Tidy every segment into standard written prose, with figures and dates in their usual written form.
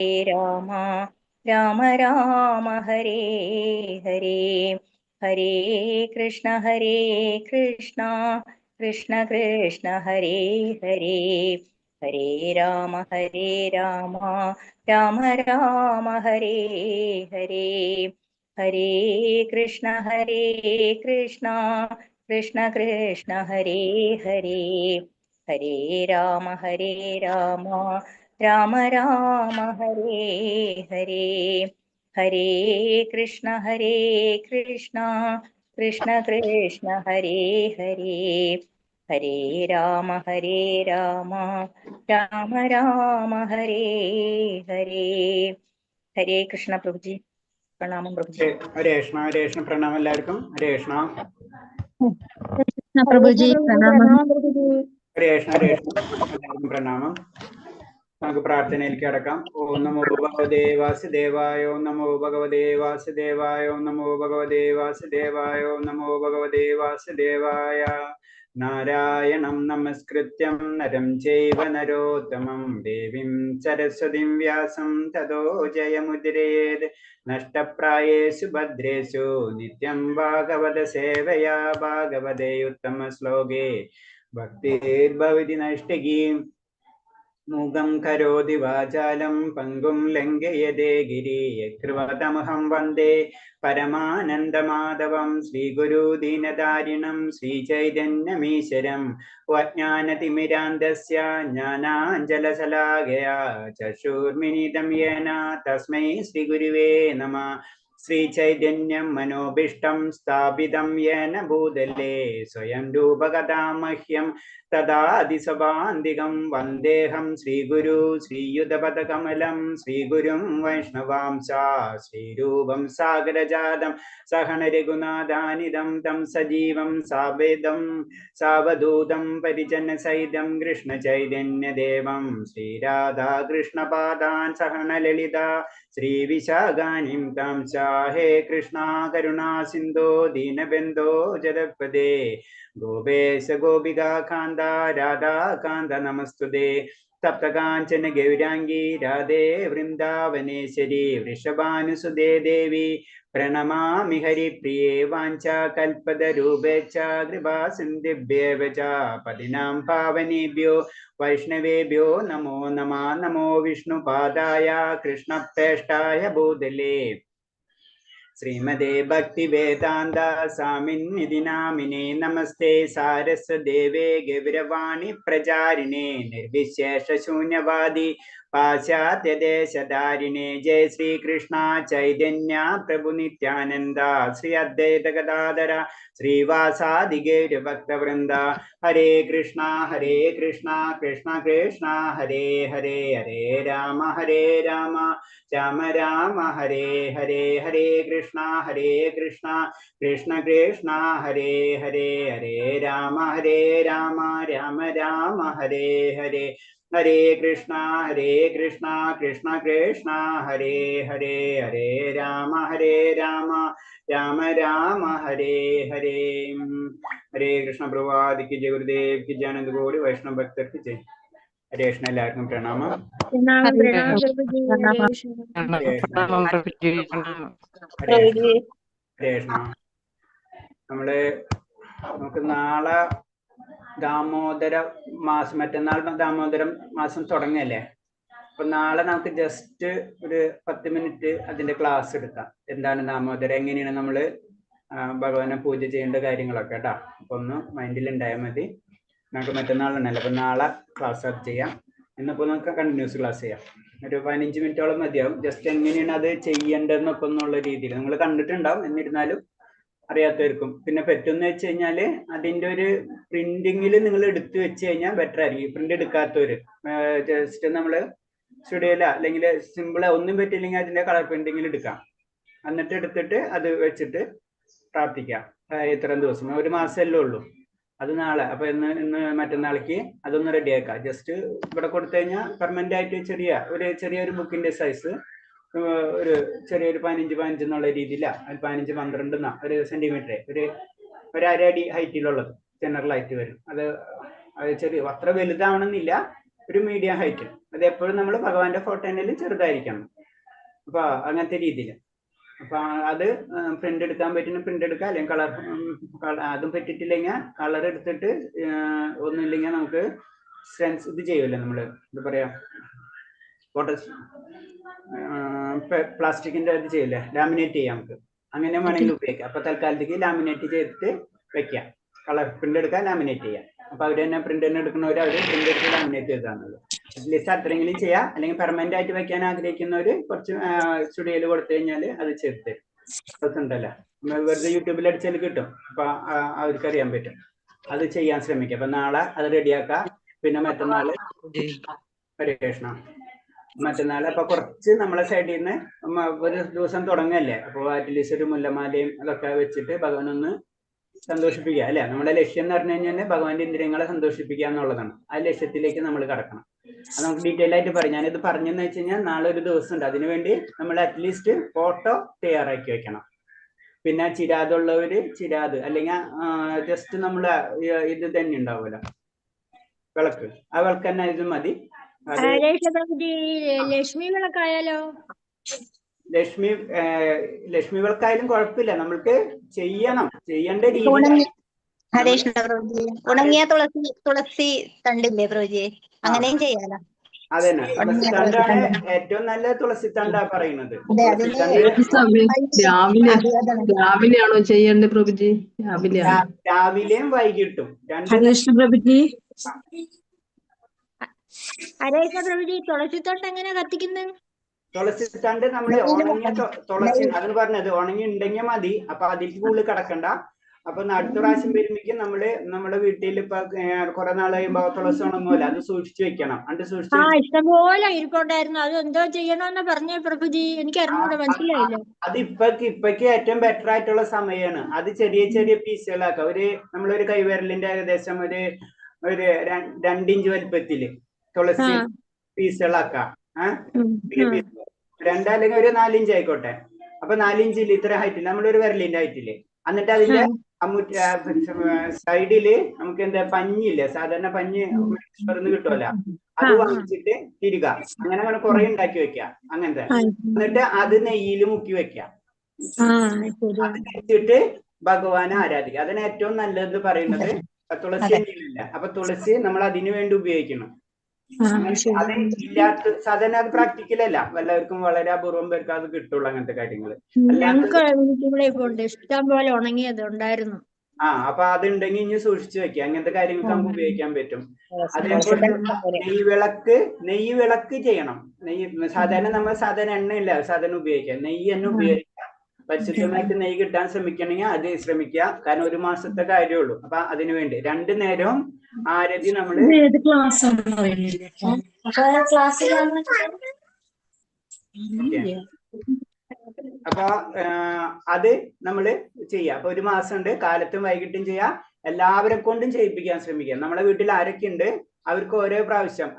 രാമ രാമ രാമ ഹരേ ഹരേ ഹരേ കൃഷ്ണ കൃഷ്ണ കൃഷ്ണ ഹരേ ഹരേ ഹരേ രാമ രാമ രാമ ഹരേ ഹരേ ഹരേ കൃഷ്ണ കൃഷ്ണ കൃഷ്ണ ഹരേ ഹരേ ഹരേ രാമ രാമ രാമ രാമ ഹരേ ഹരേ ഹരേ കൃഷ്ണ കൃഷ്ണ കൃഷ്ണ ഹരേ ഹരേ ഹരേ രാമ രാമ രാമ രാമ ഹരേ ഹരേ ഹരേ കൃഷ്ണ പ്രഭുജി. പ്രണാമം പ്രഭുജി. ഹരേ കൃഷ്ണ പ്രണാമം എല്ലാവർക്കും. ഹരേ കൃഷ്ണ പ്രഭുജി പ്രണാമം. ഹരേ കൃഷ്ണ എല്ലാവർക്കും പ്രണാമം. നമുക്ക് പ്രാർത്ഥനയിലേക്ക് കടക്കാം. ഓം നമോ ഭഗവതേ വാസുദേവായ, ഓം നമോ ഭഗവതേ വാസുദേവായ, ഓം നമോ ഭഗവതേ വാസുദേവായ, ഓം നമോ ഭഗവതേ വാസുദേവായ. നാരായണം നമസ്കൃത്യം നരം ചൈവ നരോത്തമം ദേവീം സരസ്വതീം വ്യാസം തതോ ജയമുദിരേത്. നഷ്ടപ്രായേഷു ഭദ്രേഷു നിത്യം ഭാഗവത സേവയാ ഭാഗവതേ ഉത്തമ ശ്ലോകേ ഭക്തിർഭവതി നൈഷ്ഠികീം. മൂകം കരോതി വാചാലം പങ്കും ലംഘയതേ ഗിരിയകൃതമഹം വന്ദേ പരമാനന്ദമാധവം ശ്രീഗുരു ദീനതാരിണം ശ്രീചൈതന്യമീശ്വരം. അജ്ഞാനതിമിരാന്ധസ്യ ജ്ഞാനാഞ്ജലശലാകയാ ചക്ഷുർമിലിതം യേന തസ്മൈ ശ്രീഗുരുവേ നമഃ. ശ്രീചൈതന്യം മനോഭീഷ്ടം സ്ഥാപിതം യേന ഭൂതലേ സ്വയം രൂപകഥാ മഹ്യം തദാദിസഭാന്തികം. വന്ദേഹം ശ്രീഗുരു ശ്രീയുതപദകമലം ശ്രീഗുരും വൈഷ്ണവാംശ ശ്രീരൂപം സാഗരജാതം സഹന രഘുനാഥാനിധം തം സജീവം സാവേദം സാവധൂതം പരിജന സഹിതം കൃഷ്ണ ചൈതന്യദേവം ശ്രീരാധാകൃഷ്ണപാദാൻ സഹന ലളിത ശ്രീവിശാഖാനിം താം ച. ഹേ കൃഷ്ണ കരുണാ സിന്ധോ ദീനബന്ധോ ജഗത്പദേ ഗോപേശ ഗോപികാ കാന്ത രാധാ കാന്ത നമസ്തുതേ. തപ്തകാഞ്ചന ഗൗരാംഗീ രാധേ വൃന്ദാവനേശ്വരി വൃഷഭാനുസുതേ ദേവി പ്രണമാമി ഹരിപ്രിയേ. വാഞ്ചാകൽപതരൂപേച്ഛ കൃപാസിന്ധിഭ്യേവ ച പതിനാം പാവനേഭ്യോ വൈഷ്ണവേഭ്യോ നമോ നമഃ. നമോ വിഷ്ണുപാദായ കൃഷ്ണപ്രേഷ്ഠായ ഭൂതലേ ശ്രീമദേ ഭക്തിവേദാന്ത സ്വാമിന്നിധി നാമിനേ. നമസ്തേ സാരസ്വദേവേ ഗൗരവാണി പ്രചാരിണേ നിർവിശേഷ ശൂന്യവാദി പാശ്ചാത്യദേശധാരിണേ. ജയ ശ്രീകൃഷ്ണ ചൈതന്യ പ്രഭു നിത്യാനന്ദ ശ്രീ അദ്വൈത ഗദാധര ശ്രീവാസാദി ഗൗരഭക്തവൃന്ദ. ഹരേ കൃഷ്ണ കൃഷ്ണ കൃഷ്ണ ഹരേ ഹരേ. ഹരേ രാമ രാമ രാമ ഹരേ ഹരേ. ഹരേ കൃഷ്ണ കൃഷ്ണ കൃഷ്ണ ഹരേ ഹരേ. ഹരേ രാമ രാമ രാമ ഹരേ ഹരേ. ഹരേ കൃഷ്ണ കൃഷ്ണ കൃഷ്ണ ഹരേ ഹരേ. ഹരേ രാമ രാമ ഹരേ ഹരേ. ഹരേ കൃഷ്ണ പ്രഭാതിക്ക് ജയ ഗുരുദേവ് की जय. आनंद गौरी वैष्णव भक्तर की जय. ഹരേ കൃഷ്ണ എല്ലാവർക്കും പ്രണാമം. ഹരേ കൃഷ്ണ. നമുക്ക് നാളെ ദാമോദര മാസം, മറ്റന്നാൾ ദാമോദരം മാസം തുടങ്ങല്ലേ. അപ്പൊ നാളെ നമുക്ക് ജസ്റ്റ് ഒരു 10 മിനിറ്റ് അതിന്റെ ക്ലാസ് എടുക്കാം. എന്താണ് ദാമോദരം, എങ്ങനെയാണ് നമ്മള് ഭഗവാനെ പൂജ ചെയ്യേണ്ട കാര്യങ്ങളൊക്കെ കേട്ടോ. അപ്പൊ ഒന്ന് മൈൻഡിൽ ഉണ്ടായാൽ മതി. നമുക്ക് മറ്റന്നാളുണ്ടല്ലോ, അപ്പൊ നാളെ ക്ലാസ് അത് ചെയ്യാം. ഇന്നിപ്പോ നമുക്ക് കണ്ടിന്യൂസ് ക്ലാസ് ചെയ്യാം. ഒരു 15 മിനിറ്റോളം മതിയാവും. ജസ്റ്റ് എങ്ങനെയാണ് അത് ചെയ്യേണ്ടതെന്നൊക്കെ എന്നുള്ള രീതിയിൽ നിങ്ങൾ കണ്ടിട്ടുണ്ടാവും, എന്നിരുന്നാലും അറിയാത്തവർക്കും. പിന്നെ പറ്റുമെന്ന് വെച്ച് കഴിഞ്ഞാല് അതിന്റെ ഒരു പ്രിന്റിങ്ങിൽ നിങ്ങൾ എടുത്തു വെച്ച് കഴിഞ്ഞാൽ ബെറ്റർ ആയിരിക്കും. പ്രിന്റ് എടുക്കാത്തവര് ജസ്റ്റ് നമ്മള് സ്റ്റുഡിയോയില അല്ലെങ്കിൽ സിമ്പിളാ ഒന്നും പറ്റില്ലെങ്കിൽ അതിന്റെ കളർ പ്രിന്റിങ്ങിൽ എടുക്കാം. എന്നിട്ട് എടുത്തിട്ട് അത് വെച്ചിട്ട് പ്രാർത്ഥിക്കാം. ഇത്രയും ദിവസം, ഒരു മാസമല്ലേ ഉള്ളൂ. അത് നാളെ, അപ്പൊ ഇന്ന് മറ്റന്നാൾക്ക് അതൊന്ന് റെഡിയാക്കാം. ജസ്റ്റ് ഇവിടെ കൊടുത്തു കഴിഞ്ഞാൽ പെർമനന്റ് ആയിട്ട് ചെറിയൊരു ബുക്കിന്റെ സൈസ് ഒരു ചെറിയൊരു 15 എന്നുള്ള രീതിയില, 15-12 ഒരു സെന്റിമീറ്റർ, ഒരു അര അടി ഹൈറ്റിലുള്ളത് ജനറൽ ആയിട്ട് വരും. അത് ചെറിയ അത്ര വലുതാവണമെന്നില്ല, ഒരു മീഡിയം ഹൈറ്റ്. അത് എപ്പോഴും നമ്മൾ ഭഗവാന്റെ ഫോട്ടോയിൽ ചെറുതായിരിക്കണം. അപ്പൊ അങ്ങനത്തെ രീതിയിൽ. അപ്പൊ അത് പ്രിന്റ് എടുക്കാൻ പറ്റുന്ന പ്രിന്റ് എടുക്കുക, അല്ലെങ്കിൽ കളർ അതും പറ്റിയിട്ടില്ലെങ്കിൽ കളർ എടുത്തിട്ട് ഒന്നുമില്ലെങ്കിൽ നമുക്ക് സെൻസ് ഇത് ചെയ്യുമല്ലോ നമ്മള്, എന്താ പറയാ, ഫോട്ടോ പ്ലാസ്റ്റിക്കിന്റെ ഇത് ചെയ്യില്ലേ, ലാമിനേറ്റ് ചെയ്യാം നമുക്ക്. അങ്ങനെ വേണമെങ്കിൽ ഉപയോഗിക്കാം. അപ്പൊ തൽക്കാലത്തേക്ക് ലാമിനേറ്റ് ചെയ്തിട്ട് വെക്കാം. കളർ പ്രിന്റ് എടുക്കാൻ ലാമിനേറ്റ് ചെയ്യാം. അപ്പൊ അവർ തന്നെ പ്രിന്റ് തന്നെ എടുക്കുന്നവർ അവർ പ്രിന്റ് എടുത്ത് ലാമിനേറ്റ് ചെയ്താണത്. അറ്റ്ലീസ്റ്റ് അത്രയെങ്കിലും ചെയ്യാം. അല്ലെങ്കിൽ പെർമനന്റ് ആയിട്ട് വെക്കാൻ ആഗ്രഹിക്കുന്നവര് കുറച്ച് സ്റ്റുഡിയോയിൽ കൊടുത്തു കഴിഞ്ഞാൽ അത് ചെയ്ത് ഉണ്ടല്ലോ, വെറുതെ യൂട്യൂബിൽ അടിച്ചാൽ കിട്ടും. അപ്പൊ അവർക്ക് അറിയാൻ പറ്റും. അത് ചെയ്യാൻ ശ്രമിക്കാം. അപ്പൊ നാളെ അത് റെഡിയാക്കാം. പിന്നെ മറ്റന്നാള് പരീക്ഷണം. മറ്റന്നാൾ അപ്പൊ കുറച്ച് നമ്മളെ സൈഡിൽ നിന്ന് ഒരു ദിവസം തുടങ്ങല്ലേ, അപ്പൊ അറ്റ്ലീസ്റ്റ് ഒരു മുല്ലമാലയും അതൊക്കെ വെച്ചിട്ട് ഭഗവാനൊന്ന് സന്തോഷിപ്പിക്കുക അല്ലെ. നമ്മുടെ ലക്ഷ്യം എന്ന് പറഞ്ഞു കഴിഞ്ഞാൽ ഭഗവാന്റെ ഇന്ദ്രിയങ്ങളെ സന്തോഷിപ്പിക്കുക എന്നുള്ളതാണ്. ആ ലക്ഷ്യത്തിലേക്ക് നമ്മൾ കടക്കണം. അത് നമുക്ക് ഡീറ്റെയിൽ ആയിട്ട് പറയും. ഞാനിത് പറഞ്ഞെന്ന് വെച്ച് കഴിഞ്ഞാൽ നാളെ ഒരു ദിവസം ഉണ്ട്. അതിനുവേണ്ടി നമ്മൾ അറ്റ്ലീസ്റ്റ് ഫോട്ടോ തയ്യാറാക്കി വെക്കണം. പിന്നെ ചിരാതുള്ളവര് ചിരാത്, അല്ലെങ്കിൽ ജസ്റ്റ് നമ്മള് ഇത് തന്നെ ഉണ്ടാവുമല്ലോ വിളക്ക്, ആ വിളക്ക് തന്നെ ഇത് മതി. ലക്ഷ്മി വിളക്കായാലോ? ലക്ഷ്മി വിളക്കായാലും കുഴപ്പമില്ല, നമ്മൾക്ക് ചെയ്യേണ്ട രീതി. ഉണങ്ങിയ തുളസി തണ്ടില്ലേ പ്രഭുജി, അങ്ങനെയും ചെയ്യാലോ. അതന്നെ, തുളസി തണ്ടാണ് ഏറ്റവും നല്ല തുളസി തണ്ടാ പറയുന്നത്. രാവിലെയാണോ ചെയ്യേണ്ടത് പ്രഭുജി? രാവിലെയും വൈകിട്ടും പ്രഭുജി. തുളസി തൊണ്ട് എങ്ങനെ കത്തിക്കുന്നത്? തുളസി തണ്ട് നമ്മള് ഉണങ്ങിയ തുളസി, അതിന് പറഞ്ഞത് ഉണങ്ങി ഉണ്ടെങ്കിൽ മതി. അപ്പൊ അതിലേക്ക് കൂടുതൽ കിടക്കണ്ട. അപ്പൊ അടുത്ത പ്രാവശ്യം വരുമ്പോഴേക്കും നമ്മുടെ വീട്ടിൽ ഇപ്പൊ കുറെ നാൾ കഴിയുമ്പോ തുളസി ഉണങ്ങുമല്ലോ, അത് സൂക്ഷിച്ചു വെക്കണം. ഇഷ്ടംപോലെ ഇരിപ്പുണ്ടായിരുന്നു. അത് എന്തോ ചെയ്യണമെന്ന് പറഞ്ഞ പ്രഭുജി, എനിക്ക് അറിഞ്ഞൂടെ, മനസ്സിലായില്ല. അത് ഇപ്പൊക്ക് ഏറ്റവും ബെറ്റർ ആയിട്ടുള്ള സമയമാണ്. അത് ചെറിയ ചെറിയ പീസുകളാക്കാം. നമ്മളൊരു കൈവിരലിന്റെ ഏകദേശം ഒരു 2 ഇഞ്ച് വലിപ്പത്തില് തുളസി പീസുകളാക്കാം. 2 അല്ലെങ്കിൽ ഒരു 4 ഇഞ്ച് ആയിക്കോട്ടെ. അപ്പൊ 4 ഇഞ്ചിൽ ഇത്ര ഹൈറ്റില് നമ്മളൊരു വിരലിന്റെ ഹൈറ്റില്. എന്നിട്ട് അതിന്റെ സൈഡില് നമുക്ക് എന്താ പഞ്ഞില്ലേ, സാധാരണ പഞ്ഞ് കിട്ടുമല്ലോ, അത് വാങ്ങിച്ചിട്ട് തിരിക. അങ്ങനെ കുറെ ഉണ്ടാക്കി വെക്കാം അങ്ങനത്തെ. എന്നിട്ട് അത് നെയ്യിൽ മുക്കി വെക്കാം. അത് കഴിച്ചിട്ട് ഭഗവാനെ ആരാധിക്കുക. അതിന് ഏറ്റവും നല്ലത് പറയുന്നത് തുളസി ഇല്ല. അപ്പൊ തുളസി നമ്മൾ അതിനു വേണ്ടി ഉപയോഗിക്കണം. അത് ഇല്ലാത്ത സാധാരണ അത് പ്രാക്ടിക്കൽ അല്ല, എല്ലാവർക്കും വളരെ അപൂർവം പേർക്ക് അത് കിട്ടുള്ളൂ അങ്ങനത്തെ കാര്യങ്ങൾ. ഇഷ്ടം പോലെ ഉണങ്ങിയത് ഉണ്ടായിരുന്നു. അപ്പൊ അതുണ്ടെങ്കിൽ ഇനി സൂക്ഷിച്ചു വെക്കുക. അങ്ങനത്തെ കാര്യങ്ങൾക്ക് നമുക്ക് ഉപയോഗിക്കാൻ പറ്റും. അതേപോലെ നെയ്യ് വിളക്ക് ചെയ്യണം. സാധാരണ നമ്മൾ സാധാരണ എണ്ണയില്ല സാധാരണ ഉപയോഗിക്കാം, നെയ്യ് തന്നെ ഉപയോഗിക്കാം. പരിശുദ്ധമായിട്ട് നെയ്യ് കിട്ടാൻ ശ്രമിക്കണമെങ്കിൽ അത് ശ്രമിക്കുക. കാരണം 1 മാസത്തെ കാര്യമുള്ളൂ. അപ്പൊ അതിനു വേണ്ടി 2 നേരവും ആരതി നമ്മള് അപ്പൊ അത് നമ്മള് ചെയ്യാം. അപ്പൊ 1 മാസം ഉണ്ട്, കാലത്തും വൈകിട്ടും ചെയ്യാം. എല്ലാവരെ കൊണ്ടും ചെയ്യിപ്പിക്കാൻ ശ്രമിക്കുക. നമ്മളെ വീട്ടിൽ ആരൊക്കെ ഉണ്ട് അവർക്ക് ഓരോ പ്രാവശ്യം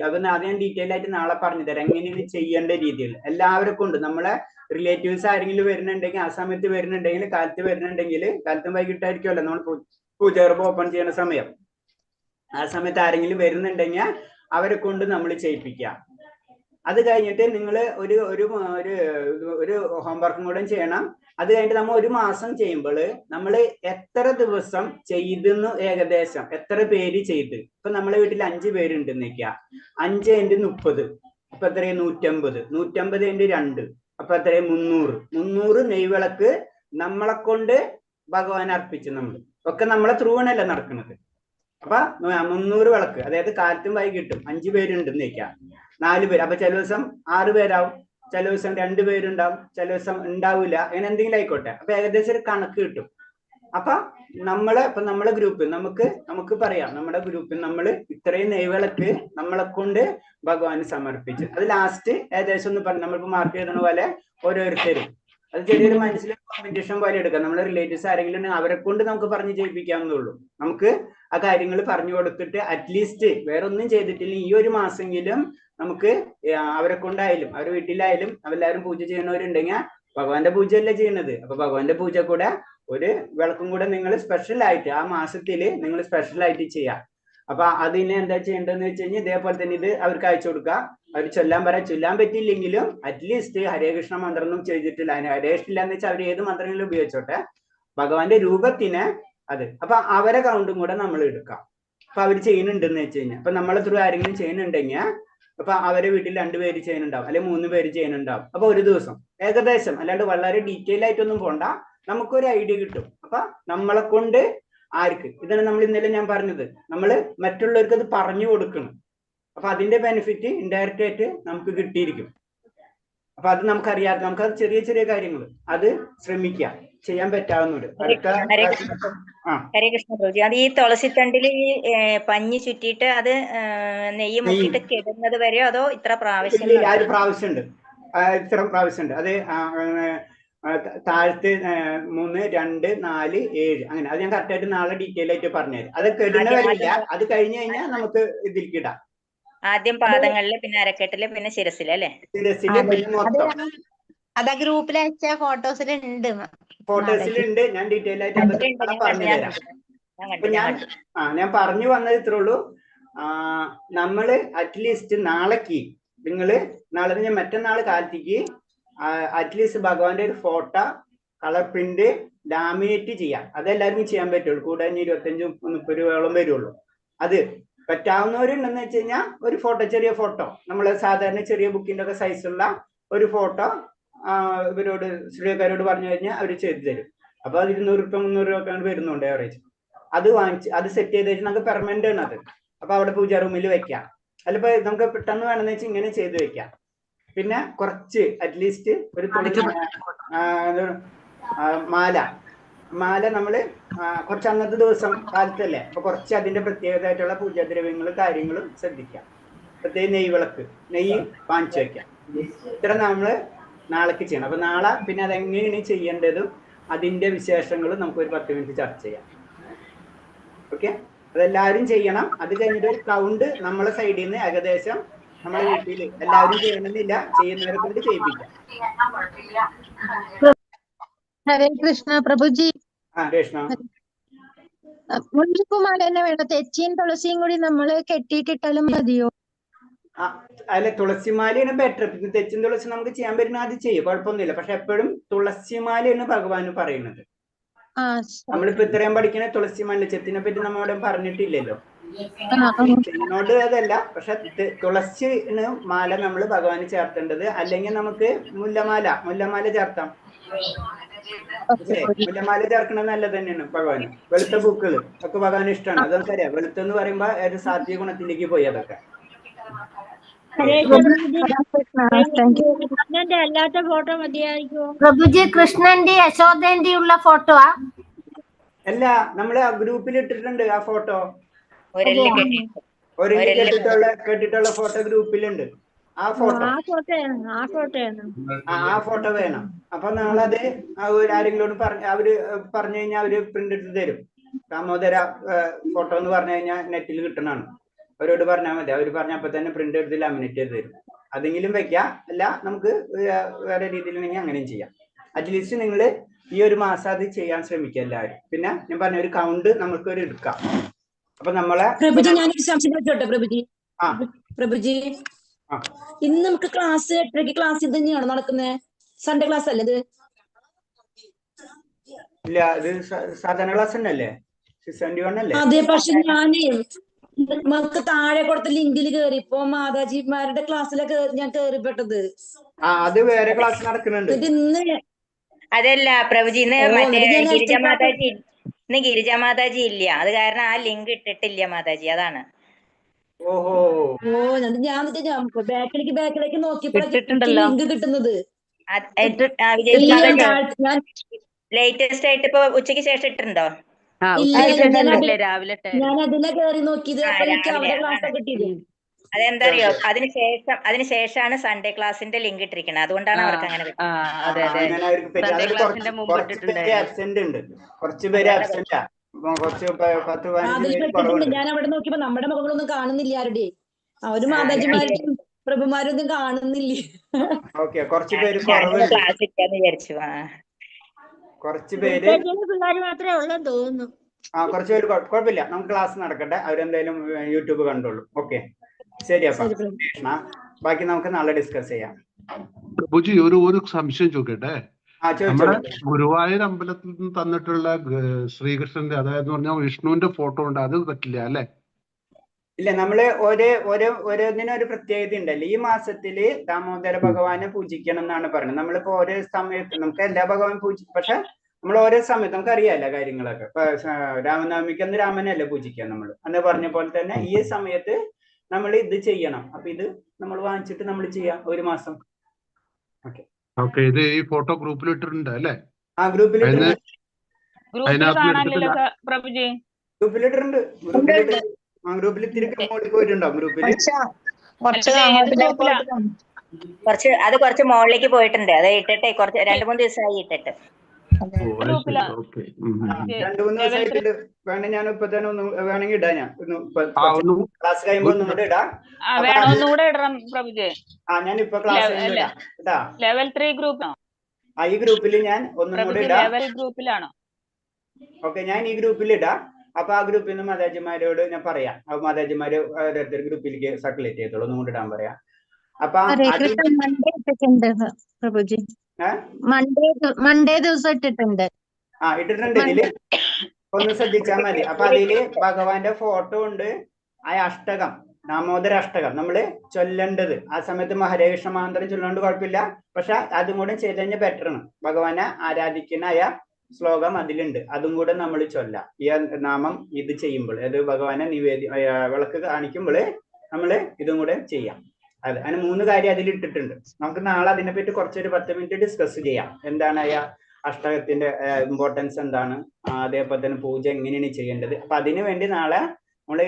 അത് ഞാൻ ഡീറ്റെയിൽ ആയിട്ട് നാളെ പറഞ്ഞു തരാം എങ്ങനെയാണ് ചെയ്യേണ്ട രീതിയിൽ. എല്ലാവരെ കൊണ്ടും നമ്മളെ റിലേറ്റീവ്സ് ആരെങ്കിലും വരുന്നുണ്ടെങ്കിൽ, ആ സമയത്ത് വരുന്നുണ്ടെങ്കിൽ, കാലത്ത് വരുന്നുണ്ടെങ്കിൽ, കാലത്തും വൈകിട്ടായിരിക്കുമല്ലോ നമ്മൾ പൂജാർപ്പ് ഓപ്പൺ ചെയ്യുന്ന സമയം. ആ സമയത്ത് ആരെങ്കിലും വരുന്നുണ്ടെങ്കിൽ അവരെ കൊണ്ട് നമ്മൾ ചെയ്യിപ്പിക്കുക. അത് കഴിഞ്ഞിട്ട് നിങ്ങൾ ഒരു ഹോംവർക്കും കൂടെ ചെയ്യണം. അത് കഴിഞ്ഞിട്ട് നമ്മൾ 1 മാസം ചെയ്യുമ്പോൾ നമ്മൾ എത്ര ദിവസം ചെയ്തെന്ന്, ഏകദേശം എത്ര പേര് ചെയ്ത്. ഇപ്പൊ നമ്മളെ വീട്ടിൽ 5 പേരുണ്ടെന്ന് വെക്കുക. 5 × 30 അപ്പൊ എത്രയും 150. 150 × 2 അപ്പൊ എത്രയും 300 നെയ്വിളക്ക് നമ്മളെ കൊണ്ട് ഭഗവാൻ അർപ്പിച്ചു. നമ്മൾ ഒക്കെ നമ്മളെ ത്രൂ ആണല്ലോ നടക്കുന്നത്. അപ്പൊ 300 വിളക്ക്, അതായത് കാലത്തും വൈകിട്ടും 5 പേരുണ്ടെന്ന് വെക്കാം. 4 പേര്, അപ്പൊ ചില ദിവസം 6 പേരാവും, ചില ദിവസം 2 പേരുണ്ടാവും, ചില ദിവസം ഉണ്ടാവില്ല, അങ്ങനെ എന്തെങ്കിലും ആയിക്കോട്ടെ. അപ്പൊ ഏകദേശം ഒരു കണക്ക് കിട്ടും. അപ്പൊ നമ്മളെ ഗ്രൂപ്പിൽ നമുക്ക് പറയാം, നമ്മുടെ ഗ്രൂപ്പിൽ നമ്മൾ ഇത്രയും നെയ്വിളക്ക് നമ്മളെ കൊണ്ട് ഭഗവാന് സമർപ്പിച്ചു. അത് ലാസ്റ്റ് ഏകദേശം ഒന്ന് പറഞ്ഞു നമ്മളിപ്പോ മാർക്ക് ചെയ്തണ പോലെ ഓരോരുത്തരും അത് ചെറിയൊരു മനസ്സിൽ കോമ്പറ്റീഷൻ പോലെ എടുക്കാം. നമ്മളെ റിലേറ്റീവ്സ് ആരെങ്കിലും ഉണ്ടെങ്കിൽ അവരെ കൊണ്ട് നമുക്ക് പറഞ്ഞ് ചെയ്യിപ്പിക്കാവുന്നുള്ളൂ. നമുക്ക് ആ കാര്യങ്ങൾ പറഞ്ഞു കൊടുത്തിട്ട് അറ്റ്ലീസ്റ്റ് വേറെ ഒന്നും ചെയ്തിട്ടില്ല ഈ 1 മാസമെങ്കിലും നമുക്ക് അവരെ കൊണ്ടായാലും അവരുടെ വീട്ടിലായാലും അവരെല്ലാവരും പൂജ ചെയ്യുന്നവരുണ്ടെങ്കിൽ ഭഗവാന്റെ പൂജയല്ലേ ചെയ്യുന്നത്. അപ്പൊ ഭഗവാന്റെ പൂജ കൂടെ ഒരു വിളക്കും കൂടെ നിങ്ങൾ സ്പെഷ്യൽ ആയിട്ട് ആ മാസത്തില് നിങ്ങൾ സ്പെഷ്യൽ ആയിട്ട് ചെയ്യാം. അപ്പൊ അതിന് എന്താ ചെയ്യേണ്ടതെന്ന് വെച്ച് കഴിഞ്ഞാൽ ഇതേപോലെ തന്നെ ഇത് അവർക്ക് അയച്ചു കൊടുക്കുക. അവർ ചൊല്ലാൻ പറ്റിയില്ലെങ്കിലും അറ്റ്ലീസ്റ്റ് ഹരേ കൃഷ്ണ മന്ത്രം ഒന്നും ചെയ്തിട്ടില്ല, അതിന് ഹരേ ഇല്ല എന്ന് വെച്ചാൽ അവർ ഏത് മന്ത്രങ്ങളും ഉപയോഗിച്ചോട്ടെ, ഭഗവാന്റെ രൂപത്തിന് അത്. അപ്പൊ അവരെ കൗണ്ടും കൂടെ നമ്മൾ എടുക്കാം. അപ്പൊ അവർ ചെയ്യുന്നുണ്ടെന്ന് വെച്ച് കഴിഞ്ഞാൽ, അപ്പൊ നമ്മളെ ത്രൂ ആരെങ്കിലും ചെയ്യുന്നുണ്ടെങ്കിൽ അപ്പൊ അവരെ വീട്ടിൽ 2 പേര് ചെയ്യുന്നുണ്ടാവും, അല്ലെങ്കിൽ 3 പേര് ചെയ്യുന്നുണ്ടാവും. അപ്പൊ ഒരു ദിവസം ഏകദേശം, അല്ലാണ്ട് വളരെ ഡീറ്റെയിൽ ആയിട്ടൊന്നും പോണ്ട, നമുക്കൊരു ഐഡിയ കിട്ടും. അപ്പൊ നമ്മളെ കൊണ്ട് ആർക്ക്, ഇതാണ് നമ്മൾ ഇന്നലെ ഞാൻ പറഞ്ഞത്, നമ്മൾ മറ്റുള്ളവർക്ക് അത് പറഞ്ഞു കൊടുക്കണം. അപ്പൊ അതിന്റെ ബെനിഫിറ്റ് ഇൻഡയറക്റ്റ് ആയിട്ട് നമുക്ക് കിട്ടിയിരിക്കും. അപ്പൊ അത് നമുക്കറിയാതെ, നമുക്കത് ചെറിയ ചെറിയ കാര്യങ്ങൾ അത് ശ്രമിക്കുക ചെയ്യാൻ പറ്റാവുന്നത്. ഹരേ കൃഷ്ണ പ്രഭുജി, അത് ഈ തുളസിത്തണ്ടിൽ ഈ പഞ്ഞി ചുറ്റിയിട്ട് അത് നെയ്യ് മുക്കിയിട്ട് കിടുന്നത് വരെയോ അതോ ഇത്ര പ്രാവശ്യം? ഒരു പ്രാവശ്യമുണ്ട്, ഇത്ര പ്രാവശ്യമുണ്ട്. അത് താഴത്ത് 3, 2, 4, 7 അങ്ങനെ. അത് ഞാൻ കറക്റ്റായിട്ട് നാളെ ഡീറ്റെയിൽ ആയിട്ട് പറഞ്ഞുതരാം. അത് കെടുന്ന വരില്ല, അത് കഴിഞ്ഞു കഴിഞ്ഞാൽ നമുക്ക് ഇതിലേക്ക് ഇടാം. ആദ്യം പാദങ്ങളില്, പിന്നെ അരക്കെട്ടില്, പിന്നെ ശിരസില് അല്ലെ? ശിരസില് പിന്നെ മൊത്തം. അതാ ഗ്രൂപ്പിൽ അയച്ച ഫോട്ടോസിലുണ്ട്. ഫോട്ടോസിലുണ്ട്. ഞാൻ ഡീറ്റെയിൽ ആയിട്ട് അതൊക്കെ പറഞ്ഞുതരാം. അപ്പൊ ഞാൻ പറഞ്ഞു വന്നത് ഇത്രേ ഉള്ളൂ. നമ്മള് അറ്റ്ലീസ്റ്റ് നാളേക്ക്, നിങ്ങള് നാളെ ഞാൻ മറ്റന്നാൾ കാലത്തേക്ക് അറ്റ്ലീസ്റ്റ് ഭഗവാന്റെ ഒരു ഫോട്ടോ കളർ പ്രിന്റ് ലാമിനേറ്റ് ചെയ്യാം. അതെല്ലാവർക്കും ചെയ്യാൻ പറ്റുള്ളൂ. കൂടെ 25-30 രൂപയോളം വരുള്ളൂ. അത് പറ്റാവുന്നവരുണ്ടെന്ന് വെച്ച് കഴിഞ്ഞാൽ ഒരു ഫോട്ടോ, ചെറിയ ഫോട്ടോ, നമ്മൾ സാധാരണ ചെറിയ ബുക്കിന്റെ ഒക്കെ സൈസുള്ള ഒരു ഫോട്ടോ ഇവരോട്, ശ്രീകാരോട് പറഞ്ഞു കഴിഞ്ഞാൽ അവർ ചെയ്തു തരും. അപ്പൊ അത് 200 രൂപ 300 രൂപ ഒക്കെ വരുന്നുണ്ട് ആവറേജ്. അത് വാങ്ങിച്ച് അത് സെറ്റ് ചെയ്ത് വെച്ചാൽ നമുക്ക് പെർമനന്റ് ആണ് അത്. അപ്പൊ അവിടെ പൂജാ റൂമിൽ വെക്കാം. അതിലിപ്പോ നമുക്ക് പെട്ടെന്ന് വേണമെന്ന് വെച്ചാൽ ഇങ്ങനെ ചെയ്ത് വെക്കാം. പിന്നെ കുറച്ച് അറ്റ്ലീസ്റ്റ് ഒരു മാല നമ്മള് കുറച്ച് അന്നത്തെ ദിവസം കാലത്തല്ലേ, അപ്പൊ കുറച്ച് അതിന്റെ പ്രത്യേകതയായിട്ടുള്ള പൂജാദ്രവ്യങ്ങളും കാര്യങ്ങളും ശ്രദ്ധിക്കാം. പ്രത്യേകം നെയ്യ് വാങ്ങിച്ചു വെക്കാം. ഇത്ര നമ്മള് നാളേക്ക് ചെയ്യണം. അപ്പൊ നാളെ പിന്നെ അതെങ്ങനെയാണ് ചെയ്യേണ്ടതും അതിന്റെ വിശേഷങ്ങളും നമുക്ക് ഒരു 10 മിനിറ്റ് ചർച്ച ചെയ്യാം. ഓക്കെ, അതെല്ലാവരും ചെയ്യണം. അത് കഴിഞ്ഞിട്ട് ഒരു കൗണ്ട് നമ്മളെ സൈഡിൽ നിന്ന് ഏകദേശം നമ്മളെ വീട്ടിൽ എല്ലാവരും ചെയ്യണമെന്നില്ല, ചെയ്യുന്നവരെ കൊണ്ട് ചെയ്യിപ്പിക്കാം. ഹരേ കൃഷ്ണ പ്രഭുജി. കൃഷ്ണ, മുല്ലപ്പൂമാല തന്നെ വേണം? തെച്ചിയും തുളസിയും കൂടി നമ്മള് കെട്ടിയിട്ടിട്ടാലും മതിയോ? അല്ല, തുളസിമാലയാണ് ബെറ്റർ. പിന്നെ തെച്ചും തുളസി നമുക്ക് ചെയ്യാൻ പറ്റുന്ന അത് ചെയ്യും, കുഴപ്പമൊന്നുമില്ല. പക്ഷെ എപ്പോഴും തുളസിമാലയാണ് ഭഗവാൻ പറയുന്നത്. നമ്മളിപ്പോ ഇത്രയും പഠിക്കുന്ന തുളസിമാല, ചെത്തിനെ പറ്റി നമ്മളിവിടെ പറഞ്ഞിട്ടില്ലല്ലോ. ചെത്തിനോട് അതല്ല, പക്ഷെ തുളസി മാല നമ്മൾ ഭഗവാന് ചേർത്തേണ്ടത്. അല്ലെങ്കിൽ നമുക്ക് മുല്ലമാല ചേർത്താം. മുല്ലമാല ചേർക്കണത് നല്ലത് തന്നെയാണ് ഭഗവാന്. വെളുത്ത പൂക്കള് ഒക്കെ ഭഗവാൻ ഇഷ്ടമാണ്. അതൊക്കെ അറിയാം. വെളുത്തെന്ന് പറയുമ്പോ ഒരു സാത്വിക ഗുണത്തിലേക്ക് പോയി. അതൊക്കെ കൃഷ്ണന്റെ അല്ലാത്ത ഫോട്ടോ മതിയായിരിക്കുമോ പ്രഭുജി? കൃഷ്ണന്റെ യശോദന്റെ ഉള്ള ഫോട്ടോ അല്ല, നമ്മള് ആ ഗ്രൂപ്പിൽ ഇട്ടിട്ടുണ്ട് ആ ഫോട്ടോ. കേട്ടിട്ടുള്ള ഫോട്ടോ ഗ്രൂപ്പിലുണ്ട്. ആ ഫോട്ടോ വേണം. അപ്പൊ നമ്മളത് ആരെങ്കിലും അവര് പറഞ്ഞു കഴിഞ്ഞാൽ അവര് പ്രിന്റ് എടുത്ത് തരും. ദാമോദര ഫോട്ടോ എന്ന് പറഞ്ഞു കഴിഞ്ഞാൽ നെറ്റിൽ കിട്ടണതാണ്. അവരോട് പറഞ്ഞാൽ മതി, അവര് പറഞ്ഞപ്പോ തന്നെ പ്രിന്റ് എടുത്ത് ലാമിനേറ്റ് ചെയ്ത് തരും. അതെങ്കിലും വെക്കാം. അല്ല നമുക്ക് വേറെ രീതിയിലുണ്ടെങ്കിൽ അങ്ങനെയും ചെയ്യാം. അറ്റ്ലീസ്റ്റ് നിങ്ങൾ ഈ ഒരു മാസം അത് ചെയ്യാൻ ശ്രമിക്കുക എല്ലാവരും. പിന്നെ ഞാൻ പറഞ്ഞ ഒരു കൗണ്ട് നമുക്ക് ഒരു എടുക്കാം. അപ്പൊ നമ്മളെ ഞാനൊരു സംശയം ചോദിച്ചോട്ടെ പ്രഭുജി? പ്രഭുജി, ഇന്ന് നമുക്ക് ക്ലാസ് 8:30 ക്ലാസ് ഇത് തന്നെയാണോ നടക്കുന്നത്? സൺഡേ ക്ലാസ് അല്ലേ ഇത്? ഇല്ല, ഇത് സാധാരണ ക്ലാസ് തന്നെയല്ലേ? 671 അല്ലേ? അതെ, പക്ഷെ ഞാനേ നമുക്ക് താഴെ കൊടുത്ത ലിങ്കിൽ കയറി ഇപ്പൊ മാതാജിമാരുടെ ക്ലാസ്സിലൊക്കെ ഞാൻ കയറിപ്പെട്ടത്. അത് വേറെ ക്ലാസ് നടക്കുന്നുണ്ട്. ഇന്ന് അതല്ല പ്രഭുജി, ഇന്ന് മറ്റേ ഗിരിജ മാതാജി ഇല്ല. അത് കാരണം ആ ലിങ്ക് ഇട്ടിട്ടില്ല മാതാജി, അതാണ്. ഓഹോ, ഞാൻ ബാക്കിലേക്ക് നോക്കിയപ്പോഴാണ് ലിങ്ക് കിട്ടുന്നത്. ലേറ്റസ്റ്റ് ആയിട്ട് ഇപ്പൊ ഉച്ചയ്ക്ക് ശേഷം ഇട്ടിട്ടുണ്ടോ? ഞാൻ അതിലെ കയറി നോക്കിയത്. കിട്ടിയത് അതെന്താ അറിയോ, അതിനുശേഷമാണ് സൺഡേ ക്ലാസിന്റെ ലിങ്ക് ഇട്ടിരിക്കുന്നത്. അതുകൊണ്ടാണ് അവർക്ക് അങ്ങനെ ഞാൻ അവിടെ നോക്കിയപ്പോ നമ്മുടെ മുഖങ്ങളൊന്നും കാണുന്നില്ല. ആരുടെ ഒരു മാതാജിമാരും പ്രഭുമാരൊന്നും കാണുന്നില്ല. ക്ലാസ് ഇല്ലാന്ന് വിചാരിച്ചു. കുറച്ച് പേര് പിള്ളേർ മാത്രമേ ഉള്ളെന്ന് തോന്നുന്നു. കുറച്ച് പേര് കുഴപ്പമില്ല, നമുക്ക് ക്ലാസ് നടക്കട്ടെ, അവരെന്തായാലും യൂട്യൂബ് കണ്ടോളൂ. ഓക്കെ, ശരി. അപ്പൊ കൃഷ്ണ, ബാക്കി നമുക്ക് നാളെ ഡിസ്കസ് ചെയ്യാം. പ്രഭുജി ഒരു സംശയം ചോദിക്കട്ടെ. നമ്മുടെ ഗുരുവായൂർ അമ്പലത്തിൽ നിന്ന് തന്നിട്ടുള്ള ശ്രീകൃഷ്ണന്റെ, അതായത് പറഞ്ഞാൽ വിഷ്ണുവിന്റെ ഫോട്ടോ ഉണ്ട്, അത് പറ്റില്ല അല്ലെ? ഇല്ല, നമ്മള് ഓരോന്നിനും ഒരു പ്രത്യേകത ഉണ്ടല്ലോ. ഈ മാസത്തില് ദാമോദര ഭഗവാനെ പൂജിക്കണം എന്നാണ് പറയുന്നത്. നമ്മളിപ്പോ ഓരോ സമയത്ത് നമുക്ക് എല്ലാ ഭഗവാൻ പക്ഷെ നമ്മൾ ഓരോ സമയത്ത് നമുക്ക് അറിയാമല്ലോ കാര്യങ്ങളൊക്കെ. ഇപ്പൊ രാമനവമിക്ക് അന്ന് രാമനല്ലേ പൂജിക്കുക നമ്മൾ. അന്ന് പറഞ്ഞ പോലെ തന്നെ ഈ സമയത്ത് നമ്മൾ ഇത് ചെയ്യണം. അപ്പൊ ഇത് നമ്മൾ വാങ്ങിച്ചിട്ട് നമ്മൾ ചെയ്യാം ഒരു മാസം. ഓക്കെ, ഇത് ഈ ഫോട്ടോ ഗ്രൂപ്പിൽ ഇട്ടിട്ടുണ്ട് അല്ലേ? ആ, ഗ്രൂപ്പിലിട്ടുണ്ട്. ഗ്രൂപ്പിൽ ഇത്തിരി മോളിൽ പോയിട്ടുണ്ടാവും. കുറച്ച് മുകളിലേക്ക് പോയിട്ടുണ്ട്. അത് ഇട്ടിട്ട് 2-3 ദിവസമായി ഇട്ടിട്ട്. 2-3 ദിവസമായിട്ടുണ്ട്. വേണേ ഞാൻ ഇപ്പൊ തന്നെ ഒന്ന് വേണമെങ്കിൽ ഇടാം. ഞാൻ ക്ലാസ് കഴിയുമ്പോ ഒന്നും കൂടെ ഇടാം. ഞാനിപ്പോ ക്ലാസ് ഇടാ. Level 3 group. ഈ ഗ്രൂപ്പിൽ ഞാൻ ഒന്നും കൂടെ ഇടാം. ഓക്കെ, ഞാൻ ഈ ഗ്രൂപ്പിൽ ഇടാം. അപ്പൊ ആ ഗ്രൂപ്പിൽ നിന്ന് മാതാജിമാരോട് ഞാൻ പറയാം. അപ്പൊ മാതാജിമാര് ഓരോരുത്തർ ഗ്രൂപ്പിലേക്ക് സർക്കുലേറ്റ് ചെയ്തോളൂ, ഒന്നും കൂടെ ഇടാൻ പറയാം. അപ്പൊ മൺഡേ ദിവസം ഇട്ടിട്ടുണ്ട്. ഇട്ടിട്ടുണ്ട്. ഇതില് ഒന്ന് ശ്രദ്ധിച്ചാൽ മതി. അപ്പൊ അതില് ഭഗവാന്റെ ഫോട്ടോ ഉണ്ട്. ആ അഷ്ടകം, ദാമോദര അഷ്ടകം നമ്മള് ചൊല്ലേണ്ടത്. ആ സമയത്ത് ഹരേകൃഷ്ണ മന്ത്രം ചൊല്ലുകൊണ്ട് കുഴപ്പമില്ല, പക്ഷെ അതും കൂടെ ചെയ്ത് കഴിഞ്ഞാൽ ബെറ്റർ ആണ്. ഭഗവാനെ ആരാധിക്കുന്ന ശ്ലോകം അതിലുണ്ട്, അതും കൂടെ നമ്മൾ ചൊല്ലാം. ഈ നാമം ഇത് ചെയ്യുമ്പോൾ, അത് ഭഗവാനെ വിളക്ക് കാണിക്കുമ്പോൾ നമ്മള് ഇതും കൂടെ ചെയ്യാം. അതെ, അതിന് 3 കാര്യം അതിൽ ഇട്ടിട്ടുണ്ട്. നമുക്ക് നാളെ അതിനെപ്പറ്റി കുറച്ചൊരു 10 മിനിറ്റ് ഡിസ്കസ് ചെയ്യാം. എന്താണ് അഷ്ടകത്തിന്റെ ഇമ്പോർട്ടൻസ് എന്താണ്, അതേപോലെ തന്നെ പൂജ എങ്ങനെയാണ് ചെയ്യേണ്ടത്. അപ്പൊ അതിനു വേണ്ടി നാളെ നമ്മള്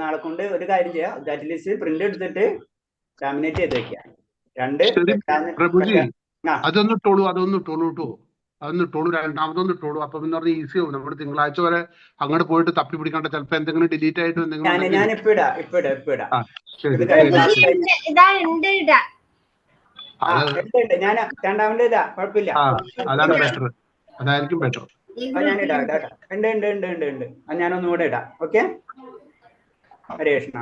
നാളെ കൊണ്ട് ഒരു കാര്യം ചെയ്യാം. അറ്റ്ലീസ്റ്റ് പ്രിന്റ് എടുത്തിട്ട് ലാമിനേറ്റ് ചെയ്ത് വെക്കാം. രണ്ടാമതൊന്ന് ഇട്ടോളൂ. അപ്പൊ പിന്നെ പറഞ്ഞാൽ ഈസി ആവും. നമ്മുടെ തിങ്കളാഴ്ച വരെ അങ്ങോട്ട് പോയിട്ട് തപ്പി പിടിക്കണ്ട. ചിലപ്പോ എന്തെങ്കിലും ഡിലീറ്റ് ആയിട്ട് അതാണ് ബെറ്റർ, അതായിരിക്കും ബെറ്റർ. ഞാനൊന്നുകൂടെ ഇടാം. ഓക്കെ, ഹരേ കൃഷ്ണ.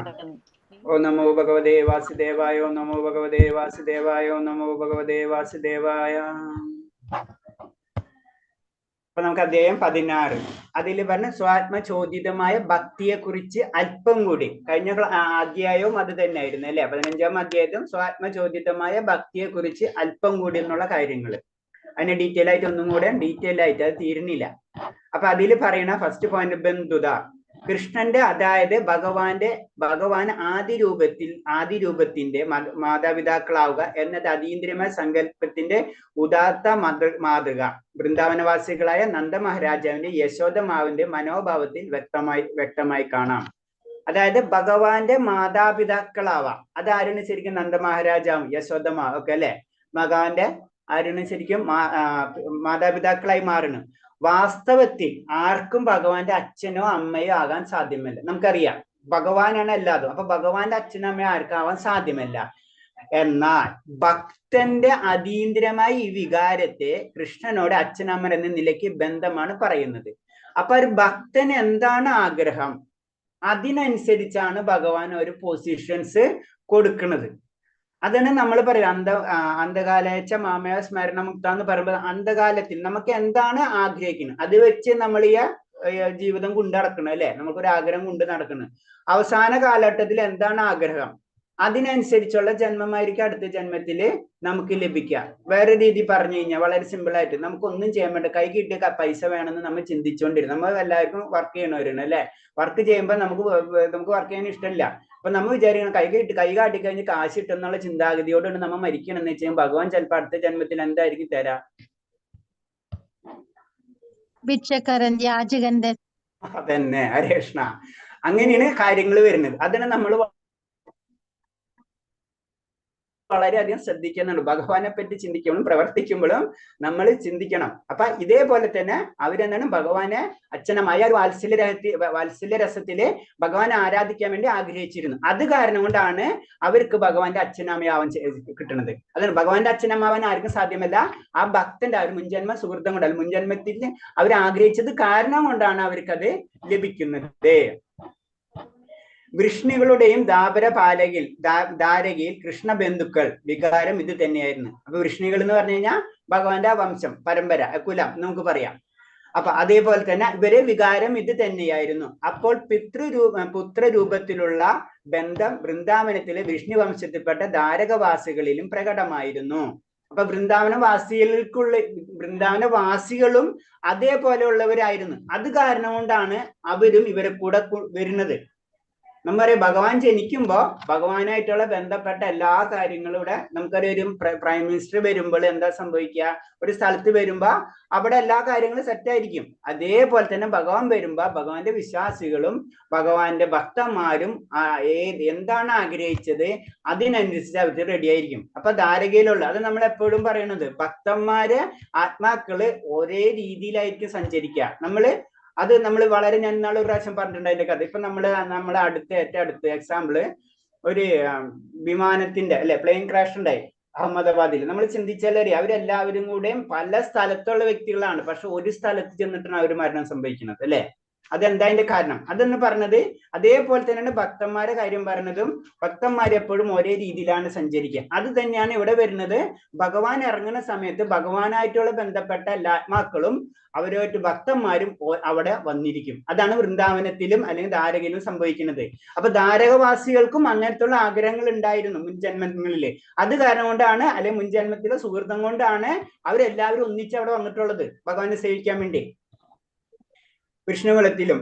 ഓ നമോ ഭഗവതേ വാസുദേവായ, ഓ നമോ ഭഗവതേ വാസുദേവായ, ഓ നമോ ഭഗവതേ വാസുദേവായ. അപ്പൊ നമുക്ക് അധ്യായം 16 അതിൽ പറഞ്ഞ സ്വാത്മചോദിതമായ ഭക്തിയെ കുറിച്ച് അല്പം കൂടി. കഴിഞ്ഞ അധ്യായവും അത് തന്നെ ആയിരുന്നു അല്ലെ? 15-ാം അധ്യായത്തിലും സ്വാത്മചോദിതമായ ഭക്തിയെ കുറിച്ച് അല്പം കൂടി എന്നുള്ള കാര്യങ്ങൾ. അതിന് ഡീറ്റെയിൽ ആയിട്ട് ഒന്നും കൂടെ ഡീറ്റെയിൽ ആയിട്ട് അത് തീരുന്നില്ല. അപ്പൊ അതിൽ പറയണ ഫസ്റ്റ് പോയിന്റ് ബന്ധുത. കൃഷ്ണന്റെ, അതായത് ഭഗവാൻ ആദിരൂപത്തിന്റെ മാതാപിതാക്കളാവുക എന്നത് അതീന്ദ്രിയമായ സങ്കല്പത്തിന്റെ ഉദാത്ത മാതൃക വൃന്ദാവനവാസികളായ നന്ദമഹാരാജാവിന്റെ യശോദമാവിന്റെ മനോഭാവത്തിൽ വ്യക്തമായി കാണാം. അതായത് ഭഗവാന്റെ മാതാപിതാക്കളാവാം. അതാരാണ് ശരിക്കും? നന്ദമഹാരാജാവും യശോദമാവും ഒക്കെ അല്ലെ? ഭഗവാന്റെ ആരാണ് ശരിക്കും മാതാപിതാക്കളായി മാറുന്നു. വാസ്തവത്തിൽ ആർക്കും ഭഗവാന്റെ അച്ഛനോ അമ്മയോ ആകാൻ സാധ്യമല്ല. നമുക്കറിയാം ഭഗവാനാണ് എല്ലാതും. അപ്പൊ ഭഗവാന്റെ അച്ഛനും അമ്മയോ ആർക്കാവാൻ സാധ്യമല്ല. എന്നാൽ ഭക്തന്റെ അതീന്ദ്രിയമായ ഈ വികാരത്തെ കൃഷ്ണനോട് അച്ഛനമ്മ എന്ന നിലയ്ക്ക് ബന്ധമാണ് പറയുന്നത്. അപ്പൊ ഒരു ഭക്തന് എന്താണ് ആഗ്രഹം, അതിനനുസരിച്ചാണ് ഭഗവാൻ ഒരു പൊസിഷൻസ് കൊടുക്കുന്നത്. അതാണ് നമ്മൾ പറയുന്നത് അന്ധകാലേച്ച മാമയ സ്മരണ മുക്ത എന്ന് പറയുമ്പോൾ അന്ധകാലത്തിൽ നമുക്ക് എന്താണ് ആഗ്രഹിക്കുന്നത് അത് വെച്ച് നമ്മൾ ഈ ജീവിതം കൊണ്ട് നടക്കണം അല്ലെ? നമുക്കൊരു ആഗ്രഹം കൊണ്ട് നടക്കണം. അവസാന കാലഘട്ടത്തിൽ എന്താണ് ആഗ്രഹം, അതിനനുസരിച്ചുള്ള ജന്മമായിരിക്കും അടുത്ത ജന്മത്തില് നമുക്ക് ലഭിക്കുക. വേറെ രീതി പറഞ്ഞു കഴിഞ്ഞാൽ വളരെ സിമ്പിൾ ആയിട്ട് നമുക്കൊന്നും ചെയ്യാൻ വേണ്ട, കൈ കിട്ടിയ പൈസ വേണമെന്ന് നമ്മൾ ചിന്തിച്ചുകൊണ്ടിരുന്നു. നമ്മൾ എല്ലാവർക്കും വർക്ക് ചെയ്യണവരാണ് അല്ലെ? വർക്ക് ചെയ്യുമ്പോൾ നമുക്ക് വർക്ക് ചെയ്യാൻ ഇഷ്ടമില്ല. അപ്പൊ നമ്മൾ വിചാരിക്കണം കൈ കാട്ടിക്കഴിഞ്ഞ് കാശ് കിട്ടുന്നുള്ള ചിന്താഗതിയോടാണ് നമ്മൾ മരിക്കണം എന്ന് വെച്ചാൽ ഭഗവാൻ ചിലപ്പോൾ അടുത്ത ജന്മത്തിൽ എന്തായിരിക്കും തരാ? അതന്നെ ഹരേ കൃഷ്ണ. അങ്ങനെയാണ് കാര്യങ്ങൾ വരുന്നത്. അതിനെ നമ്മൾ വളരെയധികം ശ്രദ്ധിക്കുന്നുണ്ട്. ഭഗവാനെ പറ്റി ചിന്തിക്കുമ്പോഴും പ്രവർത്തിക്കുമ്പോഴും നമ്മൾ ചിന്തിക്കണം. അപ്പൊ ഇതേപോലെ തന്നെ അവരെന്താണ് ഭഗവാനെ അച്ഛനമായ ഒരു വാത്സല്യ രസത്തില് ഭഗവാനെ ആരാധിക്കാൻ വേണ്ടി ആഗ്രഹിച്ചിരുന്നു. അത് കാരണം കൊണ്ടാണ് അവർക്ക് ഭഗവാന്റെ അച്ഛനമ്മയാവാൻ കിട്ടുന്നത്. അതാണ് ഭഗവാന്റെ അച്ഛനമ്മാവാൻ ആർക്കും സാധ്യമല്ല. ആ ഭക്തന്റെ ആ ഒരു മുൻജന്മ സുഹൃത്തം കൊണ്ടല്ല, മുൻജന്മത്തിൽ അവർ ആഗ്രഹിച്ചത് കാരണം കൊണ്ടാണ് അവർക്കത് ലഭിക്കുന്നത്. വൃഷ്ണികളുടെയും ധാരകയിൽ കൃഷ്ണബന്ധുക്കൾ വികാരം ഇത് തന്നെയായിരുന്നു. അപ്പൊ വൃഷ്ണികൾ എന്ന് പറഞ്ഞു കഴിഞ്ഞാൽ ഭഗവാന്റെ വംശം, പരമ്പര, കുലം നമുക്ക് പറയാം. അപ്പൊ അതേപോലെ തന്നെ ഇവരെ വികാരം ഇത് തന്നെയായിരുന്നു. അപ്പോൾ പുത്രരൂപത്തിലുള്ള ബന്ധം വൃന്ദാവനത്തിലെ വിഷ്ണു വംശത്തിൽപ്പെട്ട ധാരകവാസികളിലും പ്രകടമായിരുന്നു. അപ്പൊ വൃന്ദാവനവാസികളും അതേപോലെയുള്ളവരായിരുന്നു. അത് കാരണം കൊണ്ടാണ് അവരും ഇവരെ കൂടെ വരുന്നത്. നമുക്കറിയാം, ഭഗവാൻ ജനിക്കുമ്പോ ഭഗവാനായിട്ടുള്ള ബന്ധപ്പെട്ട എല്ലാ കാര്യങ്ങളും ഇവിടെ നമുക്കറിയാം. ഒരു പ്രൈം മിനിസ്റ്റർ വരുമ്പോൾ എന്താ സംഭവിക്കുക? ഒരു സ്ഥലത്ത് വരുമ്പോ അവിടെ എല്ലാ കാര്യങ്ങളും സെറ്റായിരിക്കും. അതേപോലെ തന്നെ ഭഗവാൻ വരുമ്പോ ഭഗവാന്റെ വിശ്വാസികളും ഭഗവാന്റെ ഭക്തന്മാരും എന്താണ് ആഗ്രഹിച്ചത് അതിനനുസരിച്ച് അവർ റെഡി ആയിരിക്കും. അപ്പൊ ധാരകയിലുള്ള അത് നമ്മൾ എപ്പോഴും പറയണത്, ഭക്തന്മാര് ആത്മാക്കള് ഒരേ രീതിയിലായിരിക്കും സഞ്ചരിക്കുക. അത് നമ്മൾ വളരെ ഞാൻ ഇന്നാൾ ഒരു പ്രാവശ്യം പറഞ്ഞിട്ടുണ്ട് അതിന്റെ കഥ. ഇപ്പൊ നമ്മളെ ഏറ്റവും അടുത്ത് എക്സാമ്പിള് ഒരു വിമാനത്തിന്റെ പ്ലെയിൻ ക്രാഷ് ഉണ്ടായി അഹമ്മദാബാദിൽ. നമ്മൾ ചിന്തിച്ചാലറിയാം, അവരെല്ലാവരും കൂടെയും പല സ്ഥലത്തുള്ള വ്യക്തികളാണ്. പക്ഷെ ഒരു സ്ഥലത്ത് ചെന്നിട്ടാണ് അവർ മരണം സംഭവിക്കുന്നത് അല്ലെ. അതെന്താ അതിന്റെ കാരണം? അതെന്ന് പറഞ്ഞത് അതേപോലെ തന്നെയാണ് ഭക്തന്മാരെ കാര്യം പറഞ്ഞതും. ഭക്തന്മാർ എപ്പോഴും ഒരേ രീതിയിലാണ് സഞ്ചരിക്കുക. അത് തന്നെയാണ് ഇവിടെ വരുന്നത്. ഭഗവാൻ ഇറങ്ങുന്ന സമയത്ത് ഭഗവാനായിട്ടുള്ള ബന്ധപ്പെട്ട എല്ലാ ആത്മാക്കളും അവരുമായിട്ട് ഭക്തന്മാരും അവിടെ വന്നിരിക്കും. അതാണ് വൃന്ദാവനത്തിലും അല്ലെങ്കിൽ ധാരകയിലും സംഭവിക്കുന്നത്. അപ്പൊ ധാരകവാസികൾക്കും അങ്ങനത്തുള്ള ആഗ്രഹങ്ങൾ ഉണ്ടായിരുന്നു മുൻജന്മങ്ങളില്. അത് കാരണം കൊണ്ടാണ്, അല്ലെങ്കിൽ മുൻജന്മത്തിലെ സുഹൃത്തം കൊണ്ടാണ് അവരെല്ലാവരും ഒന്നിച്ച് അവിടെ വന്നിട്ടുള്ളത് ഭഗവാനെ സേവിക്കാൻ വേണ്ടി. വിഷ്ണുകുലത്തിലും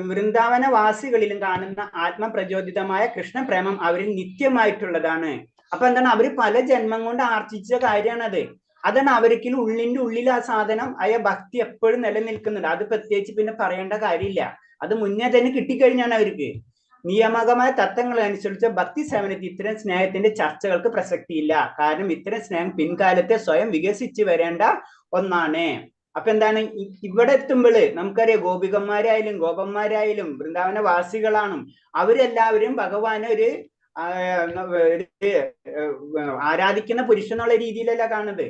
വൃന്ദാവനവാസികളിലും കാണുന്ന ആത്മപ്രചോദിതമായ കൃഷ്ണപ്രേമം അവരിൽ നിത്യമായിട്ടുള്ളതാണ്. അപ്പൊ എന്താണ്? അവര് പല ജന്മം കൊണ്ട് ആർജിച്ച കാര്യമാണത്. അതാണ് അവർക്കിൽ ഉള്ളിന്റെ ഉള്ളിൽ ആ സാധനം ആയ ഭക്തി എപ്പോഴും നിലനിൽക്കുന്നുണ്ട്. അത് പ്രത്യേകിച്ച് പിന്നെ പറയേണ്ട കാര്യമില്ല. അത് മുന്നേ തന്നെ കിട്ടിക്കഴിഞ്ഞാണ് അവർക്ക്. നിയമകമായ തത്വങ്ങൾ അനുസരിച്ച് ഭക്തി സേവനത്തിൽ ഇത്തരം സ്നേഹത്തിന്റെ ചർച്ചകൾക്ക് പ്രസക്തിയില്ല. കാരണം ഇത്തരം സ്നേഹം പിൻകാലത്തെ സ്വയം വികസിച്ച് വരേണ്ട ഒന്നാണ്. അപ്പൊ എന്താണ്? ഇവിടെ എത്തുമ്പോൾ നമുക്കറിയാം, ഗോപികന്മാരായാലും ഗോപന്മാരായാലും വൃന്ദാവനവാസികളാണ്. അവരെല്ലാവരും ഭഗവാനെ ഒരു ആരാധിക്കുന്ന പുരുഷൻ എന്നുള്ള രീതിയിലല്ല കാണുന്നത്.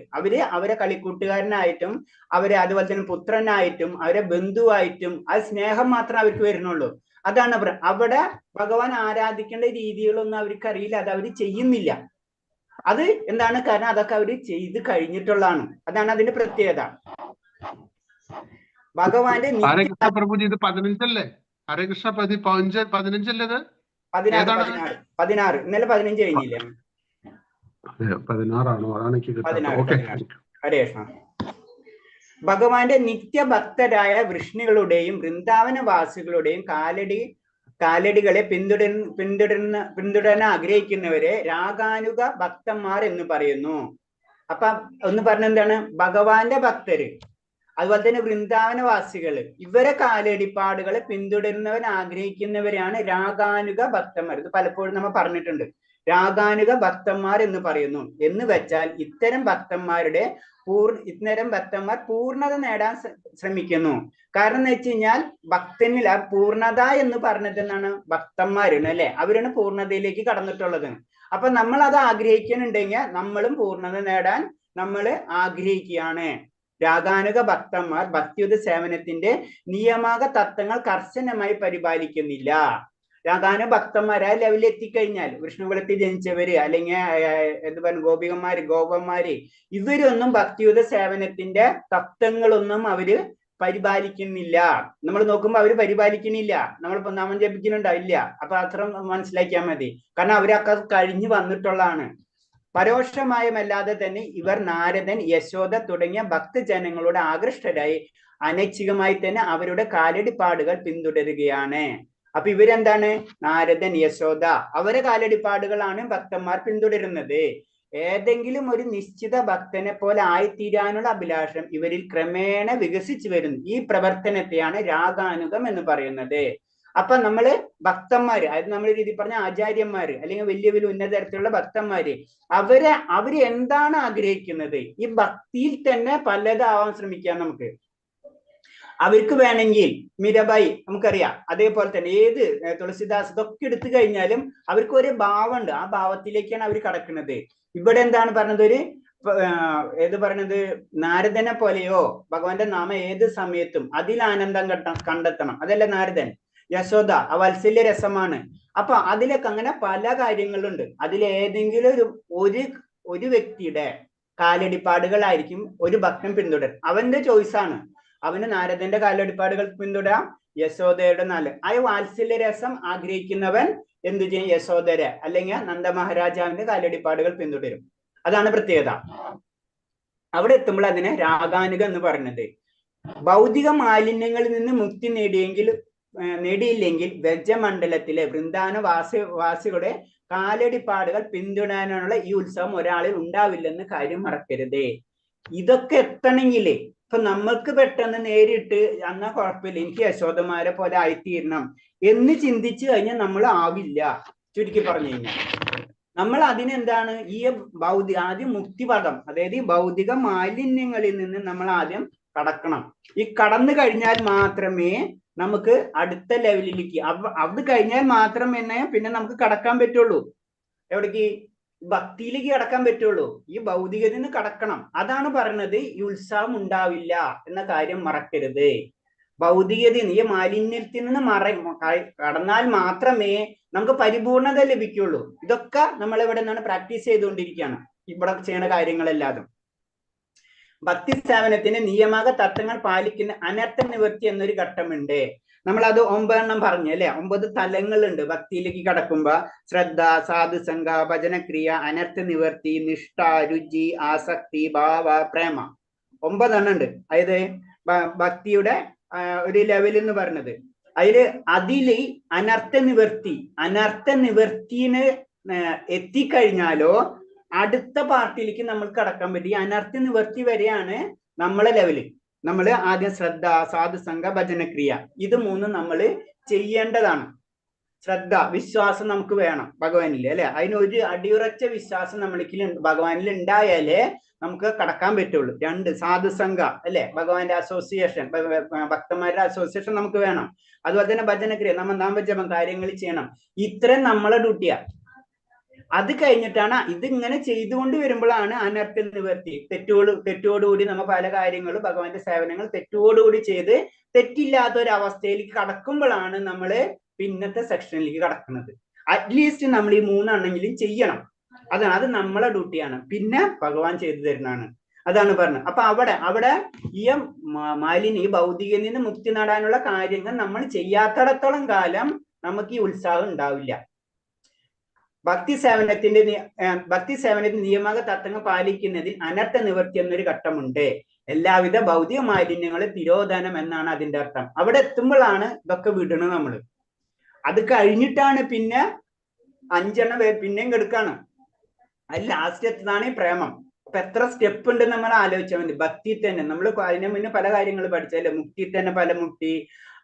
അവരെ കളിക്കൂട്ടുകാരനായിട്ടും അവരെ അതുപോലെ തന്നെ പുത്രനായിട്ടും അവരെ ബന്ധുവായിട്ടും ആ സ്നേഹം മാത്രം അവർക്ക് വരുന്നുള്ളൂ. അതാണ് അവിടെ ഭഗവാൻ ആരാധിക്കേണ്ട രീതികളൊന്നും അവർക്ക് അറിയില്ല. അത് അവർ ചെയ്യുന്നില്ല. അത് എന്താണ്? കാരണം അതൊക്കെ അവർ ചെയ്ത് കഴിഞ്ഞിട്ടുള്ളതാണ്. അതാണ് അതിന്റെ പ്രത്യേകത. ഭഗവാന്റെ ഹരേ കൃഷ്ണ പ്രഭുജി, ഇത് 15 ഹരേ കൃഷ്ണ 15 ഇത് 16. ഇന്നലെ 15 കഴിഞ്ഞില്ലേ? 16 ആണോ? അതാണ് എനിക്ക് ഹരേ കൃഷ്ണ. ഭഗവാന്റെ നിത്യഭക്തരായ വൃഷ്ണികളുടെയും വൃന്ദാവനവാസികളുടെയും കാലടികളെ പിന്തുടരാൻ ആഗ്രഹിക്കുന്നവരെ രാഗാനുഗ ഭക്തന്മാർ എന്ന് പറയുന്നു. അപ്പൊ ഒന്ന് പറഞ്ഞ എന്താണ്? ഭഗവാന്റെ ഭക്തര് അതുപോലെ തന്നെ വൃന്ദാവനവാസികള് ഇവരെ കാലടിപ്പാടുകളെ പിന്തുടരുന്നവൻ ആഗ്രഹിക്കുന്നവരാണ് രാഗാനുഗ ഭക്തന്മാർ. ഇത് പലപ്പോഴും നമ്മൾ പറഞ്ഞിട്ടുണ്ട്. രാഗാനുഗ ഭക്തന്മാർ എന്ന് പറയുന്നു. എന്ന് വെച്ചാൽ ഇത്തരം ഭക്തന്മാർ പൂർണ്ണത നേടാൻ ശ്രമിക്കുന്നു. കാരണം എന്ന് വെച്ച് കഴിഞ്ഞാൽ ഭക്തനിൽ ആ പൂർണ്ണത എന്ന് പറഞ്ഞത് എന്താണ്? ഭക്തന്മാരാണ് അല്ലെ. അവരാണ് പൂർണ്ണതയിലേക്ക് കടന്നിട്ടുള്ളത്. അപ്പൊ നമ്മൾ അത് ആഗ്രഹിക്കുന്നുണ്ടെങ്കിൽ നമ്മളും പൂർണ്ണത നേടാൻ നമ്മൾ ആഗ്രഹിക്കുകയാണ്. രാഗാനുഗ ഭക്തന്മാർ ഭക്തിയുത സേവനത്തിന്റെ നിയമക തത്വങ്ങൾ കർശനമായി പരിപാലിക്കുന്നില്ല. രാഗാനുഗ ഭക്തന്മാരായ ലെവലിൽ എത്തിക്കഴിഞ്ഞാൽ വിഷ്ണുകുലത്തിൽ ജനിച്ചവര് അല്ലെങ്കിൽ എന്ത് പറയുക ഗോപന്മാര് ഇവരൊന്നും ഭക്തിയുത സേവനത്തിന്റെ തത്വങ്ങളൊന്നും അവര് പരിപാലിക്കുന്നില്ല. നമ്മൾ നോക്കുമ്പോൾ അവര് പരിപാലിക്കുന്നില്ല. നമ്മളിപ്പോ നാമം ജപിക്കുന്നുണ്ടാവില്ല. അപ്പൊ അത്ര മനസ്സിലാക്കിയാൽ മതി. കാരണം അവരൊക്കെ കഴിഞ്ഞു വന്നിട്ടുള്ളതാണ്. പരോക്ഷമായുമല്ലാതെ തന്നെ ഇവർ നാരദൻ, യശോദ തുടങ്ങിയ ഭക്തജനങ്ങളോട് ആകൃഷ്ടരായി അനൈച്ഛികമായി തന്നെ അവരുടെ കാലടിപ്പാടുകൾ പിന്തുടരുകയാണ്. അപ്പൊ ഇവരെന്താണ്? നാരദൻ, യശോദ അവരെ കാലടിപ്പാടുകളാണ് ഭക്തന്മാർ പിന്തുടരുന്നത്. ഏതെങ്കിലും ഒരു നിശ്ചിത ഭക്തനെ പോലെ ആയിത്തീരാനുള്ള അഭിലാഷം ഇവരിൽ ക്രമേണ വികസിച്ചു വരുന്നു. ഈ പ്രവർത്തനത്തെയാണ് രാഗാനുഗം എന്ന് പറയുന്നത്. അപ്പൊ നമ്മള് ഭക്തന്മാര്, അതായത് നമ്മൾ രീതി പറഞ്ഞ ആചാര്യന്മാര് അല്ലെങ്കിൽ വലിയ വലിയ ഉന്നത തരത്തിലുള്ള ഭക്തന്മാര്, അവര് എന്താണ് ആഗ്രഹിക്കുന്നത്, ഈ ഭക്തിയിൽ തന്നെ പലതാവാൻ ശ്രമിക്കാം നമുക്ക്. അവർക്ക് വേണമെങ്കിൽ മീരാബായി നമുക്കറിയാം, അതേപോലെ തന്നെ ഏത് തുളസിദാസ് ഇതൊക്കെ എടുത്തു കഴിഞ്ഞാലും അവർക്ക് ഒരു ഭാവമുണ്ട്, ആ ഭാവത്തിലേക്കാണ് അവർ കടക്കുന്നത്. ഇവിടെ എന്താണ് പറഞ്ഞത്, ഏത് പറഞ്ഞത്, നാരദനെ പോലെയോ ഭഗവാന്റെ നാമം ഏത് സമയത്തും അതിൽ ആനന്ദം കണ്ടെത്തണം, അതല്ല നാരദൻ. യശോദ ആ വാത്സല്യ രസമാണ്. അപ്പൊ അതിലൊക്കെ അങ്ങനെ പല കാര്യങ്ങളുണ്ട്. അതിലേതെങ്കിലും ഒരു വ്യക്തിയുടെ കാലടിപ്പാടുകളായിരിക്കും ഒരു ഭക്തൻ പിന്തുടരും. അവന്റെ ചോയ്സാണ്. അവന് നാരദന്റെ കാലടിപ്പാടുകൾ പിന്തുടരാം, യശോദയുടെ ആ വാത്സല്യ രസം ആഗ്രഹിക്കുന്നവൻ എന്തു ചെയ്യും, യശോദരെ അല്ലെങ്കിൽ നന്ദമഹാരാജാവിന്റെ കാലടിപ്പാടുകൾ പിന്തുടരും. അതാണ് പ്രത്യേകത. അവിടെ എത്തുമ്പോൾ അതിനെ രാഗാനുഗം എന്ന് പറയുന്നത്. ഭൗതിക മാലിന്യങ്ങളിൽ നിന്ന് മുക്തി നേടിയില്ലെങ്കിൽ വ്രജമണ്ഡലത്തിലെ വൃന്ദാവന വാസികളുടെ കാലടിപ്പാടുകൾ പിന്തുടരാനുള്ള ഈ ഉത്സവം ഒരാളിൽ ഉണ്ടാവില്ലെന്ന് കാര്യം മറക്കരുതേ. ഇതൊക്കെ എത്തണമെങ്കിൽ ഇപ്പൊ നമ്മൾക്ക് പെട്ടെന്ന് നേരിട്ട് എന്നാ കുഴപ്പമില്ല, എനിക്ക് യശോദമാരെ പോലെ ആയിത്തീരണം എന്ന് ചിന്തിച്ചു കഴിഞ്ഞാൽ നമ്മൾ ആവില്ല. ചുരുക്കി പറഞ്ഞു കഴിഞ്ഞാൽ നമ്മൾ അതിനെന്താണ്, ഈ ആദ്യം മുക്തിപദം, അതായത് ഈ ഭൗതിക മാലിന്യങ്ങളിൽ നിന്ന് നമ്മൾ ആദ്യം കടക്കണം. ഈ കടന്നു കഴിഞ്ഞാൽ മാത്രമേ നമുക്ക് അടുത്ത ലെവലിലേക്ക്, അത് കഴിഞ്ഞാൽ മാത്രമേ പിന്നെ നമുക്ക് കടക്കാൻ പറ്റുള്ളൂ. എവിടേക്ക്? ഭക്തിയിലേക്ക് കടക്കാൻ പറ്റുള്ളൂ. ഈ ഭൗതികതയിൽ നിന്ന് കടക്കണം. അതാണ് പറയുന്നത് ഈ ഉത്സവം ഉണ്ടാവില്ല എന്ന കാര്യം മറക്കരുത്. ഭൗതികതയിൽ നിന്ന്, ഈ മാലിന്യത്തിൽ നിന്ന് കടന്നാൽ മാത്രമേ നമുക്ക് പരിപൂർണത ലഭിക്കുള്ളൂ. ഇതൊക്കെ നമ്മൾ ഇവിടെ നിന്നാണ് പ്രാക്ടീസ് ചെയ്തുകൊണ്ടിരിക്കുകയാണ്, ഇവിടെ ചെയ്യുന്ന കാര്യങ്ങളെല്ലാതും. ഭക്തി സേവനത്തിന് നിയമക തത്വങ്ങൾ പാലിക്കുന്ന അനർത്ഥ നിവൃത്തി എന്നൊരു ഘട്ടമുണ്ട്. നമ്മളത് 9 എണ്ണം പറഞ്ഞു അല്ലെ. 9 തലങ്ങളുണ്ട് ഭക്തിയിലേക്ക് കടക്കുമ്പോ. ശ്രദ്ധ, സാധുസംഗ, ഭജനക്രിയ, അനർത്ഥ നിവർത്തി, നിഷ്ഠ, രുചി, ആസക്തി, ഭാവ, പ്രേമ. 9 എണ്ണം ഉണ്ട്. അതായത് ഭക്തിയുടെ ഒരു ലെവൽ എന്ന് പറഞ്ഞത്. അതില് അനർത്ഥ നിവർത്തിന് എത്തിക്കഴിഞ്ഞാലോ അടുത്ത പാർട്ടിയിലേക്ക് നമ്മൾ കടക്കാൻ പറ്റും. ഈ അനർത്ഥ നിവർത്തി വരെയാണ് നമ്മളെ ലെവല്. നമ്മൾ ആദ്യം ശ്രദ്ധ, സാധുസംഗ, ഭജനക്രിയ, ഇത് 3 നമ്മൾ ചെയ്യേണ്ടതാണ്. ശ്രദ്ധ, വിശ്വാസം നമുക്ക് വേണം ഭഗവാനിൽ അല്ലെ. അതിനൊരു അടിയുറച്ച വിശ്വാസം നമ്മൾക്ക് ഭഗവാനിൽ ഉണ്ടായാലേ നമുക്ക് കടക്കാൻ പറ്റുള്ളൂ. 2 സാധുസംഗ അല്ലെ, ഭഗവാന്റെ അസോസിയേഷൻ, ഭക്തന്മാരുടെ അസോസിയേഷൻ നമുക്ക് വേണം. അതുപോലെ തന്നെ ഭജനക്രിയ, നമ്മൾ നാമജപം കാര്യങ്ങൾ ചെയ്യണം. ഇത്രയും നമ്മളെ ഡ്യൂട്ടിയാ. അത് കഴിഞ്ഞിട്ടാണ് ഇതിങ്ങനെ ചെയ്തുകൊണ്ട് വരുമ്പോഴാണ് അനർത്ഥ നിവർത്തി. തെറ്റോടുകൂടി നമ്മൾ പല കാര്യങ്ങളും ഭഗവാന്റെ സേവനങ്ങൾ തെറ്റോടുകൂടി ചെയ്ത് തെറ്റില്ലാത്ത ഒരു അവസ്ഥയിലേക്ക് കടക്കുമ്പോഴാണ് നമ്മള് പിന്നത്തെ സെക്ഷനിലേക്ക് കടക്കുന്നത്. അറ്റ്ലീസ്റ്റ് നമ്മൾ ഈ 3 എണ്ണെങ്കിലും ചെയ്യണം. അത് നമ്മളെ ഡ്യൂട്ടിയാണ്. പിന്നെ ഭഗവാൻ ചെയ്തു തരുന്നതാണ്. അതാണ് പറഞ്ഞത്. അപ്പൊ അവിടെ ഈ മാലിന്യ, ഈ ഭൗതികയിൽ നിന്ന് മുക്തി നേടാനുള്ള കാര്യങ്ങൾ നമ്മൾ ചെയ്യാത്തിടത്തോളം കാലം നമുക്ക് ഈ ഉത്സാഹം ഉണ്ടാവില്ല. ഭക്തി സേവനത്തിന്റെ നിയമക തത്വങ്ങൾ പാലിക്കുന്നതിൽ അനർത്ഥ നിവൃത്തി എന്നൊരു ഘട്ടമുണ്ട്. എല്ലാവിധ ഭൗതിക മാലിന്യങ്ങളെ തിരോധനം എന്നാണ് അതിന്റെ അർത്ഥം. അവിടെ എത്തുമ്പോഴാണ് ഇതൊക്കെ വിടണം നമ്മള്. അത് കഴിഞ്ഞിട്ടാണ് പിന്നെ 5 എണ്ണം പിന്നെയും കെടുക്കാണ്. അതിൽ ലാസ്റ്റ് എത്തുന്നതാണ് ഈ പ്രേമം. അപ്പൊ എത്ര സ്റ്റെപ്പ് ഉണ്ട് നമ്മൾ ആലോചിച്ചാൽ മതി. ഭക്തി തന്നെ നമ്മൾ അതിന് മുന്നേ പല കാര്യങ്ങൾ പഠിച്ചല്ലേ. മുക്തി തന്നെ പല മുക്തി,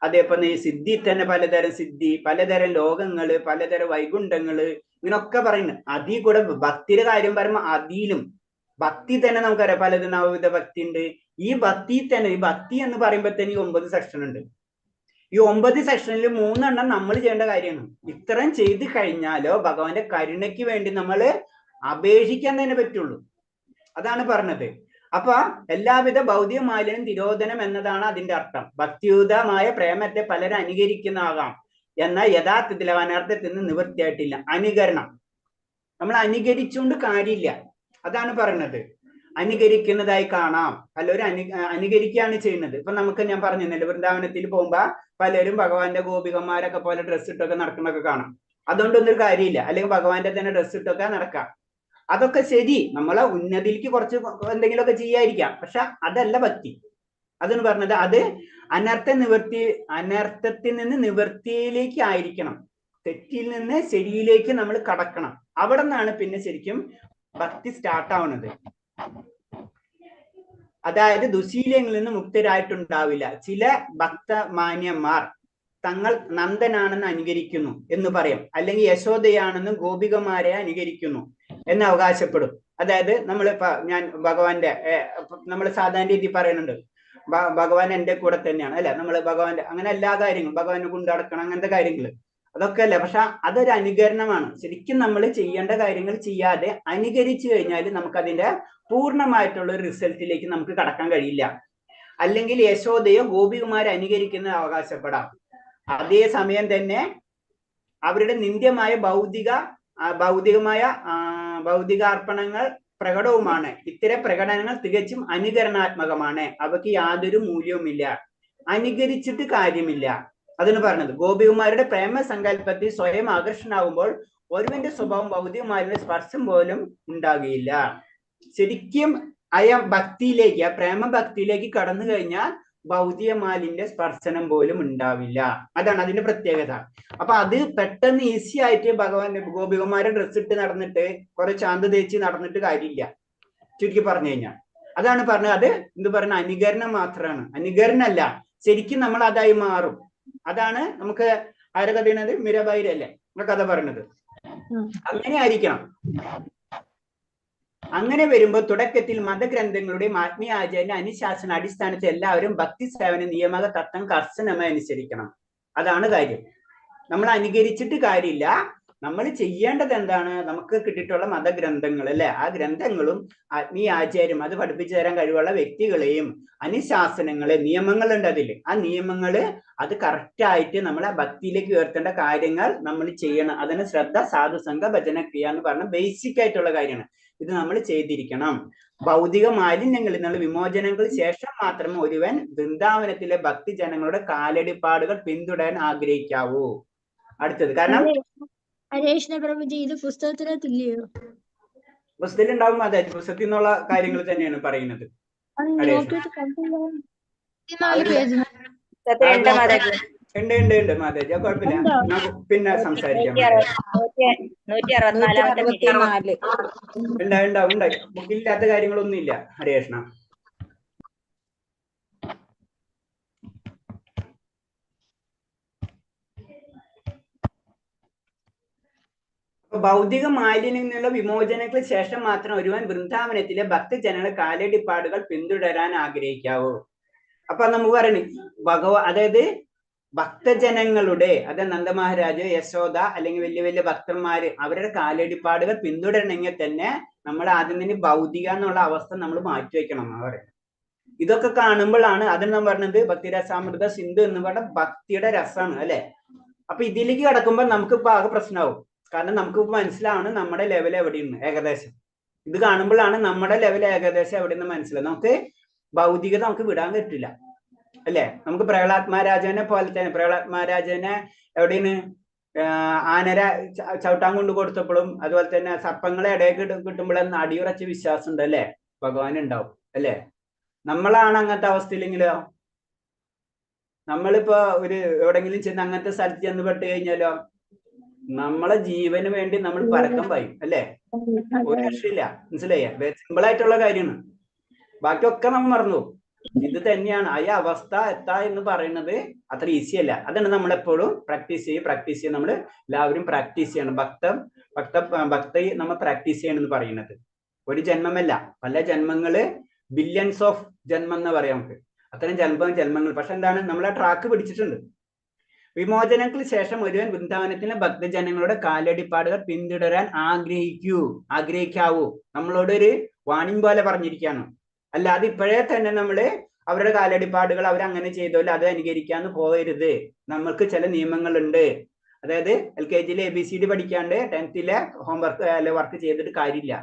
അതേപോലെ ഈ സിദ്ധി തന്നെ പലതരം സിദ്ധി, പലതരം ലോകങ്ങള്, പലതരം വൈകുണ്ഠങ്ങള്, ഇങ്ങനൊക്കെ പറയുന്നു. അതിൽ കൂടെ ഭക്തിയുടെ കാര്യം പറയുമ്പോൾ അതിലും ഭക്തി തന്നെ നമുക്കറിയാം പലത് നവവിധ ഭക്തി ഉണ്ട്. ഈ ഭക്തി തന്നെ, ഈ ഭക്തി എന്ന് പറയുമ്പോൾ തന്നെ 9 സെക്ഷൻ ഉണ്ട്. ഈ 9 സെക്ഷനിൽ 3 എണ്ണം നമ്മൾ ചെയ്യേണ്ട കാര്യമാണ്. ഇത്രയും ചെയ്ത് കഴിഞ്ഞാലോ ഭഗവാന്റെ കരുണയ്ക്ക് വേണ്ടി നമ്മൾ അപേക്ഷിക്കാൻ തന്നെ പറ്റുള്ളൂ. അതാണ് പറഞ്ഞത്. അപ്പൊ എല്ലാവിധ ഭൗതിക മാലിന്യം തിരോധനം എന്നതാണ് അതിന്റെ അർത്ഥം. ഭക്തിയുതമായ പ്രേമത്തെ പലരും അനുകരിക്കുന്നതാകാം, എന്നാൽ യഥാർത്ഥത്തിൽ അനർത്ഥത്തിൽ നിന്ന് നിവൃത്തിയായിട്ടില്ല. അനുകരണം, നമ്മൾ അനുകരിച്ചുകൊണ്ട് കാര്യമില്ല. അതാണ് പറയുന്നത്. അനുകരിക്കുന്നതായി കാണാം, പലരും അനുകരിക്കുകയാണ് ചെയ്യുന്നത്. ഇപ്പൊ ഞാൻ പറഞ്ഞില്ല, വൃന്ദാവനത്തിൽ പോകുമ്പോ പലരും ഭഗവാന്റെ ഗോപികന്മാരൊക്കെ പോലെ ഡ്രസ്സ് ഇട്ടൊക്കെ നടക്കുന്നൊക്കെ കാണാം. അതുകൊണ്ടൊന്നും ഒരു കാര്യമില്ല. അല്ലെങ്കിൽ ഭഗവാന്റെ തന്നെ ഡ്രസ്സ് ഇട്ടൊക്കെ നടക്കാം. അതൊക്കെ ശരി, നമ്മളെ ഉന്നതിയിലേക്ക് കുറച്ച് എന്തെങ്കിലുമൊക്കെ ചെയ്യാതിരിക്കാം. പക്ഷെ അതല്ല ഭക്തി. അതെന്ന് പറഞ്ഞത് അത് അനർത്ഥത്തിൽ നിന്ന് നിവൃത്തിയിലേക്ക് ആയിരിക്കണം. തെറ്റിൽ നിന്ന് ശരിയിലേക്ക് നമ്മൾ കടക്കണം. അവിടെ നിന്നാണ് പിന്നെ ശരിക്കും ഭക്തി സ്റ്റാർട്ട് ആവുന്നത്. അതായത് ദുശീലങ്ങളിൽ നിന്ന് മുക്തരായിട്ടുണ്ടാവില്ല ചില ഭക്തമാന്യന്മാർ. തങ്ങൾ നന്ദനാണെന്ന് അനുകരിക്കുന്നു എന്ന് പറയും, അല്ലെങ്കിൽ യശോദയാണെന്ന് ഗോപികമാരെ അനുകരിക്കുന്നു എന്ന് അവകാശപ്പെടും. അതായത് ഞാൻ ഭഗവാന്റെ നമ്മൾ സാധാരണ രീതി പറയുന്നുണ്ട്, ഭഗവാൻ എന്റെ കൂടെ തന്നെയാണ് അല്ലെ, നമ്മൾ ഭഗവാന്റെ അങ്ങനെ എല്ലാ കാര്യങ്ങളും ഭഗവാനെ കൊണ്ടടക്കണം അങ്ങനത്തെ കാര്യങ്ങൾ അതൊക്കെ അല്ല. പക്ഷെ അതൊരു അനുകരണമാണ്. ശരിക്കും നമ്മൾ ചെയ്യേണ്ട കാര്യങ്ങൾ ചെയ്യാതെ അനുകരിച്ചു കഴിഞ്ഞാൽ നമുക്കതിന്റെ പൂർണ്ണമായിട്ടുള്ള ഒരു റിസൾട്ടിലേക്ക് നമുക്ക് കടക്കാൻ കഴിയില്ല. അല്ലെങ്കിൽ യശോദയോ ഗോപികുമാരെ അനുകരിക്കുന്ന അവകാശപ്പെടാം. അതേ സമയം തന്നെ അവരുടെ നിന്ദ്യമായ ഭൗതികാർപ്പണങ്ങൾ പ്രകടവുമാണ്. ഇത്തരം പ്രകടനങ്ങൾ തികച്ചും അനുകരണാത്മകമാണ്. അവയ്ക്ക് യാതൊരു മൂല്യവുമില്ല, അനുകരിച്ചിട്ട് കാര്യമില്ല. അതിന് പറഞ്ഞത് ഗോപികുമാരുടെ പ്രേമസങ്കല്പത്തിൽ സ്വയം ആകർഷണമാകുമ്പോൾ ഒരുവന്റെ സ്വഭാവം ഭൗതികമാരുടെ സ്പർശം പോലും ഉണ്ടാകുകയില്ല. ശരിക്കും ഭക്തിയിലേക്ക്, ആ പ്രേമഭക്തിയിലേക്ക് കടന്നു കഴിഞ്ഞാൽ ഭൗതികമാലിന്റെ സ്പർശനം പോലും ഉണ്ടാവില്ല. അതാണ് അതിന്റെ പ്രത്യേകത. അപ്പൊ അത് പെട്ടെന്ന് ഈസി ആയിട്ട് ഗോപികമാരെ ഡ്രസ് ഇട്ട് നടന്നിട്ട് കുറെ ചാന്ത് തേച്ച് നടന്നിട്ട് കാര്യമില്ല, ചുരുക്കി പറഞ്ഞു കഴിഞ്ഞാൽ. അതാണ് പറഞ്ഞത്. അത് എന്ത് പറഞ്ഞ അനുകരണം മാത്രമാണ്, അനുകരണമല്ല. ശരിക്കും നമ്മൾ അതായി മാറും. അതാണ് നമുക്ക് ആരെ കഥ ചെയ്യുന്നത്, മീരാബായിരല്ലേ കഥ പറഞ്ഞത്. അങ്ങനെ ആയിരിക്കണം. അങ്ങനെ വരുമ്പോൾ തുടക്കത്തിൽ മതഗ്രന്ഥങ്ങളുടെയും ആത്മീയ ആചാര്യ അനുശാസന അടിസ്ഥാനത്തിൽ എല്ലാവരും ഭക്തി സേവന നിയമക തത്വം കർശനമായി അനുസരിക്കണം. അതാണ് കാര്യം. നമ്മൾ അനുകരിച്ചിട്ട് കാര്യമില്ല. നമ്മൾ ചെയ്യേണ്ടത് എന്താണ്, നമുക്ക് കിട്ടിയിട്ടുള്ള മതഗ്രന്ഥങ്ങൾ അല്ലെ, ആ ഗ്രന്ഥങ്ങളും ആത്മീയ ആചാര്യം അത് പഠിപ്പിച്ചു തരാൻ കഴിവുള്ള വ്യക്തികളെയും അനുശാസനങ്ങളെ നിയമങ്ങളുണ്ട് അതിൽ, ആ നിയമങ്ങള് അത് കറക്റ്റായിട്ട് നമ്മളെ ഭക്തിയിലേക്ക് ഉയർത്തേണ്ട കാര്യങ്ങൾ നമ്മൾ ചെയ്യണം. അതിന് ശ്രദ്ധ, സാധുസംഘ, ഭജന ക്രിയ എന്ന് പറഞ്ഞ ബേസിക് ആയിട്ടുള്ള കാര്യമാണ്. ഇത് നമ്മൾ ചെയ്തിരിക്കണം. ഭൗതിക മാലിന്യങ്ങളിൽ നിന്നുള്ള വിമോചനങ്ങൾക്ക് ശേഷം മാത്രമേ ഒരുവൻ വൃന്ദാവനത്തിലെ ഭക്തിജനങ്ങളുടെ കാലടിപ്പാടുകൾ പിന്തുടരാൻ ആഗ്രഹിക്കാവൂ. അടുത്തത് കാരണം ഹരേഷ്ണ പ്രഭുജി ഇത് പുസ്തകത്തിനകത്തില്ലയോ? പുസ്തകത്തിൽ ഉണ്ടാവും. അതെ, പുസ്തകത്തിൽ നിന്നുള്ള കാര്യങ്ങൾ തന്നെയാണ് പറയുന്നത്. ഉണ്ട് മാതാജി, കുഴപ്പമില്ല, പിന്നെ സംസാരിക്കാം. ഉണ്ടാവും. ബുക്കില്ലാത്ത കാര്യങ്ങളൊന്നും ഇല്ല. ഹരേഷ്ണ ഭൗതിക മാലിന്യത്തിൽ നിന്നുള്ള വിമോചനങ്ങൾക്ക് ശേഷം മാത്രം ഒരുവൻ വൃന്ദാവനത്തിലെ ഭക്തജനങ്ങളുടെ കാലടിപ്പാടുകൾ പിന്തുടരാൻ ആഗ്രഹിക്കാവൂ. അപ്പൊ നമുക്ക് പറയണേ അതായത് ഭക്തജനങ്ങളുടെ, അതായത് നന്ദമഹാരാജ്, യശോദ അല്ലെങ്കിൽ വലിയ വലിയ ഭക്തന്മാര് അവരുടെ കാലടിപ്പാടുകൾ പിന്തുടരണമെങ്കിൽ തന്നെ നമ്മൾ ആദ്യം തന്നെ ഭൗതിക എന്നുള്ള അവസ്ഥ നമ്മൾ മാറ്റിവെക്കണം എന്നാ പറയുന്നത്. ഇതൊക്കെ കാണുമ്പോഴാണ് അതിന് നാം പറഞ്ഞത് ഭക്തിരസാമൃത സിന്ധു എന്ന് പറഞ്ഞ ഭക്തിയുടെ രസമാണ് അല്ലെ. അപ്പൊ ഇതിലേക്ക് കിടക്കുമ്പോൾ നമുക്ക് ഇപ്പൊ ആകെ പ്രശ്നമാവും. കാരണം നമുക്ക് മനസ്സിലാവണം നമ്മുടെ ലെവൽ എവിടെയാണ് ഏകദേശം. ഇത് കാണുമ്പോഴാണ് നമ്മുടെ ലെവൽ ഏകദേശം എവിടെയെന്ന് മനസ്സിലാവും. നമുക്ക് ഭൗതികത നമുക്ക് വിടാൻ പറ്റില്ല അല്ലെ. നമുക്ക് പ്രഹ്ലാദ് മഹാരാജനെ പോലെ തന്നെ, പ്രഹ്ലാദ് മഹാരാജനെ എവിടെയാണ് ആനര ചവിട്ടാൻ കൊണ്ട് കൊടുത്തപ്പോഴും അതുപോലെ തന്നെ സർപ്പങ്ങളെ ഇടയ്ക്ക് കിട്ടുമ്പോഴെന്ന് അടിയുറച്ച വിശ്വാസം ഉണ്ട് അല്ലെ, ഭഗവാൻ ഉണ്ടാവും അല്ലെ. നമ്മളാണ് അങ്ങനത്തെ അവസ്ഥയിലെങ്കിലോ, നമ്മളിപ്പോ എവിടെങ്കിലും ചെന്ന് അങ്ങനത്തെ സ്ഥലത്ത് ചെന്ന് പെട്ട് കഴിഞ്ഞാലോ നമ്മളെ ജീവന് വേണ്ടി നമ്മൾ പരക്കം പായും അല്ലെ. ഒരു രക്ഷയില്ല, മനസ്സിലായ. സിമ്പിൾ ആയിട്ടുള്ള കാര്യമാണ്. ബാക്കിയൊക്കെ നമ്മൾ മറന്നു. ഇത് തന്നെയാണ് ആ അവസ്ഥ എത്താ എന്ന് പറയുന്നത് അത്ര ഈസി അല്ല. അതാണ് നമ്മളെപ്പോഴും പ്രാക്ടീസ് ചെയ്യും. നമ്മൾ എല്ലാവരും പ്രാക്ടീസ് ചെയ്യണം. ഭക്തി നമ്മൾ പ്രാക്ടീസ് ചെയ്യണം എന്ന് പറയുന്നത്. ഒരു ജന്മമല്ല, പല ജന്മങ്ങള്, ബില്യൺസ് ഓഫ് ജന്മം എന്ന് പറയാം നമുക്ക്. അത്തരം ജന്മങ്ങൾ. പക്ഷെ എന്താണ്, നമ്മളെ ട്രാക്ക് പിടിച്ചിട്ടുണ്ട്. വിമോചനങ്ങൾക്ക് ശേഷം ഒരുവൻ വൃന്ദാവനത്തിലെ ഭക്തജനങ്ങളുടെ കാലടിപ്പാടുകൾ പിന്തുടരാൻ ആഗ്രഹിക്കാവൂ. നമ്മളോട് ഒരു വാണിംഗ് പോലെ പറഞ്ഞിരിക്കുകയാണ്. അല്ലാതെ ഇപ്പോഴേ തന്നെ നമ്മള് അവരുടെ കാലടിപ്പാടുകൾ അവരങ്ങനെ ചെയ്തോല്ലോ അത് അനുകരിക്കാന്ന് പോകരുത്. നമ്മൾക്ക് ചില നിയമങ്ങളുണ്ട്. അതായത് LKG ABCD പഠിക്കാണ്ട് 10th ഹോംവർക്ക് അല്ലെ വർക്ക് ചെയ്തിട്ട് കാര്യമില്ല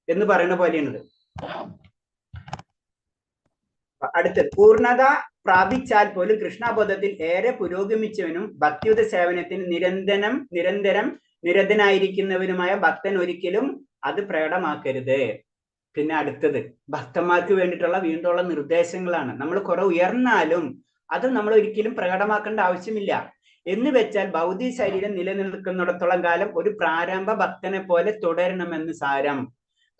എന്ന് പറയുന്ന പോലെയാണിത്. അടുത്തത് പൂർണ്ണത പ്രാപിച്ചാൽ പോലും കൃഷ്ണബോധത്തിൽ ഏറെ പുരോഗമിച്ചവനും ഭക്തിയുത സേവനത്തിന് നിരന്തരം നിരതനായിരിക്കുന്നവനുമായ ഭക്തൻ ഒരിക്കലും അത് പ്രകടമാക്കരുത്. പിന്നെ അടുത്തത് ഭക്തന്മാർക്ക് വേണ്ടിയിട്ടുള്ള വീണ്ടുള്ള നിർദ്ദേശങ്ങളാണ്. നമ്മൾ കുറെ ഉയർന്നാലും അത് നമ്മൾ ഒരിക്കലും പ്രകടമാക്കേണ്ട ആവശ്യമില്ല. എന്ന് വെച്ചാൽ ഭൗതിക ശരീരം നിലനിൽക്കുന്നിടത്തോളം കാലം ഒരു പ്രാരംഭ ഭക്തനെ പോലെ തുടരണമെന്ന് സാരം.